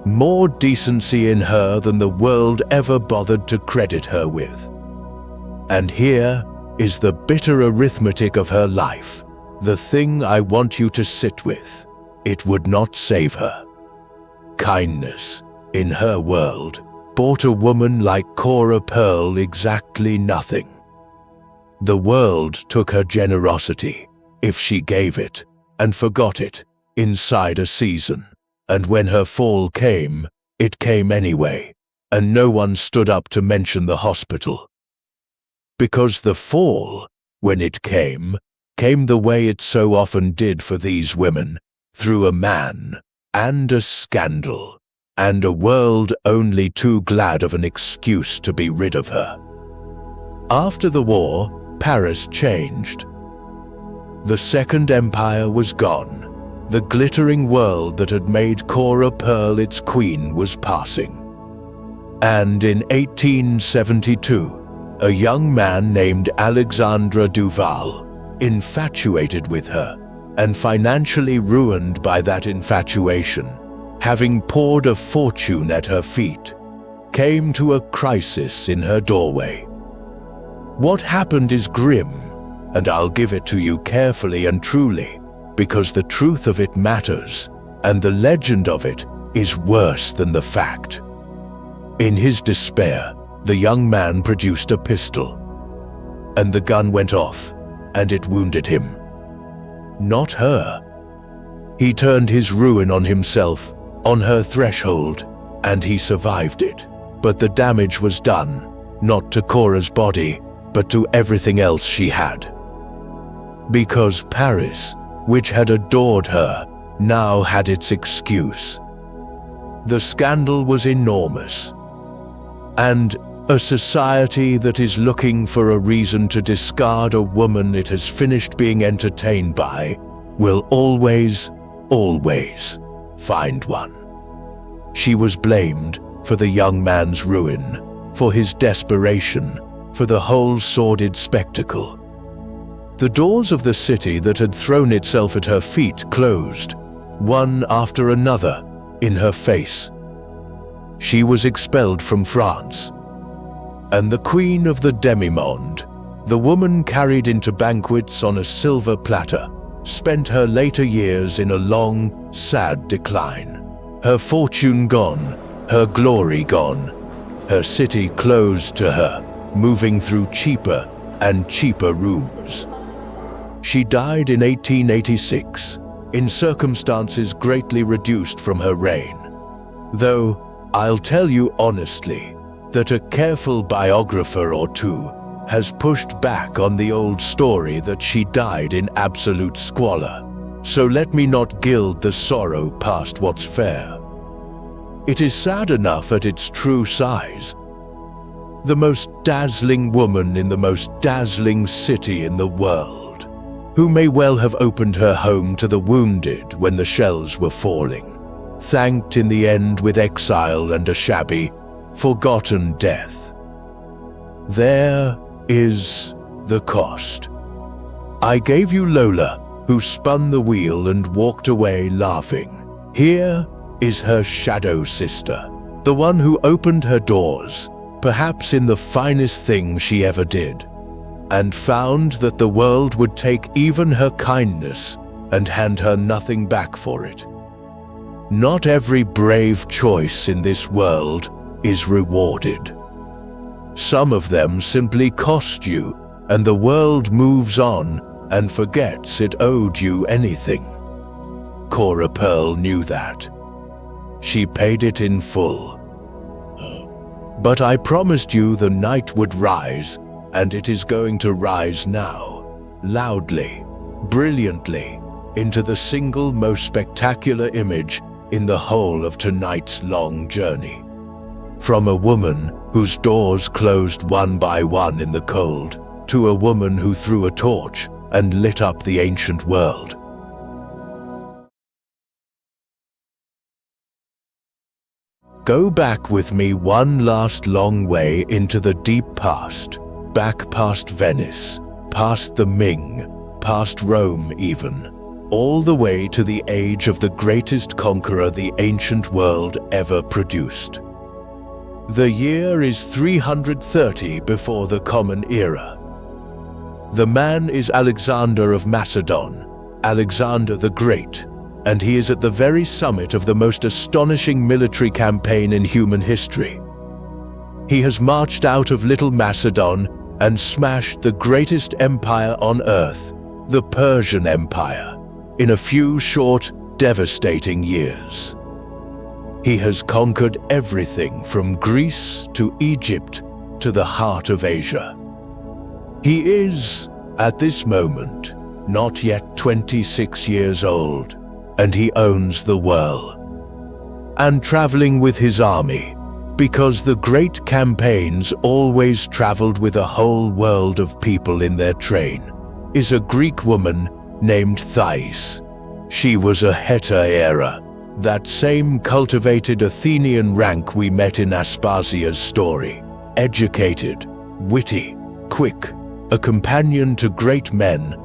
more decency in her than the world ever bothered to credit her with. And here is the bitter arithmetic of her life, the thing I want you to sit with. It would not save her. Kindness, in her world, bought a woman like Cora Pearl exactly nothing. The world took her generosity, if she gave it, and forgot it, inside a season. And when her fall came, it came anyway, and no one stood up to mention the hospital. Because the fall, when it came the way it so often did for these women, through a man, and a scandal, and a world only too glad of an excuse to be rid of her. After the war, Paris changed. The Second Empire was gone. The glittering world that had made Cora Pearl its queen was passing. And in 1872, a young man named Alexandre Duval, infatuated with her and financially ruined by that infatuation, having poured a fortune at her feet, came to a crisis in her doorway. What happened is grim, and I'll give it to you carefully and truly, because the truth of it matters, and the legend of it is worse than the fact. In his despair, the young man produced a pistol, and the gun went off, and it wounded him. Not her. He turned his ruin on himself, on her threshold, and he survived it. But the damage was done, not to Cora's body, but to everything else she had. Because Paris, which had adored her, now had its excuse. The scandal was enormous. And a society that is looking for a reason to discard a woman it has finished being entertained by will always find one. She was blamed for the young man's ruin, for his desperation, for the whole sordid spectacle. The doors of the city that had thrown itself at her feet closed, one after another, in her face. She was expelled from France, and the queen of the demi-monde, the woman carried into banquets on a silver platter, spent her later years in a long, sad decline. Her fortune gone, her glory gone, her city closed to her, moving through cheaper and cheaper rooms. She died in 1886, in circumstances greatly reduced from her reign. Though, I'll tell you honestly, that a careful biographer or two has pushed back on the old story that she died in absolute squalor. So let me not gild the sorrow past what's fair. It is sad enough at its true size. The most dazzling woman in the most dazzling city in the world, who may well have opened her home to the wounded when the shells were falling, thanked in the end with exile and a shabby, forgotten death. There is the cost. I gave you Lola, who spun the wheel and walked away laughing. Here is her shadow sister, the one who opened her doors, perhaps in the finest thing she ever did, and found that the world would take even her kindness and hand her nothing back for it. Not every brave choice in this world is rewarded. Some of them simply cost you, and the world moves on and forgets it owed you anything. Cora Pearl knew that. She paid it in full. But I promised you the night would rise, and it is going to rise now, loudly, brilliantly, into the single most spectacular image in the whole of tonight's long journey. From a woman whose doors closed one by one in the cold, to a woman who threw a torch and lit up the ancient world. Go back with me one last long way into the deep past, back past Venice, past the Ming, past Rome even, all the way to the age of the greatest conqueror the ancient world ever produced. The year is 330 before the Common Era. The man is Alexander of Macedon, Alexander the Great, and he is at the very summit of the most astonishing military campaign in human history. He has marched out of Little Macedon and smashed the greatest empire on earth, the Persian Empire, in a few short, devastating years. He has conquered everything from Greece to Egypt to the heart of Asia. He is, at this moment, not yet 26 years old, and he owns the world. And traveling with his army, because the great campaigns always traveled with a whole world of people in their train, is a Greek woman named Thais. She was a hetaira, that same cultivated Athenian rank we met in Aspasia's story. Educated, witty, quick, a companion to great men,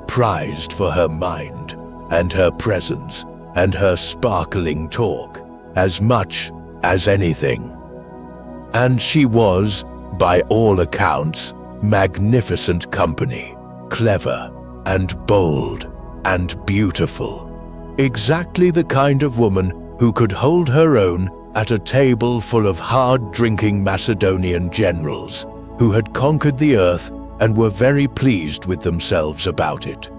prized for her mind and her presence and her sparkling talk as much as anything. And she was, by all accounts, magnificent company, clever and bold and beautiful. Exactly the kind of woman who could hold her own at a table full of hard-drinking Macedonian generals who had conquered the earth and were very pleased with themselves about it.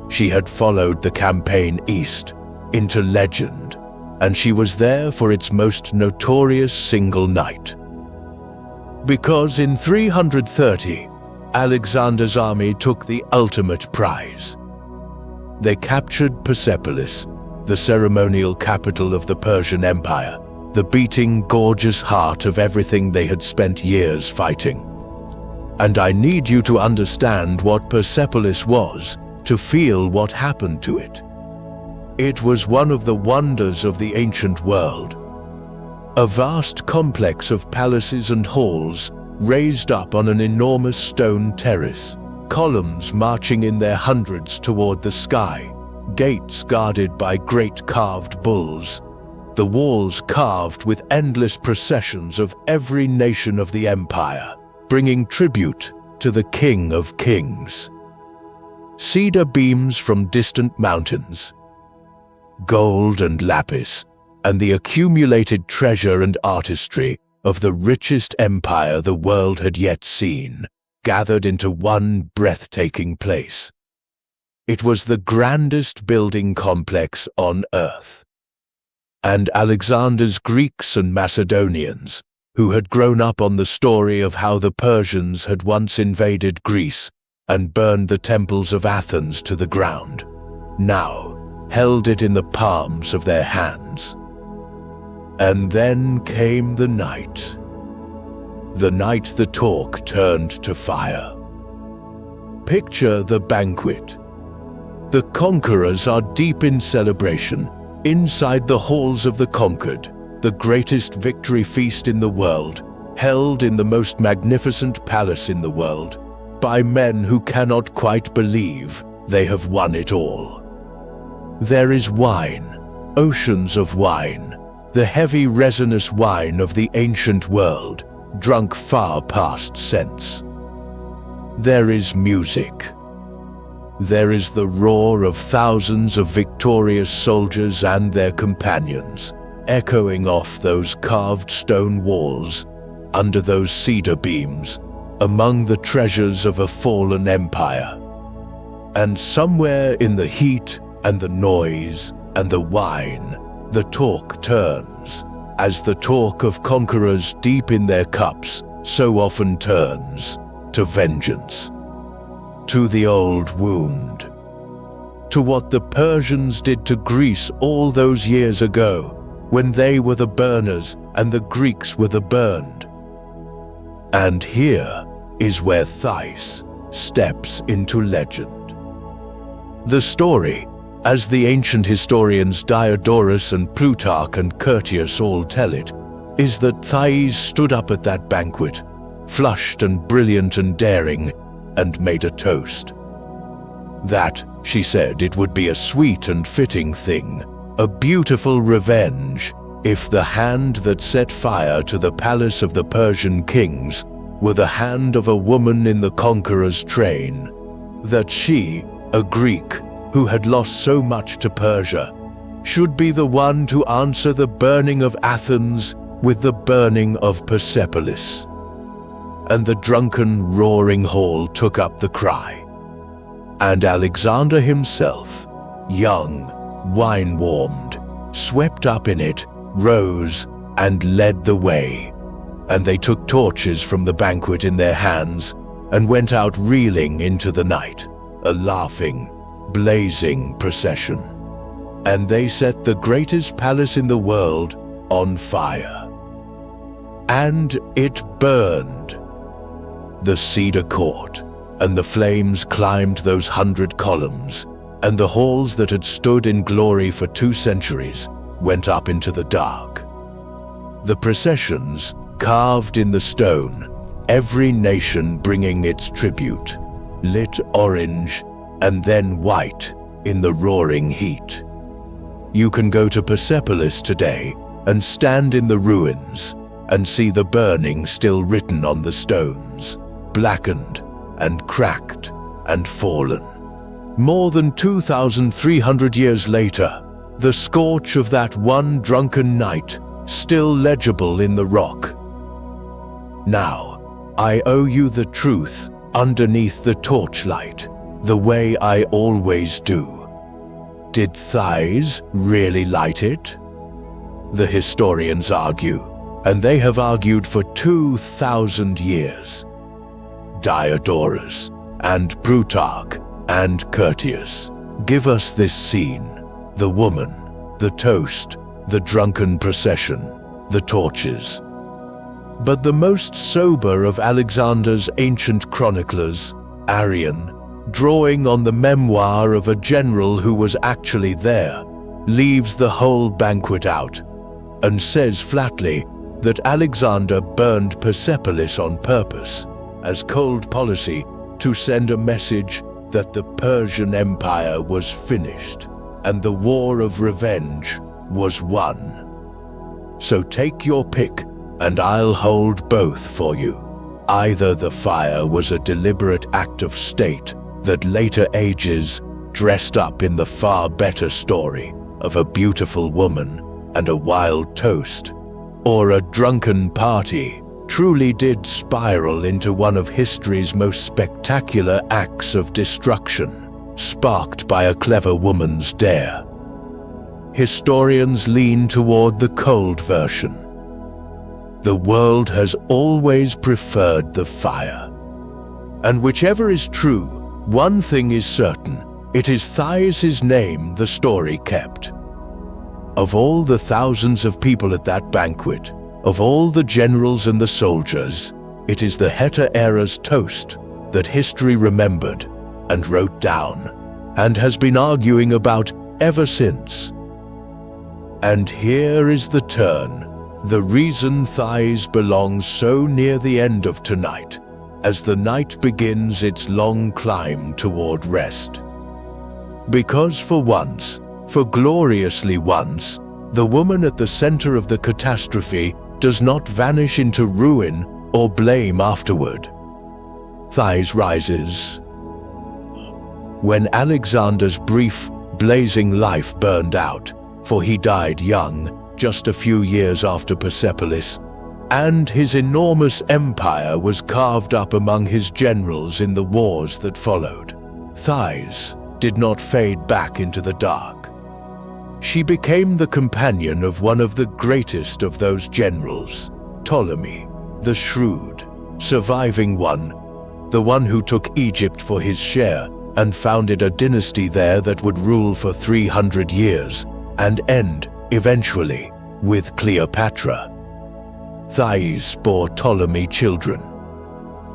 She had followed the campaign east into legend, and she was there for its most notorious single night. Because in 330, Alexander's army took the ultimate prize. They captured Persepolis, the ceremonial capital of the Persian Empire, the beating, gorgeous heart of everything they had spent years fighting. And I need you to understand what Persepolis was to feel what happened to it. It was one of the wonders of the ancient world. A vast complex of palaces and halls raised up on an enormous stone terrace, columns marching in their hundreds toward the sky, gates guarded by great carved bulls, the walls carved with endless processions of every nation of the empire, bringing tribute to the King of Kings. Cedar beams from distant mountains, gold and lapis, and the accumulated treasure and artistry of the richest empire the world had yet seen, gathered into one breathtaking place. It was the grandest building complex on earth. And Alexander's Greeks and Macedonians, who had grown up on the story of how the Persians had once invaded Greece and burned the temples of Athens to the ground, now held it in the palms of their hands. And then came the night the talk turned to fire. Picture the banquet. The conquerors are deep in celebration, inside the halls of the conquered, the greatest victory feast in the world, held in the most magnificent palace in the world, by men who cannot quite believe they have won it all. There is wine, oceans of wine, the heavy resinous wine of the ancient world, drunk far past sense. There is music. There is the roar of thousands of victorious soldiers and their companions, echoing off those carved stone walls, under those cedar beams, among the treasures of a fallen empire. And somewhere in the heat and the noise and the wine, the talk turns, as the talk of conquerors deep in their cups so often turns, to vengeance, to the old wound, to what the Persians did to Greece all those years ago, when they were the burners and the Greeks were the burned. And here is where Thais steps into legend. The story, as the ancient historians Diodorus and Plutarch and Courtesan all tell it, is that Thais stood up at that banquet, flushed and brilliant and daring, and made a toast. That, she said, it would be a sweet and fitting thing, a beautiful revenge, if the hand that set fire to the palace of the Persian kings were the hand of a woman in the conqueror's train, that she, a Greek, who had lost so much to Persia, should be the one to answer the burning of Athens with the burning of Persepolis. And the drunken, roaring hall took up the cry. And Alexander himself, young, wine-warmed, swept up in it, rose, and led the way. And they took torches from the banquet in their hands and went out reeling into the night, a laughing, blazing procession. And they set the greatest palace in the world on fire. And it burned. The cedar court, and the flames climbed those 100 columns, and the halls that had stood in glory for 2 centuries went up into the dark. The processions, carved in the stone, every nation bringing its tribute, lit orange and then white in the roaring heat. You can go to Persepolis today and stand in the ruins and see the burning still written on the stones, blackened and cracked and fallen. More than 2,300 years later, the scorch of that one drunken night still legible in the rock. Now, I owe you the truth underneath the torchlight, the way I always do. Did Thais really light it? The historians argue, and they have argued for 2,000 years. Diodorus and Plutarch and Curtius give us this scene: the woman, the toast, the drunken procession, the torches. But the most sober of Alexander's ancient chroniclers, Arrian, drawing on the memoir of a general who was actually there, leaves the whole banquet out and says flatly that Alexander burned Persepolis on purpose as cold policy to send a message that the Persian Empire was finished and the war of revenge was won. So take your pick and I'll hold both for you. Either the fire was a deliberate act of state that later ages dressed up in the far better story of a beautiful woman and a wild toast, or a drunken party truly did spiral into one of history's most spectacular acts of destruction, sparked by a clever woman's dare. Historians lean toward the cold version. The world has always preferred the fire. And whichever is true, one thing is certain: it is Thais' name the story kept. Of all the thousands of people at that banquet, of all the generals and the soldiers, it is the Hetaera's toast that history remembered and wrote down, and has been arguing about ever since. And here is the turn, the reason Thais belongs so near the end of tonight, as the night begins its long climb toward rest. Because for once, for gloriously once, the woman at the center of the catastrophe does not vanish into ruin or blame afterward. Thais rises. When Alexander's brief, blazing life burned out, for he died young, just a few years after Persepolis, and his enormous empire was carved up among his generals in the wars that followed, Thais did not fade back into the dark. She became the companion of one of the greatest of those generals, Ptolemy, the shrewd, surviving one, the one who took Egypt for his share and founded a dynasty there that would rule for 300 years and end, eventually, with Cleopatra. Thais bore Ptolemy children.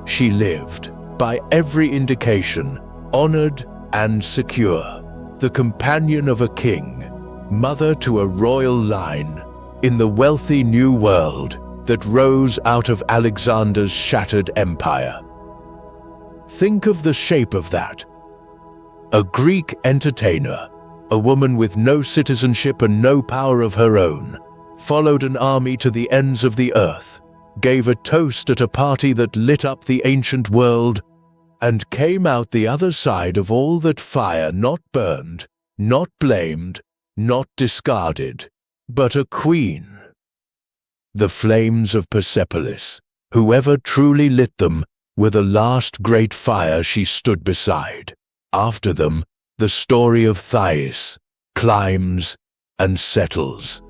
She lived, by every indication, honored and secure, the companion of a king, mother to a royal line, in the wealthy new world that rose out of Alexander's shattered empire. Think of the shape of that. A Greek entertainer, a woman with no citizenship and no power of her own, followed an army to the ends of the earth, gave a toast at a party that lit up the ancient world, and came out the other side of all that fire not burned, not blamed, not discarded, but a queen. The flames of Persepolis, whoever truly lit them, were the last great fire she stood beside. After them, the story of Thais climbs and settles,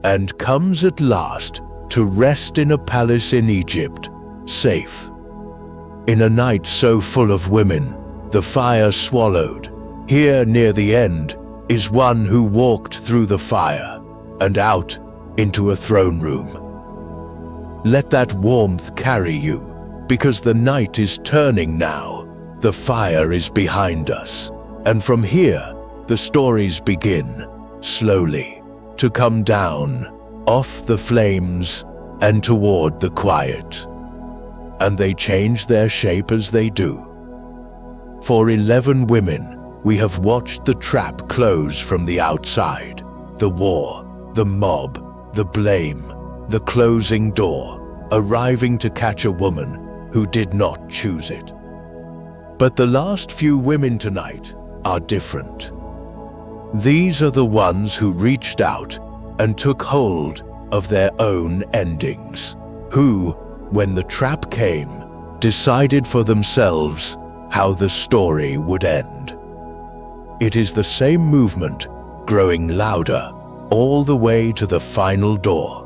and comes at last to rest in a palace in Egypt, safe. In a night so full of women, the fire swallowed, here near the end, is one who walked through the fire and out into a throne room. Let that warmth carry you, because the night is turning now, the fire is behind us, and from here the stories begin, slowly, to come down, off the flames, and toward the quiet. And they change their shape as they do. For 11 women, we have watched the trap close from the outside. The war, the mob, the blame, the closing door, arriving to catch a woman who did not choose it. But the last few women tonight are different. These are the ones who reached out and took hold of their own endings, who, when the trap came, decided for themselves how the story would end. It is the same movement, growing louder, all the way to the final door.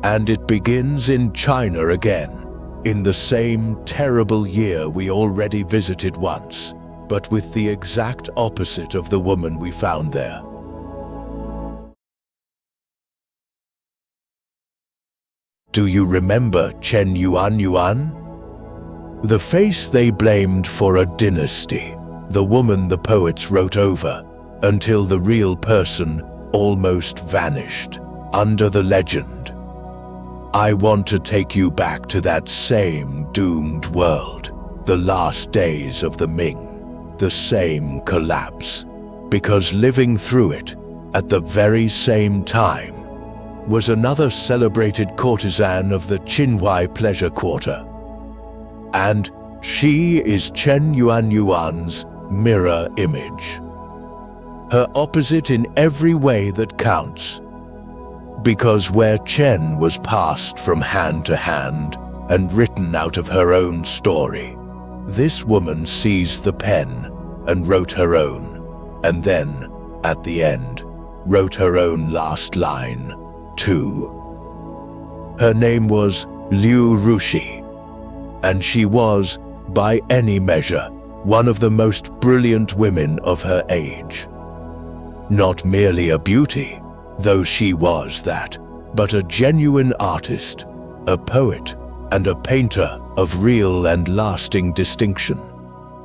And it begins in China again, in the same terrible year we already visited once, but with the exact opposite of the woman we found there. Do you remember Chen Yuan? The face they blamed for a dynasty, the woman the poets wrote over, until the real person almost vanished under the legend. I want to take you back to that same doomed world, the last days of the Ming, the same collapse, because living through it at the very same time was another celebrated courtesan of the Qinhuai pleasure quarter. And she is Chen Yuan's mirror image. Her opposite in every way that counts. Because where Chen was passed from hand to hand and written out of her own story, this woman seized the pen and wrote her own, and then, at the end, wrote her own last line, too. Her name was Liu Rushi, and she was, by any measure, one of the most brilliant women of her age. Not merely a beauty, though she was that, but a genuine artist, a poet, and a painter of real and lasting distinction,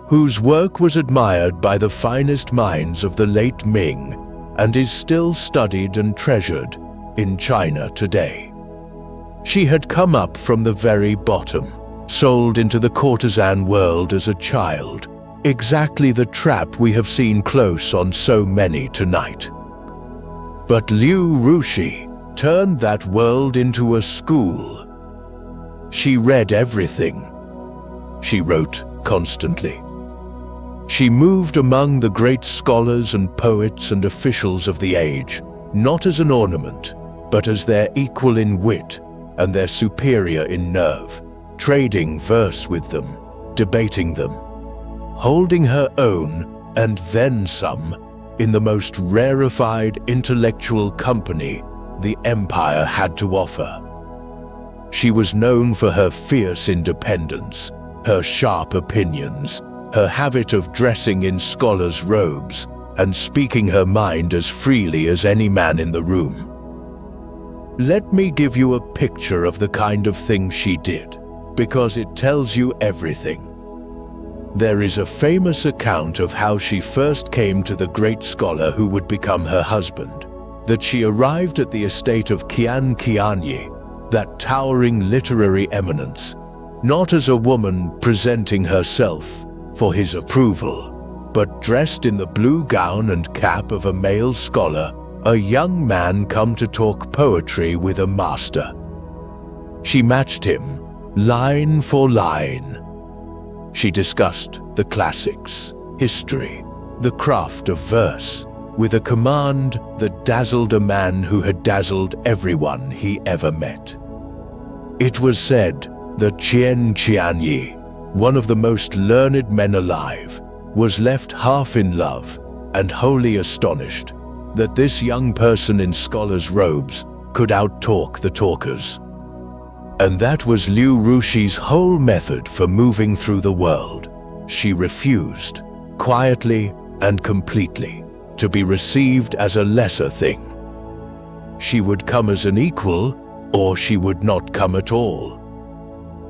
whose work was admired by the finest minds of the late Ming and is still studied and treasured in China today. She had come up from the very bottom, sold into the courtesan world as a child, exactly the trap we have seen close on so many tonight. But Liu Rushi turned that world into a school. She read everything. She wrote constantly. She moved among the great scholars and poets and officials of the age, not as an ornament, but as their equal in wit and their superior in nerve, trading verse with them, debating them, holding her own and then some in the most rarefied intellectual company the empire had to offer. She was known for her fierce independence, her sharp opinions, her habit of dressing in scholars' robes and speaking her mind as freely as any man in the room. Let me give you a picture of the kind of thing she did, because it tells you everything. There is a famous account of how she first came to the great scholar who would become her husband, that she arrived at the estate of Qian Qianyi, that towering literary eminence, not as a woman presenting herself for his approval, but dressed in the blue gown and cap of a male scholar, a young man come to talk poetry with a master. She matched him, line for line. She discussed the classics, history, the craft of verse, with a command that dazzled a man who had dazzled everyone he ever met. It was said that Qian Qianyi, one of the most learned men alive, was left half in love and wholly astonished that this young person in scholar's robes could outtalk the talkers. And that was Liu Rushi's whole method for moving through the world. She refused, quietly and completely, to be received as a lesser thing. She would come as an equal, or she would not come at all.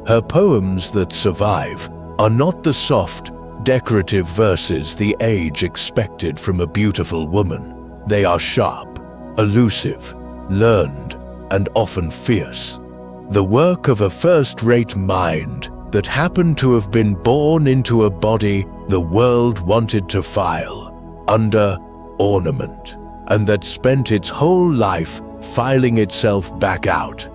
Her poems that survive are not the soft, decorative verses the age expected from a beautiful woman. They are sharp, elusive, learned, and often fierce. The work of a first-rate mind that happened to have been born into a body the world wanted to file under ornament, and that spent its whole life filing itself back out.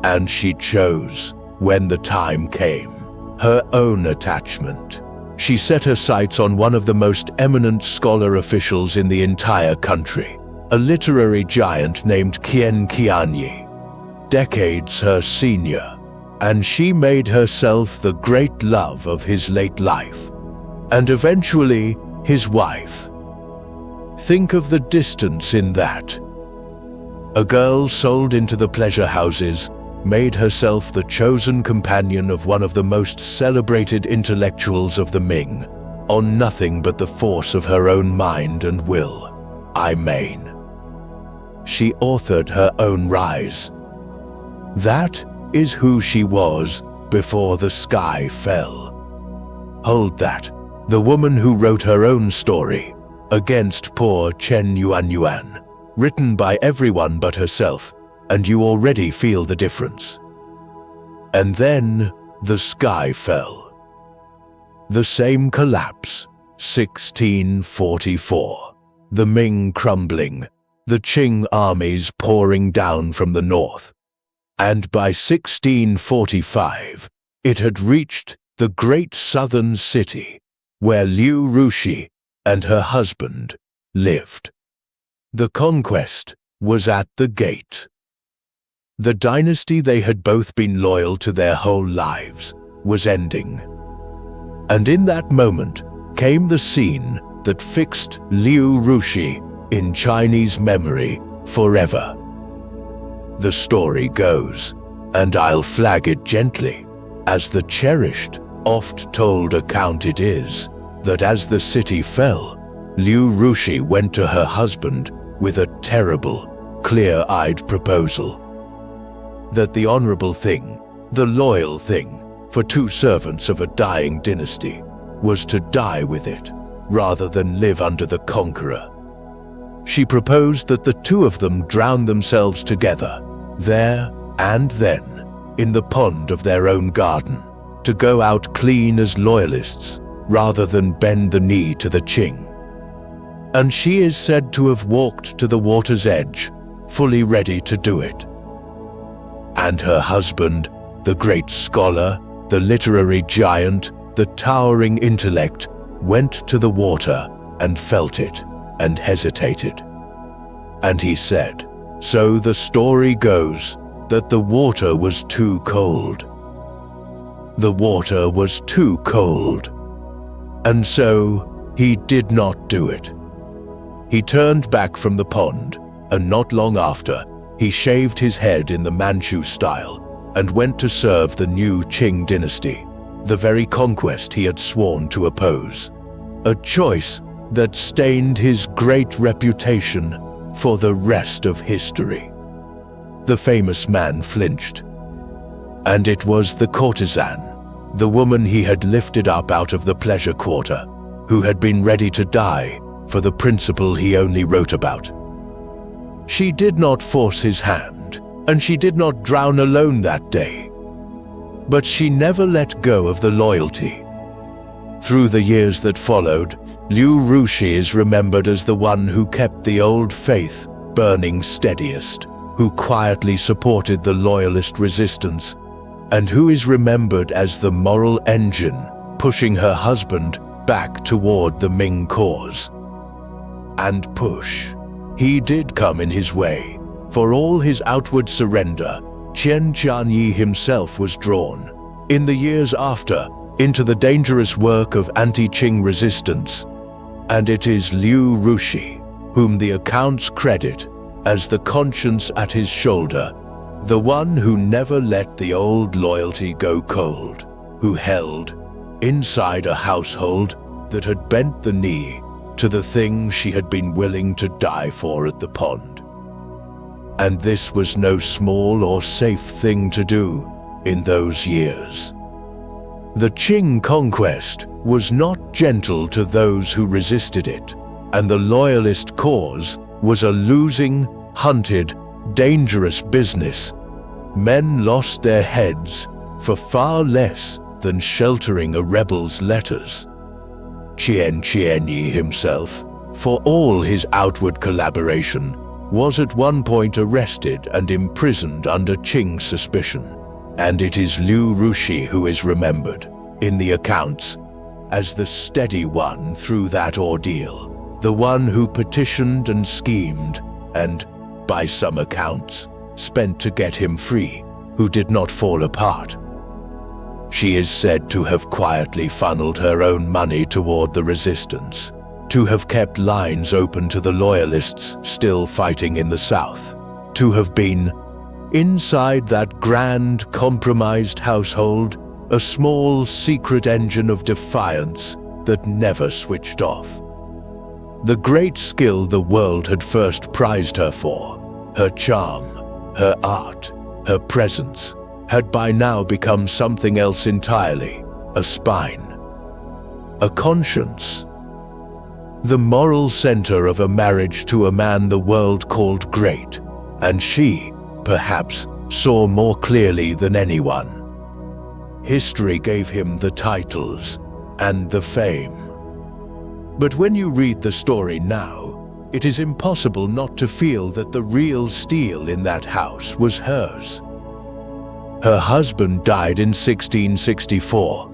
And she chose, when the time came, her own attachment. She set her sights on one of the most eminent scholar officials in the entire country, a literary giant named Qian Qianyi, decades her senior, and she made herself the great love of his late life, and eventually his wife. Think of the distance in that. A girl sold into the pleasure houses made herself the chosen companion of one of the most celebrated intellectuals of the Ming, on nothing but the force of her own mind and will. I mean, she authored her own rise. That is who she was before the sky fell. Hold that, the woman who wrote her own story, Against Poor Chen Yuanyuan, written by everyone but herself, and you already feel the difference. And then the sky fell. The same collapse, 1644, the Ming crumbling, the Qing armies pouring down from the north. And by 1645, it had reached the great southern city where Liu Rushi and her husband lived. The conquest was at the gate. The dynasty they had both been loyal to their whole lives was ending. And in that moment came the scene that fixed Liu Rushi in Chinese memory forever. The story goes, and I'll flag it gently, as the cherished, oft-told account it is, that as the city fell, Liu Rushi went to her husband with a terrible, clear-eyed proposal. That the honorable thing, the loyal thing, for two servants of a dying dynasty, was to die with it, rather than live under the conqueror. She proposed that the two of them drown themselves together, there and then, in the pond of their own garden, to go out clean as loyalists, rather than bend the knee to the Qing. And she is said to have walked to the water's edge, fully ready to do it. And her husband, the great scholar, the literary giant, the towering intellect, went to the water and felt it and hesitated. And he said, so the story goes, that the water was too cold. The water was too cold. And so he did not do it. He turned back from the pond, and not long after, he shaved his head in the Manchu style and went to serve the new Qing dynasty, the very conquest he had sworn to oppose. A choice that stained his great reputation for the rest of history. The famous man flinched. And it was the courtesan, the woman he had lifted up out of the pleasure quarter, who had been ready to die for the principle he only wrote about. She did not force his hand, and she did not drown alone that day. But she never let go of the loyalty. Through the years that followed, Liu Rushi is remembered as the one who kept the old faith burning steadiest, who quietly supported the loyalist resistance, and who is remembered as the moral engine pushing her husband back toward the Ming cause. And push. He did come in his way. For all his outward surrender, Qian Qianyi himself was drawn, in the years after, into the dangerous work of anti-Qing resistance. And it is Liu Rushi, whom the accounts credit as the conscience at his shoulder, the one who never let the old loyalty go cold, who held, inside a household that had bent the knee to the thing she had been willing to die for at the pond. And this was no small or safe thing to do in those years. The Qing conquest was not gentle to those who resisted it, and the loyalist cause was a losing, hunted, dangerous business. Men lost their heads for far less than sheltering a rebel's letters. Qian Qianyi himself, for all his outward collaboration, was at one point arrested and imprisoned under Qing suspicion, and it is Liu Rushi who is remembered, in the accounts, as the steady one through that ordeal, the one who petitioned and schemed, and, by some accounts, spent to get him free, who did not fall apart. She is said to have quietly funneled her own money toward the resistance, to have kept lines open to the loyalists still fighting in the south, to have been, inside that grand, compromised household, a small, secret engine of defiance that never switched off. The great skill the world had first prized her for, her charm, her art, her presence, had by now become something else entirely, a spine, a conscience. The moral center of a marriage to a man the world called great, and she, perhaps, saw more clearly than anyone. History gave him the titles and the fame. But when you read the story now, it is impossible not to feel that the real steel in that house was hers. Her husband died in 1664,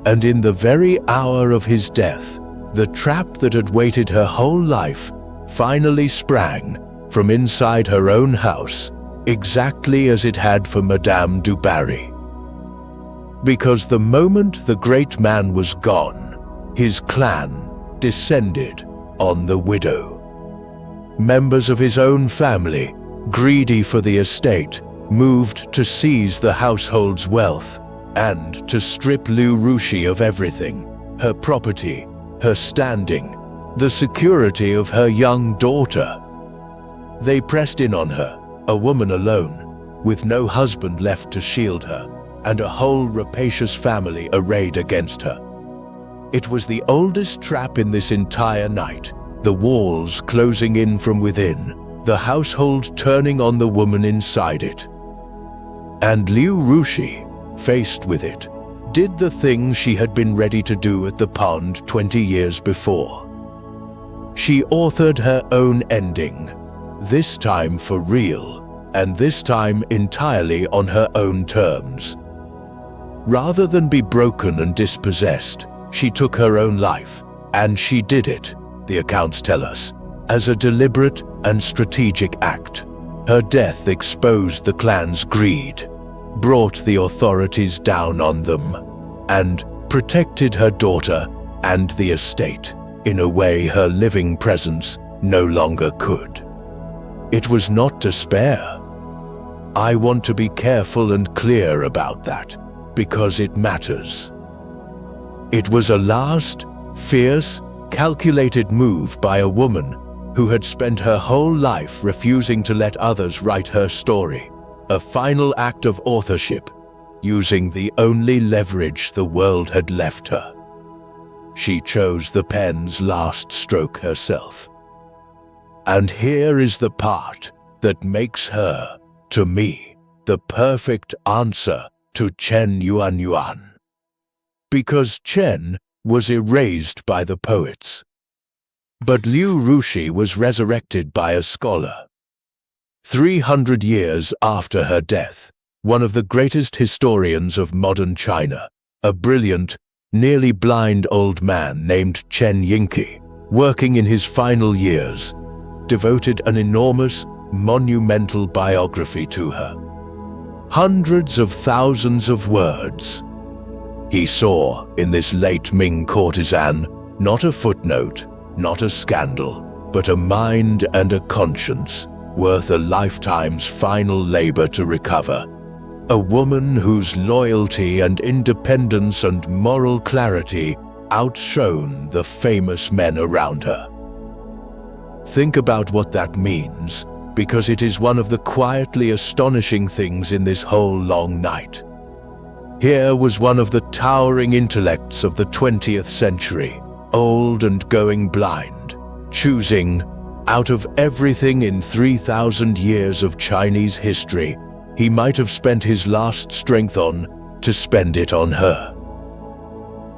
and in the very hour of his death, the trap that had waited her whole life finally sprang from inside her own house, exactly as it had for Madame du Barry. Because the moment the great man was gone, his clan descended on the widow. Members of his own family, greedy for the estate, moved to seize the household's wealth and to strip Liu Rushi of everything, her property, her standing, the security of her young daughter. They pressed in on her, a woman alone, with no husband left to shield her, and a whole rapacious family arrayed against her. It was the oldest trap in this entire night, the walls closing in from within, the household turning on the woman inside it. And Liu Rushi, faced with it, did the thing she had been ready to do at the pond 20 years before. She authored her own ending, this time for real, and this time entirely on her own terms. Rather than be broken and dispossessed, she took her own life, and she did it, the accounts tell us, as a deliberate and strategic act. Her death exposed the clan's greed, brought the authorities down on them, and protected her daughter and the estate in a way her living presence no longer could. It was not to spare. I want to be careful and clear about that, because it matters. It was a last, fierce, calculated move by a woman who had spent her whole life refusing to let others write her story, a final act of authorship, using the only leverage the world had left her. She chose the pen's last stroke herself. And here is the part that makes her, to me, the perfect answer to Chen Yuanyuan. Because Chen was erased by the poets. But Liu Rushi was resurrected by a scholar. 300 years after her death, one of the greatest historians of modern China, a brilliant, nearly blind old man named Chen Yingqi, working in his final years, devoted an enormous, monumental biography to her. Hundreds of thousands of words. He saw in this late Ming courtesan not a footnote, not a scandal, but a mind and a conscience worth a lifetime's final labor to recover. A woman whose loyalty and independence and moral clarity outshone the famous men around her. Think about what that means, because it is one of the quietly astonishing things in this whole long night. Here was one of the towering intellects of the 20th century, old and going blind, choosing, Out of everything in 3,000 years of Chinese history, he might have spent his last strength on to spend it on her.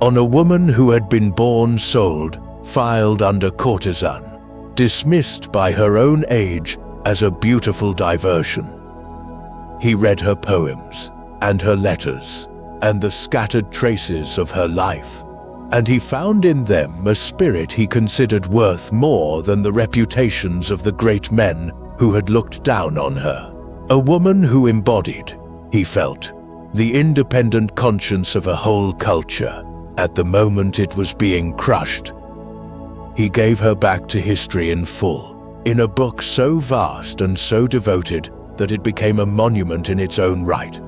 On a woman who had been born sold, filed under courtesan, dismissed by her own age as a beautiful diversion. He read her poems and her letters and the scattered traces of her life, and he found in them a spirit he considered worth more than the reputations of the great men who had looked down on her. A woman who embodied, he felt, the independent conscience of a whole culture at the moment it was being crushed. He gave her back to history in full, in a book so vast and so devoted that it became a monument in its own right.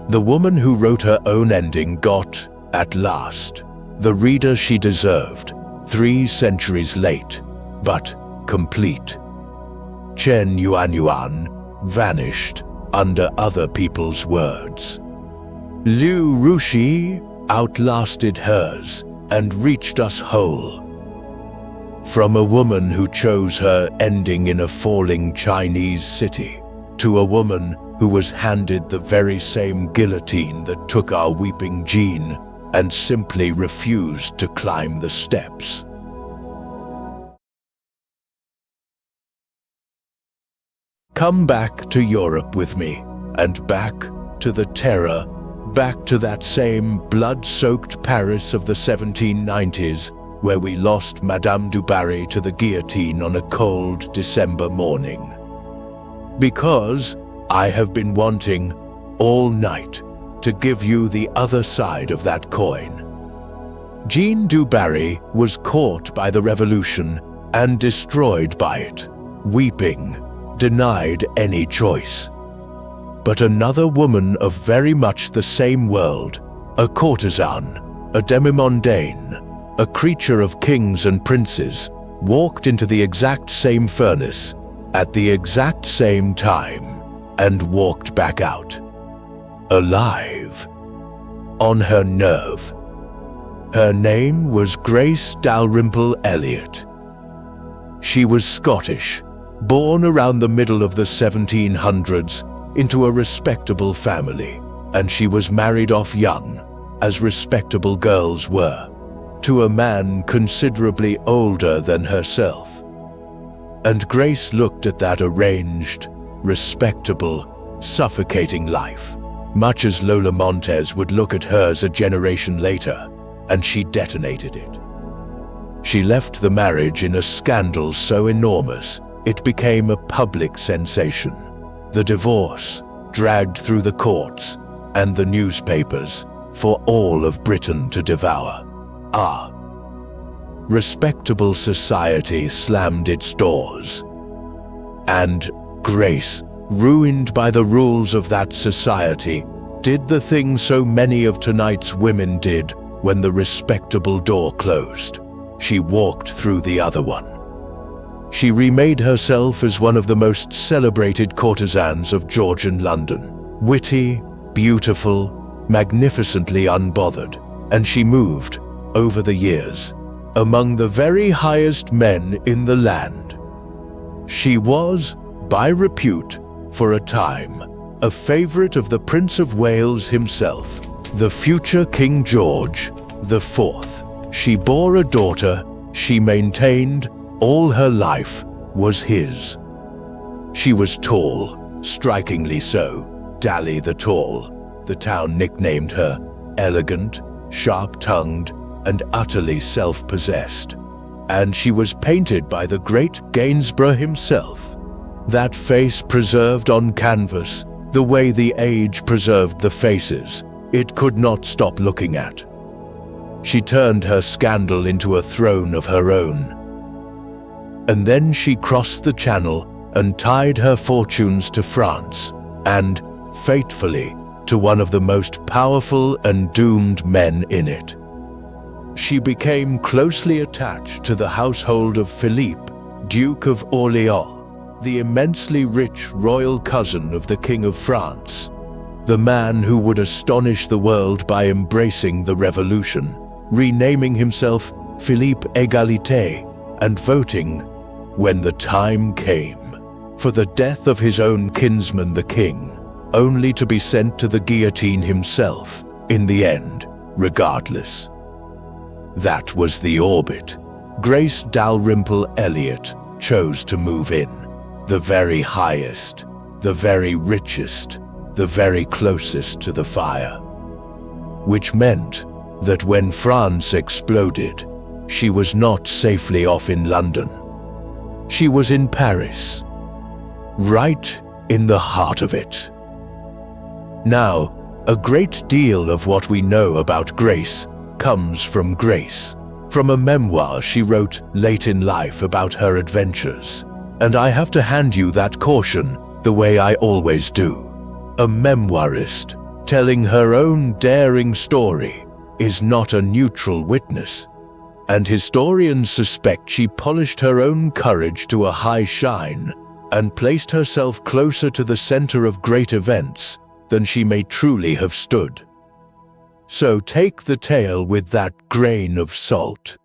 The woman who wrote her own ending got, at last, the reader she deserved, 3 centuries late, but complete. Chen Yuanyuan vanished under other people's words. Liu Rushi outlasted hers and reached us whole. From a woman who chose her ending in a falling Chinese city, to a woman who was handed the very same guillotine that took our weeping Jean and simply refused to climb the steps. Come back to Europe with me, and back to the terror, back to that same blood-soaked Paris of the 1790s, where we lost Madame du Barry to the guillotine on a cold December morning. Because I have been wanting, all night, to give you the other side of that coin. Jean du Barry was caught by the revolution and destroyed by it, weeping, denied any choice. But another woman of very much the same world, a courtesan, a demi-mondaine, a creature of kings and princes, walked into the exact same furnace at the exact same time and walked back out, alive, on her nerve. Her name was Grace Dalrymple Elliot. She was Scottish, born around the middle of the 1700s into a respectable family, and she was married off young, as respectable girls were, to a man considerably older than herself. And Grace looked at that arranged, respectable, suffocating life, much as Lola Montez would look at hers a generation later, and she detonated it. She left the marriage in a scandal so enormous it became a public sensation. The divorce dragged through the courts and the newspapers for all of Britain to devour. Respectable society slammed its doors. And Grace, ruined by the rules of that society, did the thing so many of tonight's women did when the respectable door closed. She walked through the other one. She remade herself as one of the most celebrated courtesans of Georgian London. Witty, beautiful, magnificently unbothered, and she moved, over the years, among the very highest men in the land. She was, by repute, for a time, a favorite of the Prince of Wales himself, the future King George IV. She bore a daughter she maintained all her life was his. She was tall, strikingly so, Dally the Tall. The town nicknamed her elegant, sharp-tongued, and utterly self-possessed. And she was painted by the great Gainsborough himself. That face preserved on canvas, the way the age preserved the faces, it could not stop looking at. She turned her scandal into a throne of her own. And then she crossed the Channel and tied her fortunes to France, and, fatefully, to one of the most powerful and doomed men in it. She became closely attached to the household of Philippe, Duke of Orléans, the immensely rich royal cousin of the King of France, the man who would astonish the world by embracing the revolution, renaming himself Philippe Égalité, and voting when the time came for the death of his own kinsman the king, only to be sent to the guillotine himself in the end, regardless. That was the orbit Grace Dalrymple Elliott chose to move in, the very highest, the very richest, the very closest to the fire. Which meant that when France exploded, she was not safely off in London. She was in Paris, right in the heart of it. Now, a great deal of what we know about Grace comes from Grace, from a memoir she wrote late in life about her adventures. And I have to hand you that caution the way I always do. A memoirist telling her own daring story is not a neutral witness, and historians suspect she polished her own courage to a high shine and placed herself closer to the center of great events than she may truly have stood. So take the tale with that grain of salt.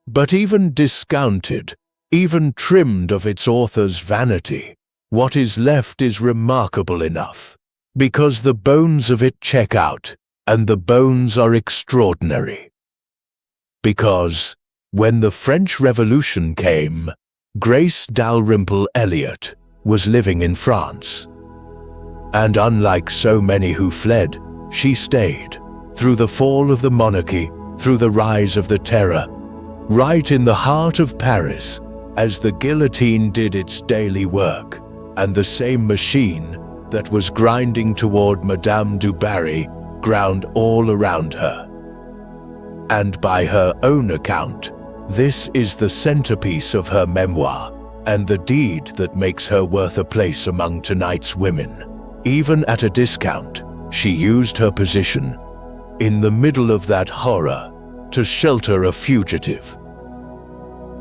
But even discounted, even trimmed of its author's vanity, what is left is remarkable enough, because the bones of it check out, and the bones are extraordinary. Because, when the French Revolution came, Grace Dalrymple Elliott was living in France. And unlike so many who fled, she stayed, through the fall of the monarchy, through the rise of the terror, right in the heart of Paris, as the guillotine did its daily work, and the same machine that was grinding toward Madame du Barry ground all around her. And by her own account, this is the centerpiece of her memoir, and the deed that makes her worth a place among tonight's women. Even at a discount, she used her position, in the middle of that horror, to shelter a fugitive.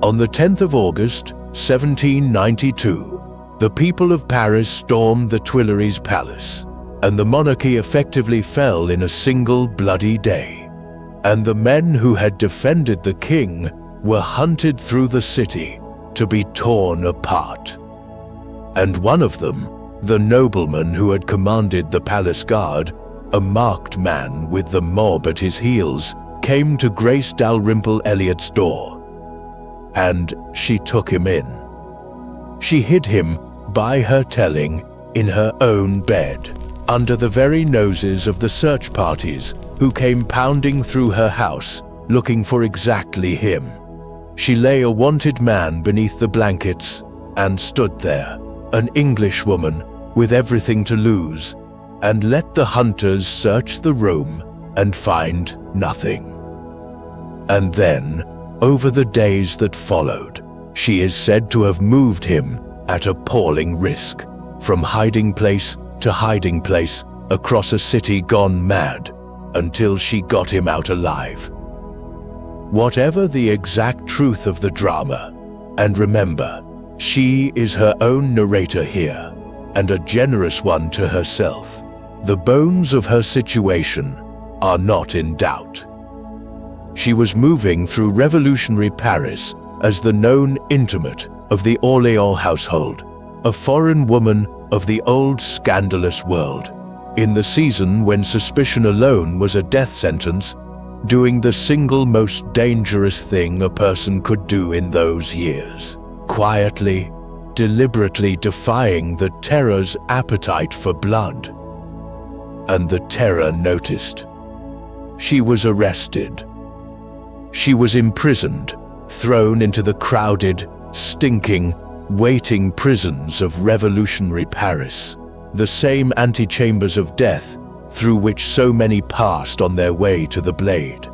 On the 10th of August, 1792, the people of Paris stormed the Tuileries Palace, and the monarchy effectively fell in a single bloody day. And the men who had defended the king were hunted through the city to be torn apart. And one of them, the nobleman who had commanded the palace guard, a marked man with the mob at his heels, came to Grace Dalrymple Elliott's door. And she took him in. She hid him, by her telling, in her own bed, under the very noses of the search parties who came pounding through her house, looking for exactly him. She lay a wanted man beneath the blankets and stood there, an Englishwoman with everything to lose, and let the hunters search the room and find nothing. And then, over the days that followed, she is said to have moved him at appalling risk, from hiding place to hiding place across a city gone mad, until she got him out alive. Whatever the exact truth of the drama, and remember, she is her own narrator here, and a generous one to herself, the bones of her situation are not in doubt. She was moving through revolutionary Paris as the known intimate of the Orléans household, a foreign woman of the old scandalous world, in the season when suspicion alone was a death sentence, doing the single most dangerous thing a person could do in those years, quietly, deliberately defying the terror's appetite for blood. And the terror noticed. She was arrested. She was imprisoned, thrown into the crowded, stinking, waiting prisons of revolutionary Paris, the same antechambers of death through which so many passed on their way to the blade.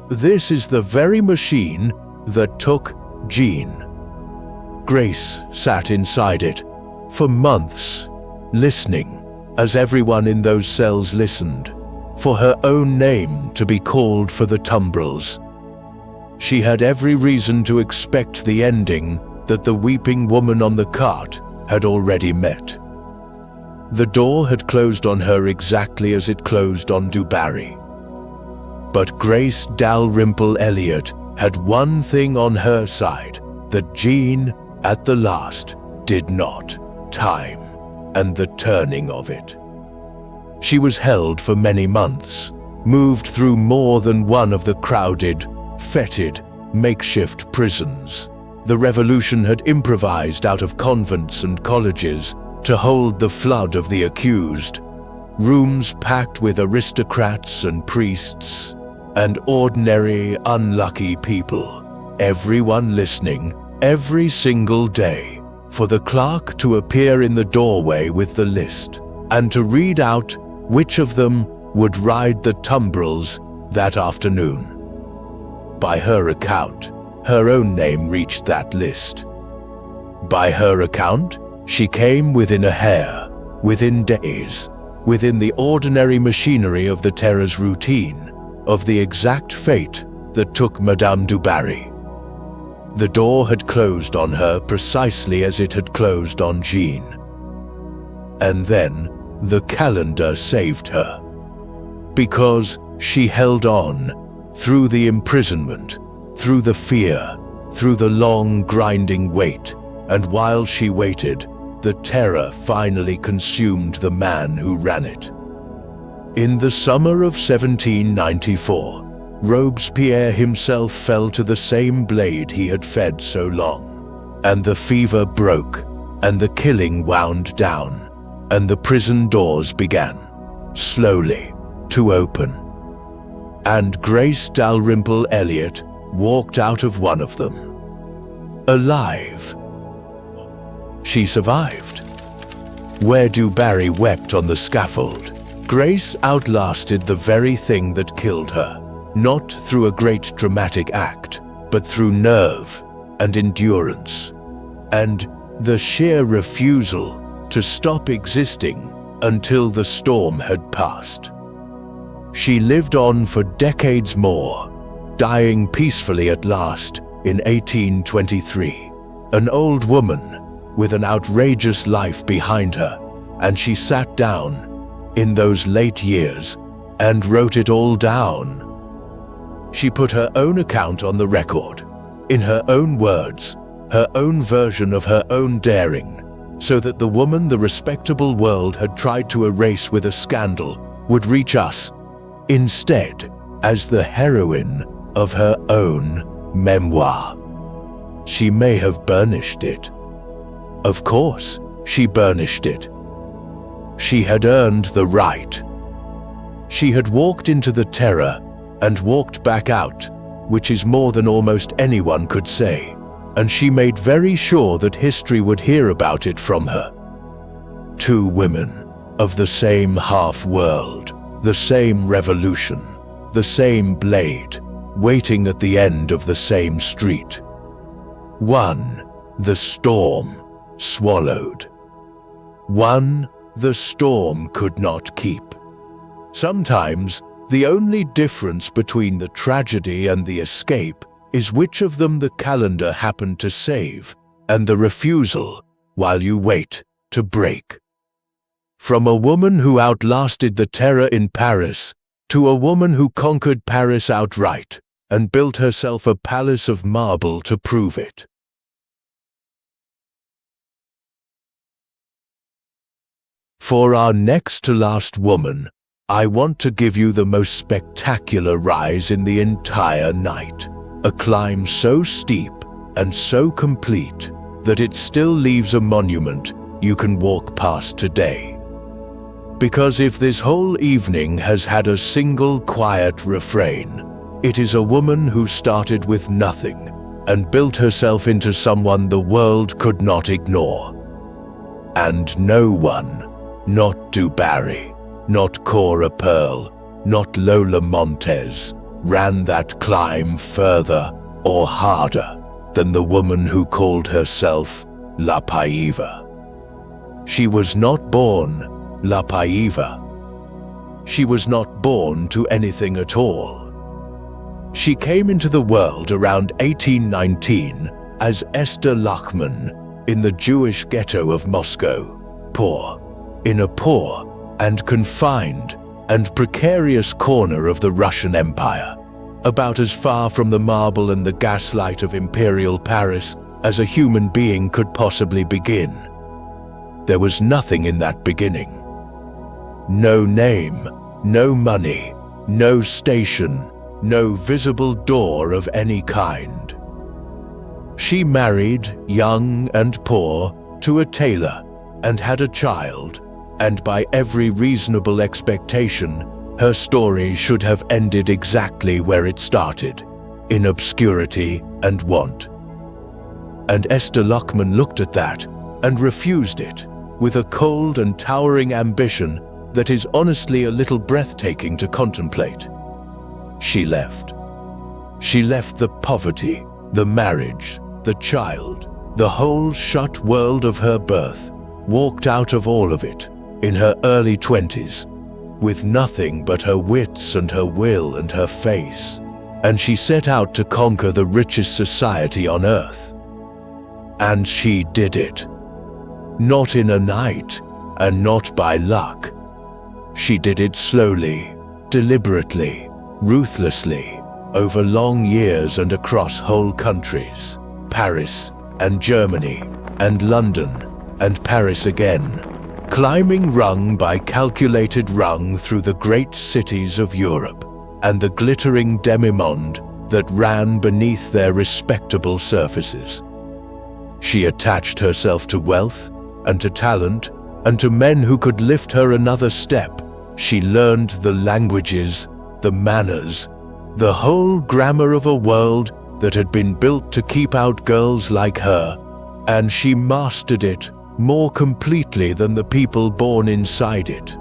This is the very machine that took Jean. Grace sat inside it for months, listening, as everyone in those cells listened, for her own name to be called for the tumbrils. She had every reason to expect the ending that the weeping woman on the cart had already met. The door had closed on her exactly as it closed on du Barry. But Grace Dalrymple Elliott had one thing on her side that Jean, at the last, did not time and the turning of it. She was held for many months, moved through more than one of the crowded, fetid, makeshift prisons. The revolution had improvised out of convents and colleges to hold the flood of the accused, rooms packed with aristocrats and priests, and ordinary, unlucky people, everyone listening every single day for the clerk to appear in the doorway with the list and to read out which of them would ride the tumbrils that afternoon. By her account, her own name reached that list. By her account, she came within a hair, within days, within the ordinary machinery of the Terror's routine, of the exact fate that took Madame du Barry. The door had closed on her precisely as it had closed on Jean. And then the calendar saved her. Because she held on through the imprisonment, through the fear, through the long grinding wait, and while she waited, the terror finally consumed the man who ran it. In the summer of 1794, Robespierre himself fell to the same blade he had fed so long, and the fever broke, and the killing wound down, and the prison doors began, slowly, to open. And Grace Dalrymple Elliott walked out of one of them, alive. She survived. Where du Barry wept on the scaffold, Grace outlasted the very thing that killed her, not through a great dramatic act, but through nerve and endurance, and the sheer refusal to stop existing until the storm had passed. She lived on for decades more, dying peacefully at last in 1823, an old woman with an outrageous life behind her, and she sat down in those late years and wrote it all down. She put her own account on the record, in her own words, her own version of her own daring, so that the woman the respectable world had tried to erase with a scandal would reach us, instead, as the heroine of her own memoir. She may have burnished it. Of course, she burnished it. She had earned the right. She had walked into the terror and walked back out, which is more than almost anyone could say, and she made very sure that history would hear about it from her. Two women of the same half-world, the same revolution, the same blade, waiting at the end of the same street. One, the storm, swallowed. One, the storm could not keep. Sometimes, the only difference between the tragedy and the escape is which of them the calendar happened to save, and the refusal, while you wait, to break. From a woman who outlasted the terror in Paris, to a woman who conquered Paris outright, and built herself a palace of marble to prove it. For our next to last woman, I want to give you the most spectacular rise in the entire night, a climb so steep and so complete that it still leaves a monument you can walk past today. Because if this whole evening has had a single quiet refrain, it is a woman who started with nothing and built herself into someone the world could not ignore. And no one, not du Barry, not Cora Pearl, not Lola Montez, ran that climb further or harder than the woman who called herself La Paiva. She was not born La Paiva. She was not born to anything at all. She came into the world around 1819 as Esther Lachman in the Jewish ghetto of Moscow, poor, in a poor and confined and precarious corner of the Russian Empire, about as far from the marble and the gaslight of imperial Paris as a human being could possibly begin. There was nothing in that beginning. No name, no money, no station, no visible door of any kind. She married, young and poor, to a tailor and had a child, and by every reasonable expectation, her story should have ended exactly where it started, in obscurity and want. And Esther Luckman looked at that and refused it, with a cold and towering ambition that is honestly a little breathtaking to contemplate. She left. She left the poverty, the marriage, the child, the whole shut world of her birth, walked out of all of it, in her early 20s, with nothing but her wits and her will and her face, and she set out to conquer the richest society on earth. And she did it. Not in a night, and not by luck. She did it slowly, deliberately, ruthlessly, over long years and across whole countries, Paris and Germany and London and Paris again, climbing rung by calculated rung through the great cities of Europe and the glittering demimonde that ran beneath their respectable surfaces. She attached herself to wealth and to talent and to men who could lift her another step. She learned the languages, the manners, the whole grammar of a world that had been built to keep out girls like her, and she mastered it more completely than the people born inside it.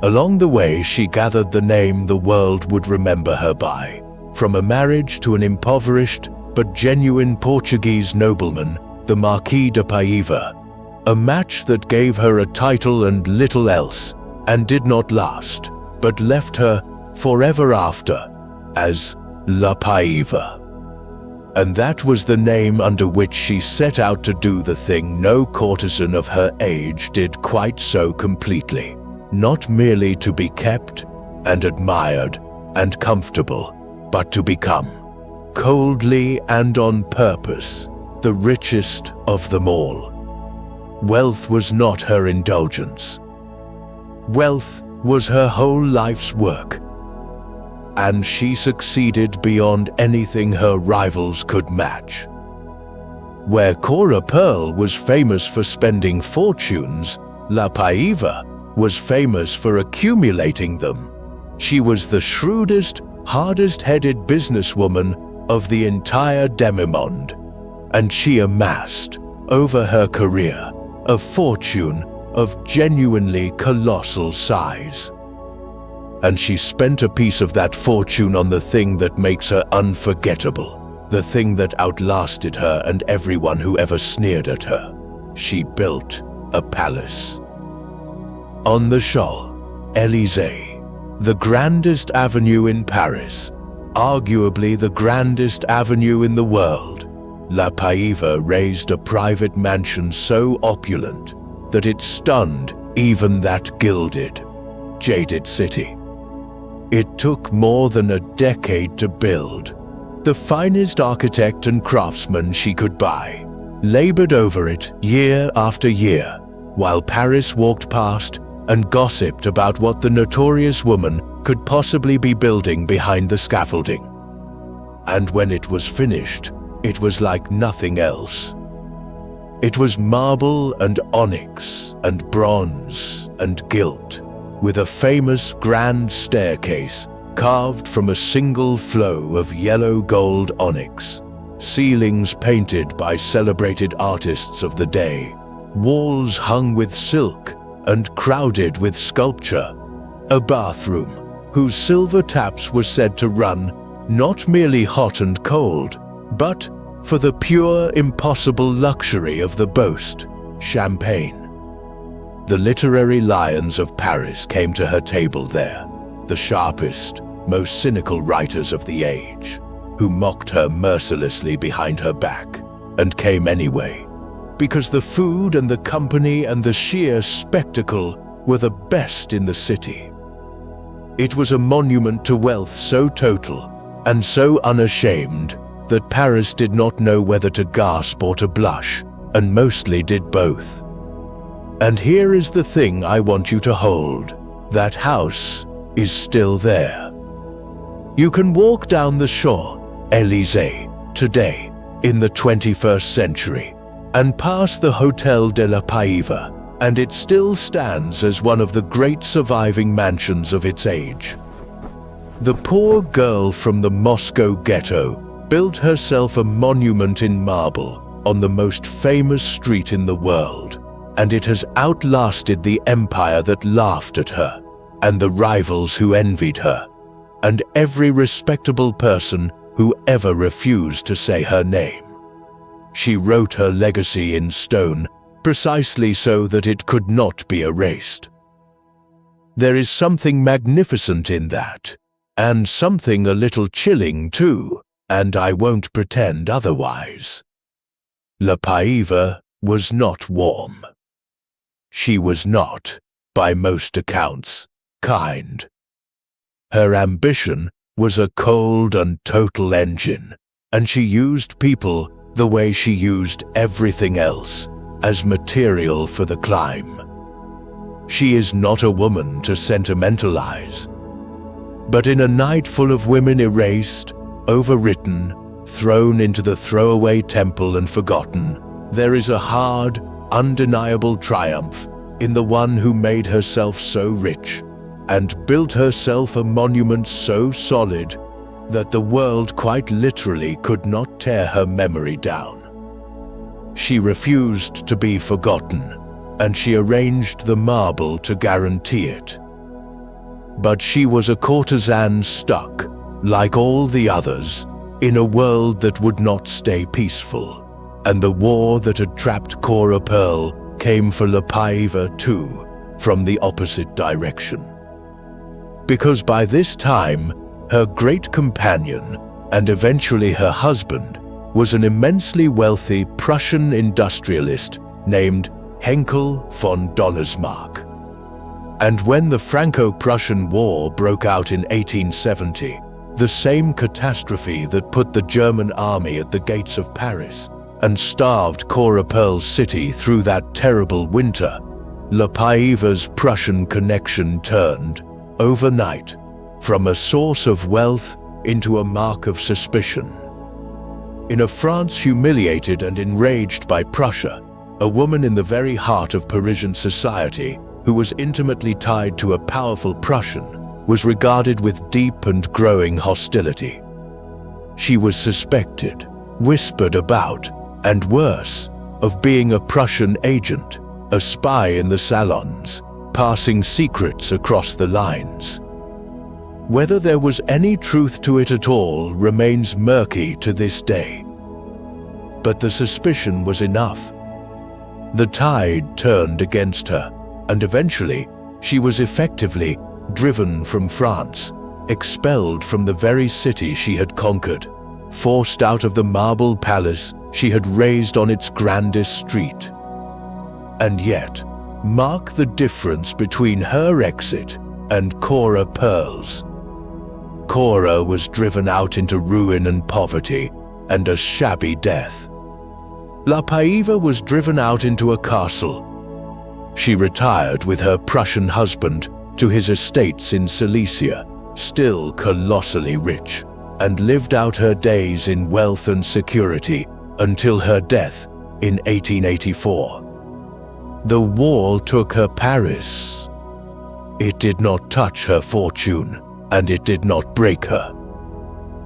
Along the way, she gathered the name the world would remember her by, from a marriage to an impoverished but genuine Portuguese nobleman, the Marquis de Paiva, a match that gave her a title and little else, and did not last, but left her forever after as La Paiva. And that was the name under which she set out to do the thing no courtesan of her age did quite so completely, not merely to be kept and admired and comfortable, but to become, coldly and on purpose, the richest of them all. Wealth was not her indulgence. Wealth was her whole life's work, and she succeeded beyond anything her rivals could match. Where Cora Pearl was famous for spending fortunes, La Paiva was famous for accumulating them. She was the shrewdest, hardest-headed businesswoman of the entire demimonde, and she amassed, over her career, a fortune of genuinely colossal size. And she spent a piece of that fortune on the thing that makes her unforgettable, the thing that outlasted her and everyone who ever sneered at her. She built a palace. On the Champs-Élysées, the grandest avenue in Paris, arguably the grandest avenue in the world, La Paiva raised a private mansion so opulent that it stunned even that gilded, jaded city. It took more than a decade to build. The finest architect and craftsman she could buy labored over it year after year, while Paris walked past and gossiped about what the notorious woman could possibly be building behind the scaffolding. And when it was finished, it was like nothing else. It was marble and onyx and bronze and gilt, with a famous grand staircase carved from a single flow of yellow gold onyx, ceilings painted by celebrated artists of the day, walls hung with silk and crowded with sculpture, a bathroom whose silver taps were said to run not merely hot and cold, but for the pure, impossible luxury of the boast, champagne. The literary lions of Paris came to her table there, the sharpest, most cynical writers of the age, who mocked her mercilessly behind her back, and came anyway, because the food and the company and the sheer spectacle were the best in the city. It was a monument to wealth so total and so unashamed that Paris did not know whether to gasp or to blush, and mostly did both. And here is the thing I want you to hold. That house is still there. You can walk down the shore, Élysée, today, in the 21st century, and pass the Hôtel de la Païve, and it still stands as one of the great surviving mansions of its age. The poor girl from the Moscow ghetto built herself a monument in marble on the most famous street in the world, and it has outlasted the empire that laughed at her, and the rivals who envied her, and every respectable person who ever refused to say her name. She wrote her legacy in stone, precisely so that it could not be erased. There is something magnificent in that, and something a little chilling too, and I won't pretend otherwise. La Païve was not warm. She was not, by most accounts, kind. Her ambition was a cold and total engine, and she used people the way she used everything else, as material for the climb. She is not a woman to sentimentalize. But in a night full of women erased, overwritten, thrown into the throwaway temple and forgotten, there is a hard, undeniable triumph in the one who made herself so rich and built herself a monument so solid that the world quite literally could not tear her memory down. She refused to be forgotten, and she arranged the marble to guarantee it. But she was a courtesan stuck, like all the others, in a world that would not stay peaceful, and the war that had trapped Cora Pearl came for La Païve too, from the opposite direction. Because by this time, her great companion, and eventually her husband, was an immensely wealthy Prussian industrialist named Henkel von Donnersmarck. And when the Franco-Prussian War broke out in 1870, the same catastrophe that put the German army at the gates of Paris and starved Cora Pearl's city through that terrible winter, La Païve's Prussian connection turned, overnight, from a source of wealth into a mark of suspicion. In a France humiliated and enraged by Prussia, a woman in the very heart of Parisian society, who was intimately tied to a powerful Prussian, was regarded with deep and growing hostility. She was suspected, whispered about, and worse, of being a Prussian agent, a spy in the salons, passing secrets across the lines. Whether there was any truth to it at all remains murky to this day. But the suspicion was enough. The tide turned against her, and eventually she was effectively driven from France, expelled from the very city she had conquered, forced out of the marble palace she had raised on its grandest street. And yet, mark the difference between her exit and Cora Pearl's. Cora was driven out into ruin and poverty and a shabby death. La Païve was driven out into a castle. She retired with her Prussian husband to his estates in Silesia, still colossally rich, and lived out her days in wealth and security until her death in 1884. The war took her Paris. It did not touch her fortune, and it did not break her.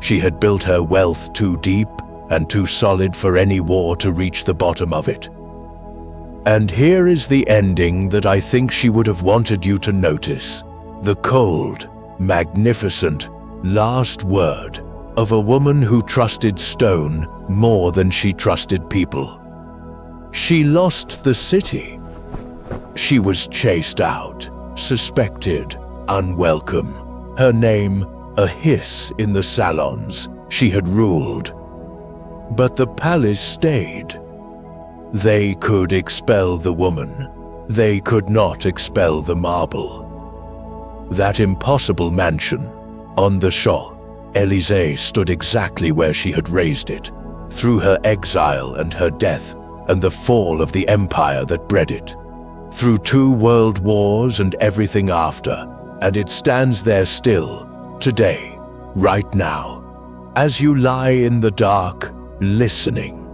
She had built her wealth too deep and too solid for any war to reach the bottom of it. And here is the ending that I think she would have wanted you to notice, the cold, magnificent, last word of a woman who trusted stone more than she trusted people. She lost the city. She was chased out, suspected, unwelcome. Her name a hiss in the salons she had ruled. But the palace stayed. They could expel the woman. They could not expel the marble. That impossible mansion on the Champs Élysée stood exactly where she had raised it, through her exile and her death and the fall of the empire that bred it, through 2 world wars and everything after, and it stands there still, today, right now, as you lie in the dark, listening.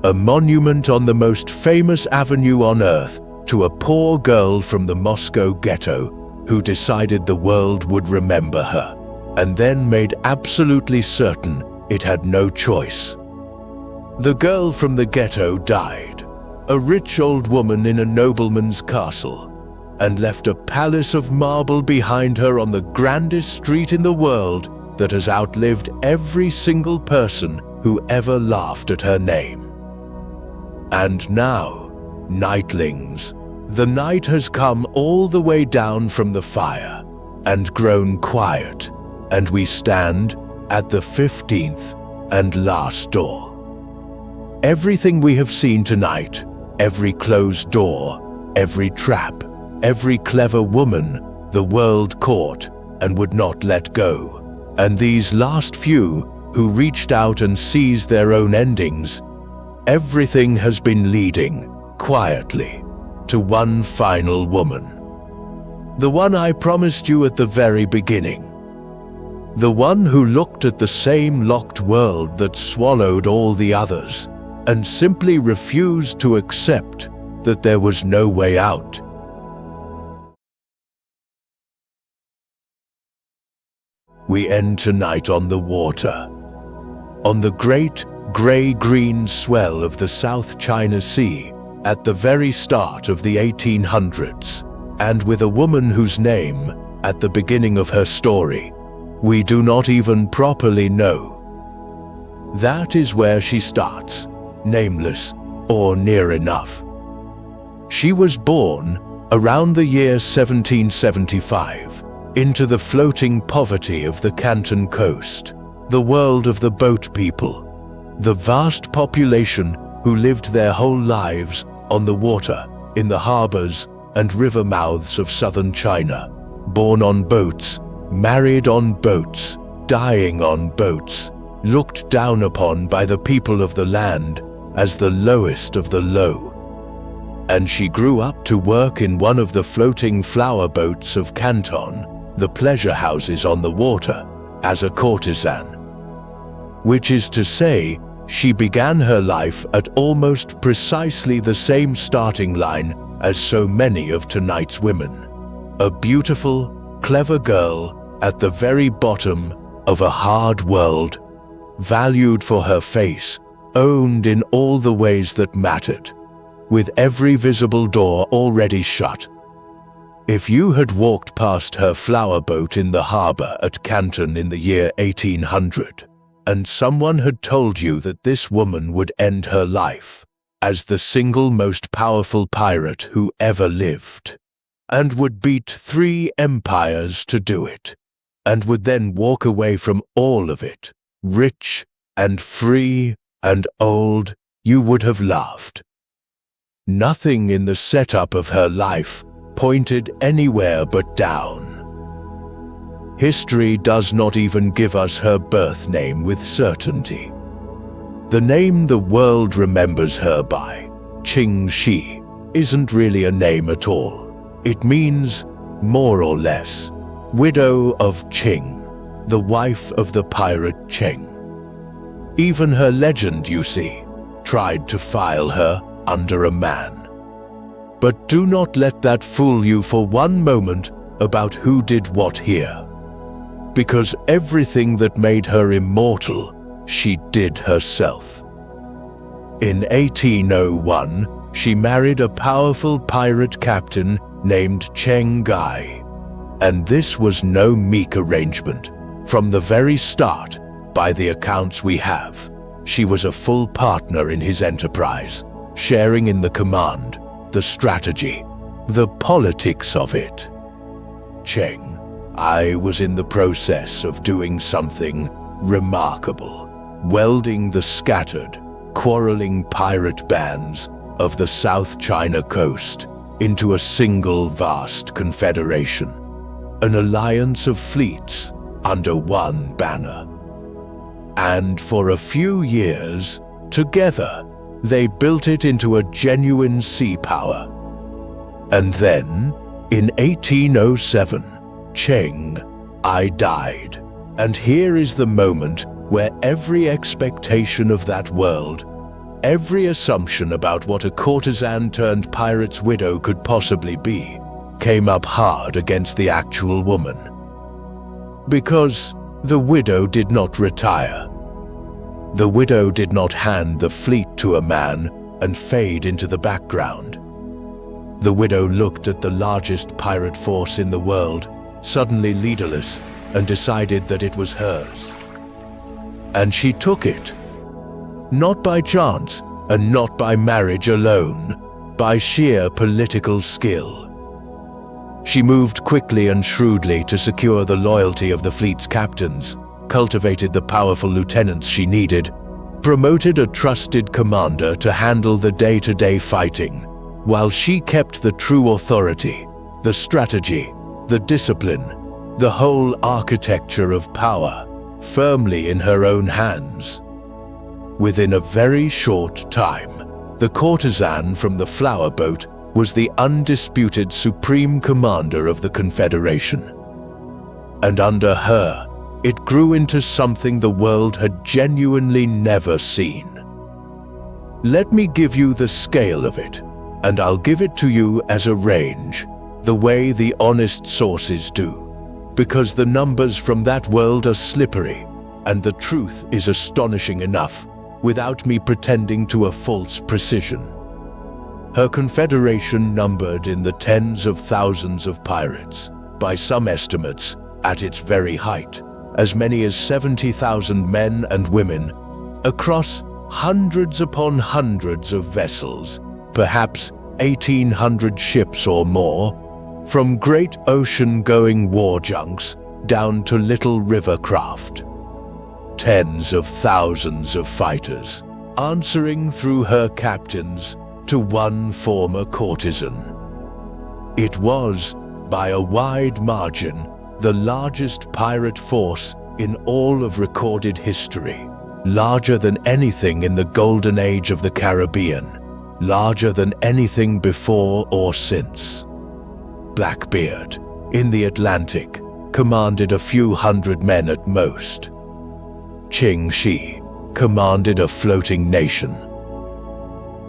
A monument on the most famous avenue on earth to a poor girl from the Moscow ghetto who decided the world would remember her, and then made absolutely certain it had no choice. The girl from the ghetto died, a rich old woman in a nobleman's castle, and left a palace of marble behind her on the grandest street in the world that has outlived every single person who ever laughed at her name. And now, Nightlings, the night has come all the way down from the fire and grown quiet, and we stand at the 15th and last door. Everything we have seen tonight, every closed door, every trap, every clever woman, the world caught and would not let go, and these last few who reached out and seized their own endings, everything has been leading, quietly, to one final woman. The one I promised you at the very beginning. The one who looked at the same locked world that swallowed all the others, and simply refused to accept that there was no way out. We end tonight on the water, on the great grey-green swell of the South China Sea at the very start of the 1800s, and with a woman whose name, at the beginning of her story, we do not even properly know. That is where she starts, nameless or near enough. She was born around the year 1775 into the floating poverty of the Canton coast, the world of the boat people, the vast population who lived their whole lives on the water, in the harbors and river mouths of southern China, born on boats, married on boats, dying on boats, looked down upon by the people of the land as the lowest of the low. And she grew up to work in one of the floating flower boats of Canton, the pleasure houses on the water, as a courtesan. Which is to say, she began her life at almost precisely the same starting line as so many of tonight's women. A beautiful, clever girl at the very bottom of a hard world, valued for her face, owned in all the ways that mattered, with every visible door already shut. If you had walked past her flower boat in the harbor at Canton in the year 1800, and someone had told you that this woman would end her life as the single most powerful pirate who ever lived, and would beat 3 empires to do it, and would then walk away from all of it, rich and free and old, you would have laughed. Nothing in the setup of her life pointed anywhere but down. History does not even give us her birth name with certainty. The name the world remembers her by, Qing Shi, isn't really a name at all. It means, more or less, widow of Qing, the wife of the pirate Cheng. Even her legend, you see, tried to file her under a man. But do not let that fool you for one moment about who did what here. Because everything that made her immortal, she did herself. In 1801, she married a powerful pirate captain named Cheng Gai. And this was no meek arrangement. From the very start, by the accounts we have, she was a full partner in his enterprise, sharing in the command, the strategy, the politics of it. Cheng, I was in the process of doing something remarkable, welding the scattered, quarreling pirate bands of the South China coast into a single vast confederation, an alliance of fleets, under one banner. And for a few years, together, they built it into a genuine sea power. And then, in 1807, Cheng I died. And here is the moment where every expectation of that world, every assumption about what a courtesan turned pirate's widow could possibly be, came up hard against the actual woman. Because the widow did not retire. The widow did not hand the fleet to a man and fade into the background. The widow looked at the largest pirate force in the world, suddenly leaderless, and decided that it was hers. And she took it. Not by chance, and not by marriage alone, by sheer political skill. She moved quickly and shrewdly to secure the loyalty of the fleet's captains, cultivated the powerful lieutenants she needed, promoted a trusted commander to handle the day-to-day fighting, while she kept the true authority, the strategy, the discipline, the whole architecture of power, firmly in her own hands. Within a very short time, the courtesan from the flower boat was the undisputed supreme commander of the Confederation. And under her, it grew into something the world had genuinely never seen. Let me give you the scale of it, and I'll give it to you as a range, the way the honest sources do, because the numbers from that world are slippery, and the truth is astonishing enough, without me pretending to a false precision. Her confederation numbered in the tens of thousands of pirates, by some estimates, at its very height, as many as 70,000 men and women, across hundreds upon hundreds of vessels, perhaps 1,800 ships or more, from great ocean-going war junks down to little river craft. Tens of thousands of fighters, answering through her captains to one former courtesan. It was, by a wide margin, the largest pirate force in all of recorded history, larger than anything in the golden age of the Caribbean, larger than anything before or since. Blackbeard, in the Atlantic, commanded a few hundred men at most. Qing Shi commanded a floating nation.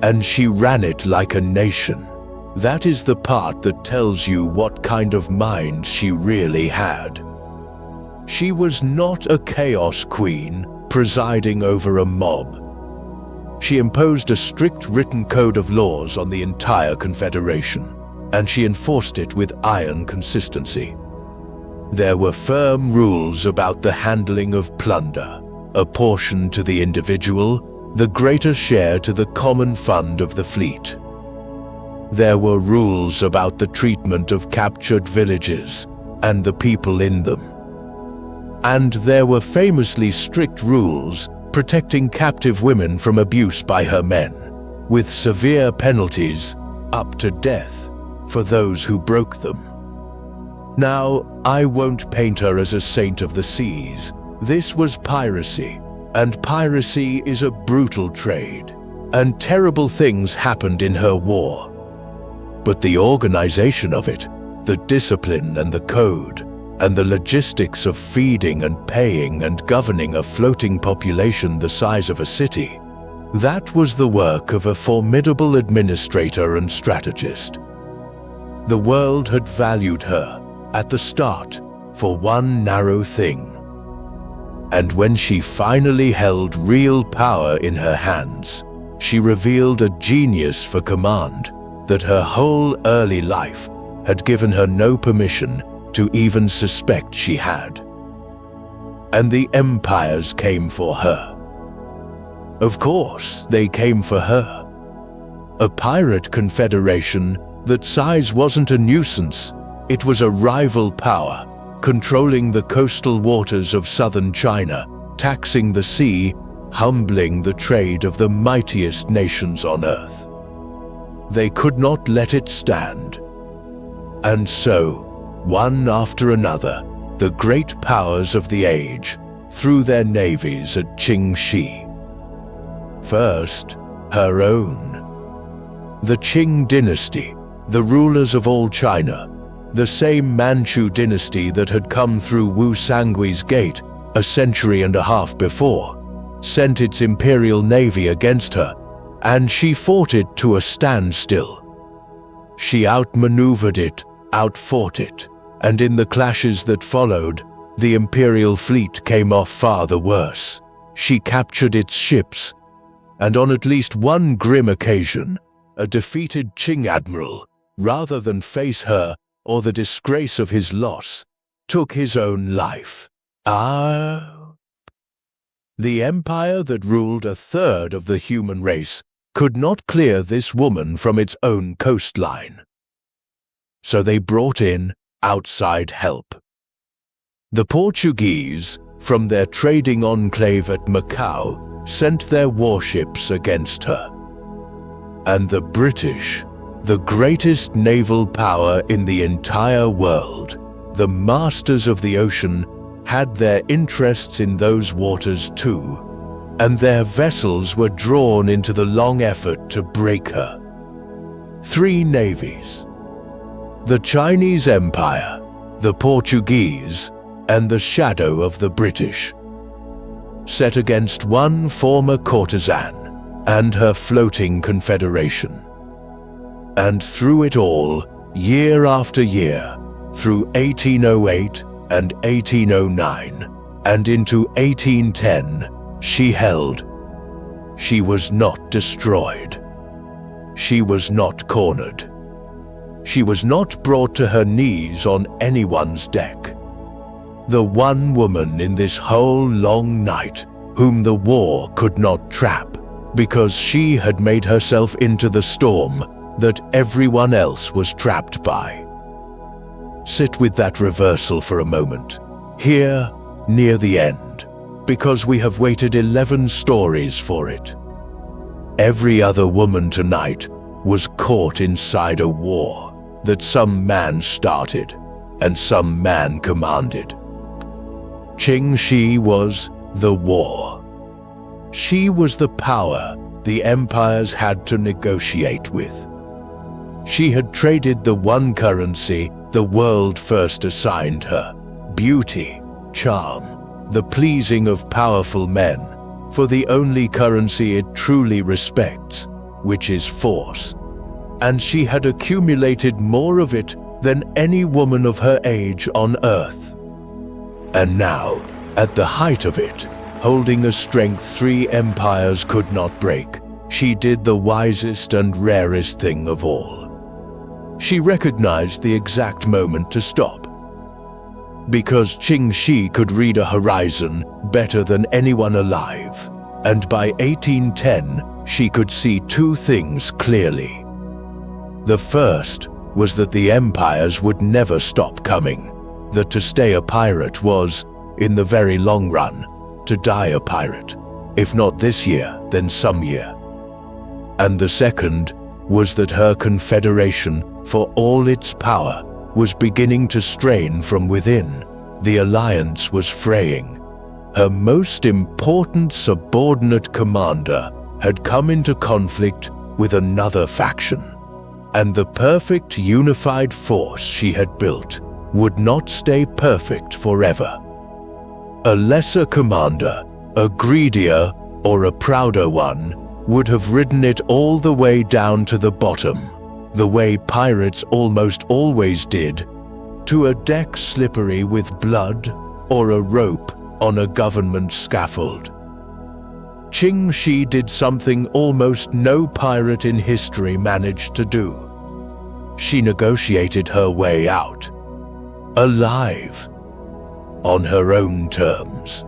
And she ran it like a nation. That is the part that tells you what kind of mind she really had. She was not a chaos queen presiding over a mob. She imposed a strict written code of laws on the entire Confederation, and she enforced it with iron consistency. There were firm rules about the handling of plunder, a portion to the individual, the greater share to the common fund of the fleet. There were rules about the treatment of captured villages and the people in them. And there were famously strict rules protecting captive women from abuse by her men, with severe penalties, up to death, for those who broke them. Now, I won't paint her as a saint of the seas. This was piracy, and piracy is a brutal trade, and terrible things happened in her war. But the organization of it, the discipline and the code, and the logistics of feeding and paying and governing a floating population the size of a city, that was the work of a formidable administrator and strategist. The world had valued her, at the start, for one narrow thing. And when she finally held real power in her hands, she revealed a genius for command that her whole early life had given her no permission to even suspect she had. And the empires came for her. Of course, they came for her. A pirate confederation that size wasn't a nuisance, it was a rival power, controlling the coastal waters of southern China, taxing the sea, humbling the trade of the mightiest nations on earth. They could not let it stand. And so, one after another, the great powers of the age threw their navies at Qingxi. First, her own. The Qing dynasty, the rulers of all China, the same Manchu dynasty that had come through Wu Sangui's gate a century and a half before, sent its imperial navy against her, and she fought it to a standstill. She outmaneuvered it, outfought it, and in the clashes that followed, the imperial fleet came off far the worse. She captured its ships, and on at least one grim occasion, a defeated Qing admiral, rather than face her or the disgrace of his loss, took his own life. The empire that ruled a third of the human race could not clear this woman from its own coastline. So they brought in outside help. The Portuguese, from their trading enclave at Macau, sent their warships against her. And the British, the greatest naval power in the entire world, the masters of the ocean, had their interests in those waters too, and their vessels were drawn into the long effort to break her. 3 navies: the Chinese Empire, the Portuguese, and the shadow of the British, set against one former courtesan and her floating confederation. And through it all, year after year, through 1808 and 1809, and into 1810, she held. She was not destroyed. She was not cornered. She was not brought to her knees on anyone's deck. The one woman in this whole long night whom the war could not trap, because she had made herself into the storm that everyone else was trapped by. Sit with that reversal for a moment, here near the end, because we have waited 11 stories for it. Every other woman tonight was caught inside a war that some man started and some man commanded. Qingxi was the war. She was the power the empires had to negotiate with. She had traded the one currency the world first assigned her, beauty, charm, the pleasing of powerful men, for the only currency it truly respects, which is force. And she had accumulated more of it than any woman of her age on earth. And now, at the height of it, holding a strength 3 empires could not break, she did the wisest and rarest thing of all. She recognized the exact moment to stop. Because Qingxi could read a horizon better than anyone alive, and by 1810 she could see 2 things clearly. The first was that the empires would never stop coming, that to stay a pirate was, in the very long run, to die a pirate, if not this year, then some year. And the second was that her confederation, for all its power, was beginning to strain from within. The alliance was fraying. Her most important subordinate commander had come into conflict with another faction, and the perfect unified force she had built would not stay perfect forever. A lesser commander, a greedier or a prouder one, would have ridden it all the way down to the bottom, the way pirates almost always did, to a deck slippery with blood or a rope on a government scaffold. Qingxi did something almost no pirate in history managed to do. She negotiated her way out, alive, on her own terms,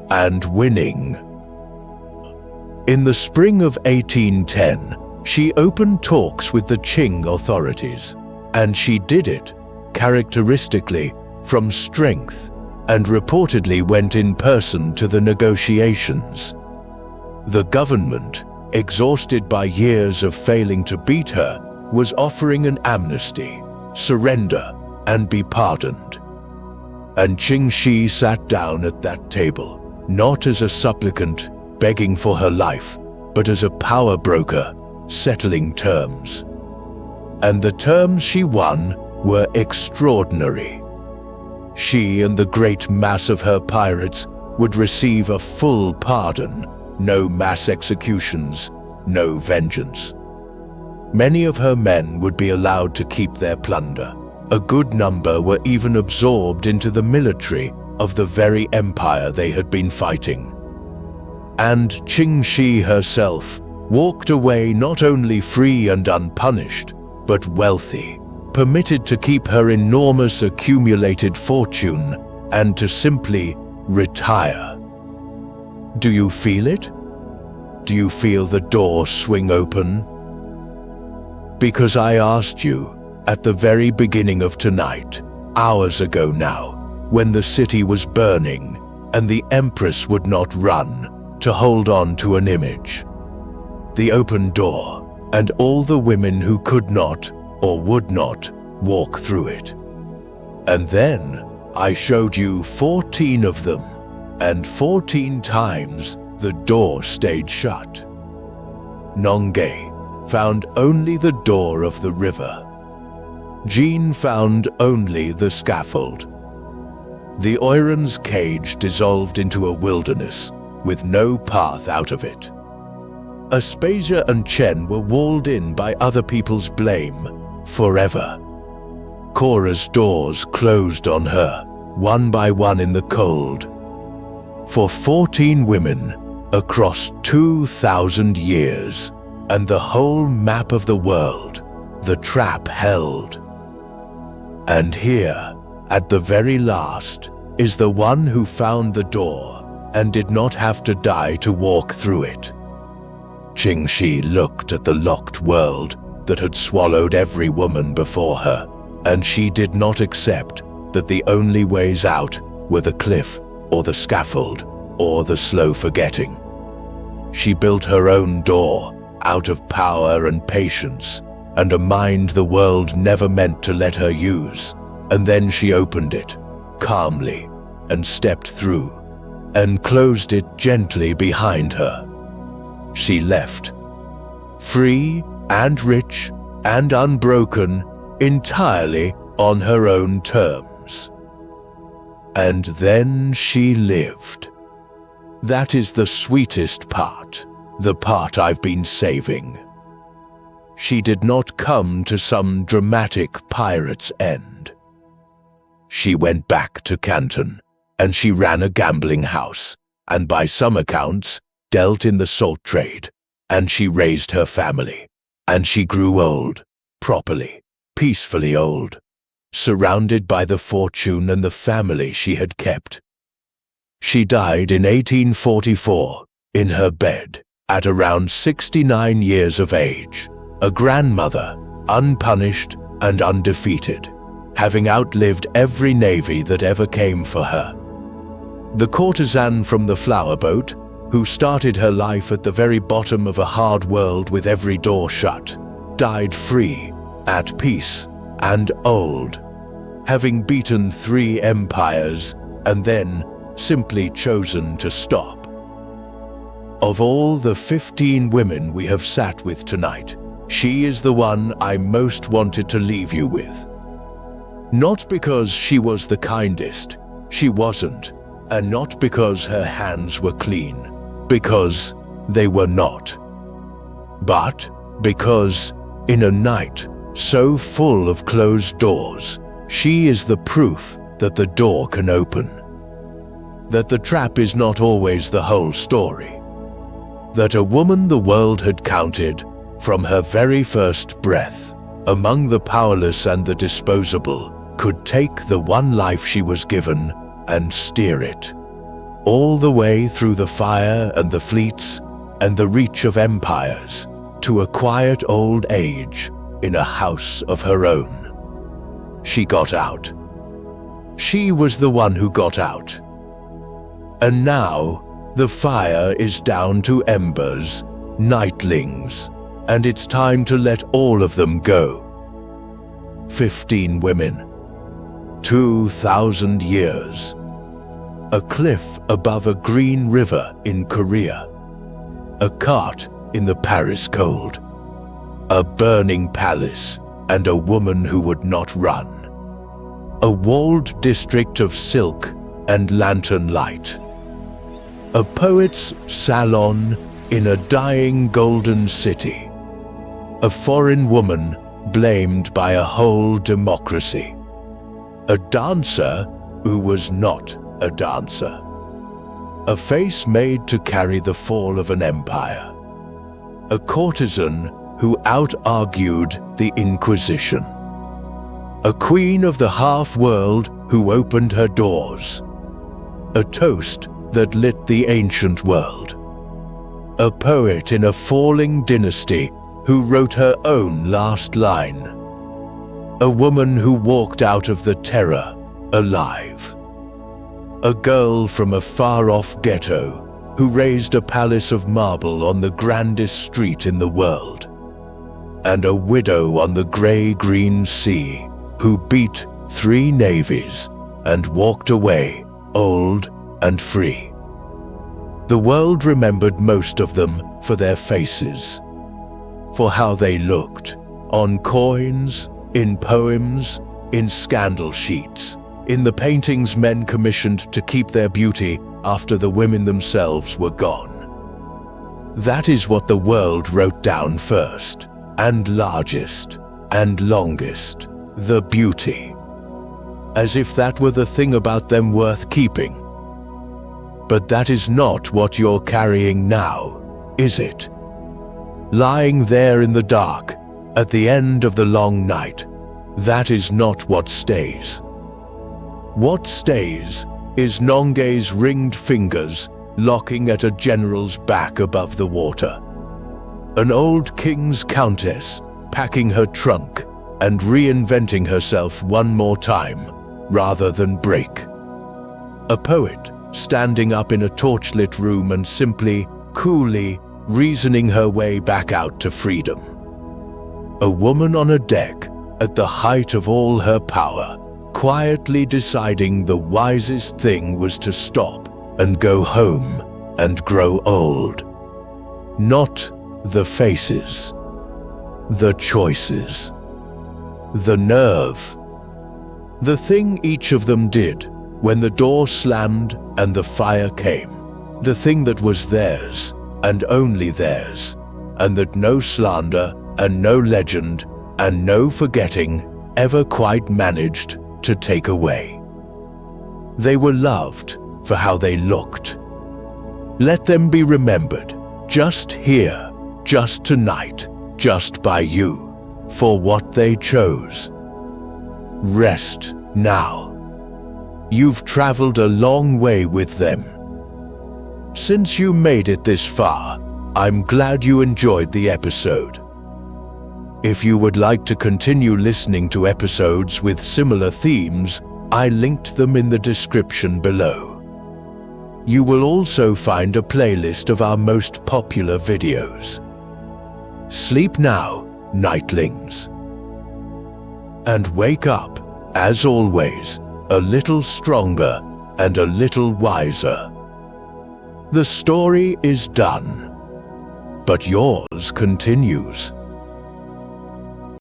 and winning. In the spring of 1810, she opened talks with the Qing authorities, and she did it, characteristically, from strength, and reportedly went in person to the negotiations. The government, exhausted by years of failing to beat her, was offering an amnesty, surrender, and be pardoned. and Qingxi sat down at that table, not as a supplicant begging for her life, but as a power broker settling terms. And the terms she won were extraordinary. She and the great mass of her pirates would receive a full pardon, no mass executions, no vengeance. Many of her men would be allowed to keep their plunder. A good number were even absorbed into the military of the very empire they had been fighting. And Qingxi herself walked away not only free and unpunished, but wealthy, permitted to keep her enormous accumulated fortune and to simply retire. Do you feel it? Do you feel the door swing open? Because I asked you at the very beginning of tonight, hours ago now, when the city was burning and the Empress would not run to hold on to an image. The open door and all the women who could not or would not walk through it. And then I showed you 14 of them, and 14 times the door stayed shut. Nongay found only the door of the river. Jean found only the scaffold. The Oiran's cage dissolved into a wilderness with no path out of it. Aspasia and Chen were walled in by other people's blame forever. Cora's doors closed on her, one by one in the cold. For 14 women across 2,000 years, and the whole map of the world, the trap held. And here, at the very last, is the one who found the door and did not have to die to walk through it. Qingxi looked at the locked world that had swallowed every woman before her, and she did not accept that the only ways out were the cliff or the scaffold or the slow forgetting. She built her own door out of power and patience and a mind the world never meant to let her use, and then she opened it calmly and stepped through and closed it gently behind her. She left, free and rich and unbroken, entirely on her own terms. And then she lived. That is the sweetest part, the part I've been saving. She did not come to some dramatic pirate's end. She went back to Canton, and she ran a gambling house, and by some accounts, dealt in the salt trade, and she raised her family, and she grew old, properly, peacefully old, surrounded by the fortune and the family she had kept. She died in 1844, in her bed, at around 69 years of age, a grandmother, unpunished and undefeated, having outlived every navy that ever came for her. The courtesan from the flower boat, who started her life at the very bottom of a hard world with every door shut, died free, at peace, and old, having beaten 3 empires and then simply chosen to stop. Of all the 15 women we have sat with tonight, she is the one I most wanted to leave you with. Not because she was the kindest, she wasn't, and not because her hands were clean, because they were not, but because in a night so full of closed doors, she is the proof that the door can open, that the trap is not always the whole story, that a woman the world had counted from her very first breath, among the powerless and the disposable, could take the one life she was given and steer it, all the way through the fire and the fleets and the reach of empires, to a quiet old age in a house of her own. She got out. She was the one who got out. And now the fire is down to embers, nightlings, and it's time to let all of them go. 15 women. 2,000 years. A cliff above a green river in Korea. A cart in the Paris cold. A burning palace and a woman who would not run. A walled district of silk and lantern light. A poet's salon in a dying golden city. A foreign woman blamed by a whole democracy. A dancer who was not a dancer. A face made to carry the fall of an empire. A courtesan who out-argued the Inquisition. A queen of the half-world who opened her doors. A toast that lit the ancient world. A poet in a falling dynasty who wrote her own last line. A woman who walked out of the terror alive. A girl from a far-off ghetto who raised a palace of marble on the grandest street in the world. And a widow on the grey-green sea who beat 3 navies and walked away old and free. The world remembered most of them for their faces, for how they looked, on coins, in poems, in scandal sheets, in the paintings men commissioned to keep their beauty after the women themselves were gone. That is what the world wrote down first, and largest, and longest, the beauty. As if that were the thing about them worth keeping. But that is not what you're carrying now, is it? Lying there in the dark, at the end of the long night, that is not what stays. What stays is Nonge's ringed fingers locking at a general's back above the water. An old king's countess packing her trunk and reinventing herself one more time rather than break. A poet standing up in a torchlit room and simply, coolly reasoning her way back out to freedom. A woman on a deck at the height of all her power, quietly deciding the wisest thing was to stop and go home and grow old. Not the faces, the choices, the nerve, the thing each of them did when the door slammed and the fire came, the thing that was theirs and only theirs, and that no slander and no legend and no forgetting ever quite managed to take away. They were loved for how they looked. Let them be remembered, just here, just tonight, just by you, for what they chose. Rest now. You've traveled a long way with them. Since you made it this far, I'm glad you enjoyed the episode. If you would like to continue listening to episodes with similar themes, I linked them in the description below. You will also find a playlist of our most popular videos. Sleep now, Nightlings. And wake up, as always, a little stronger and a little wiser. The story is done, but yours continues.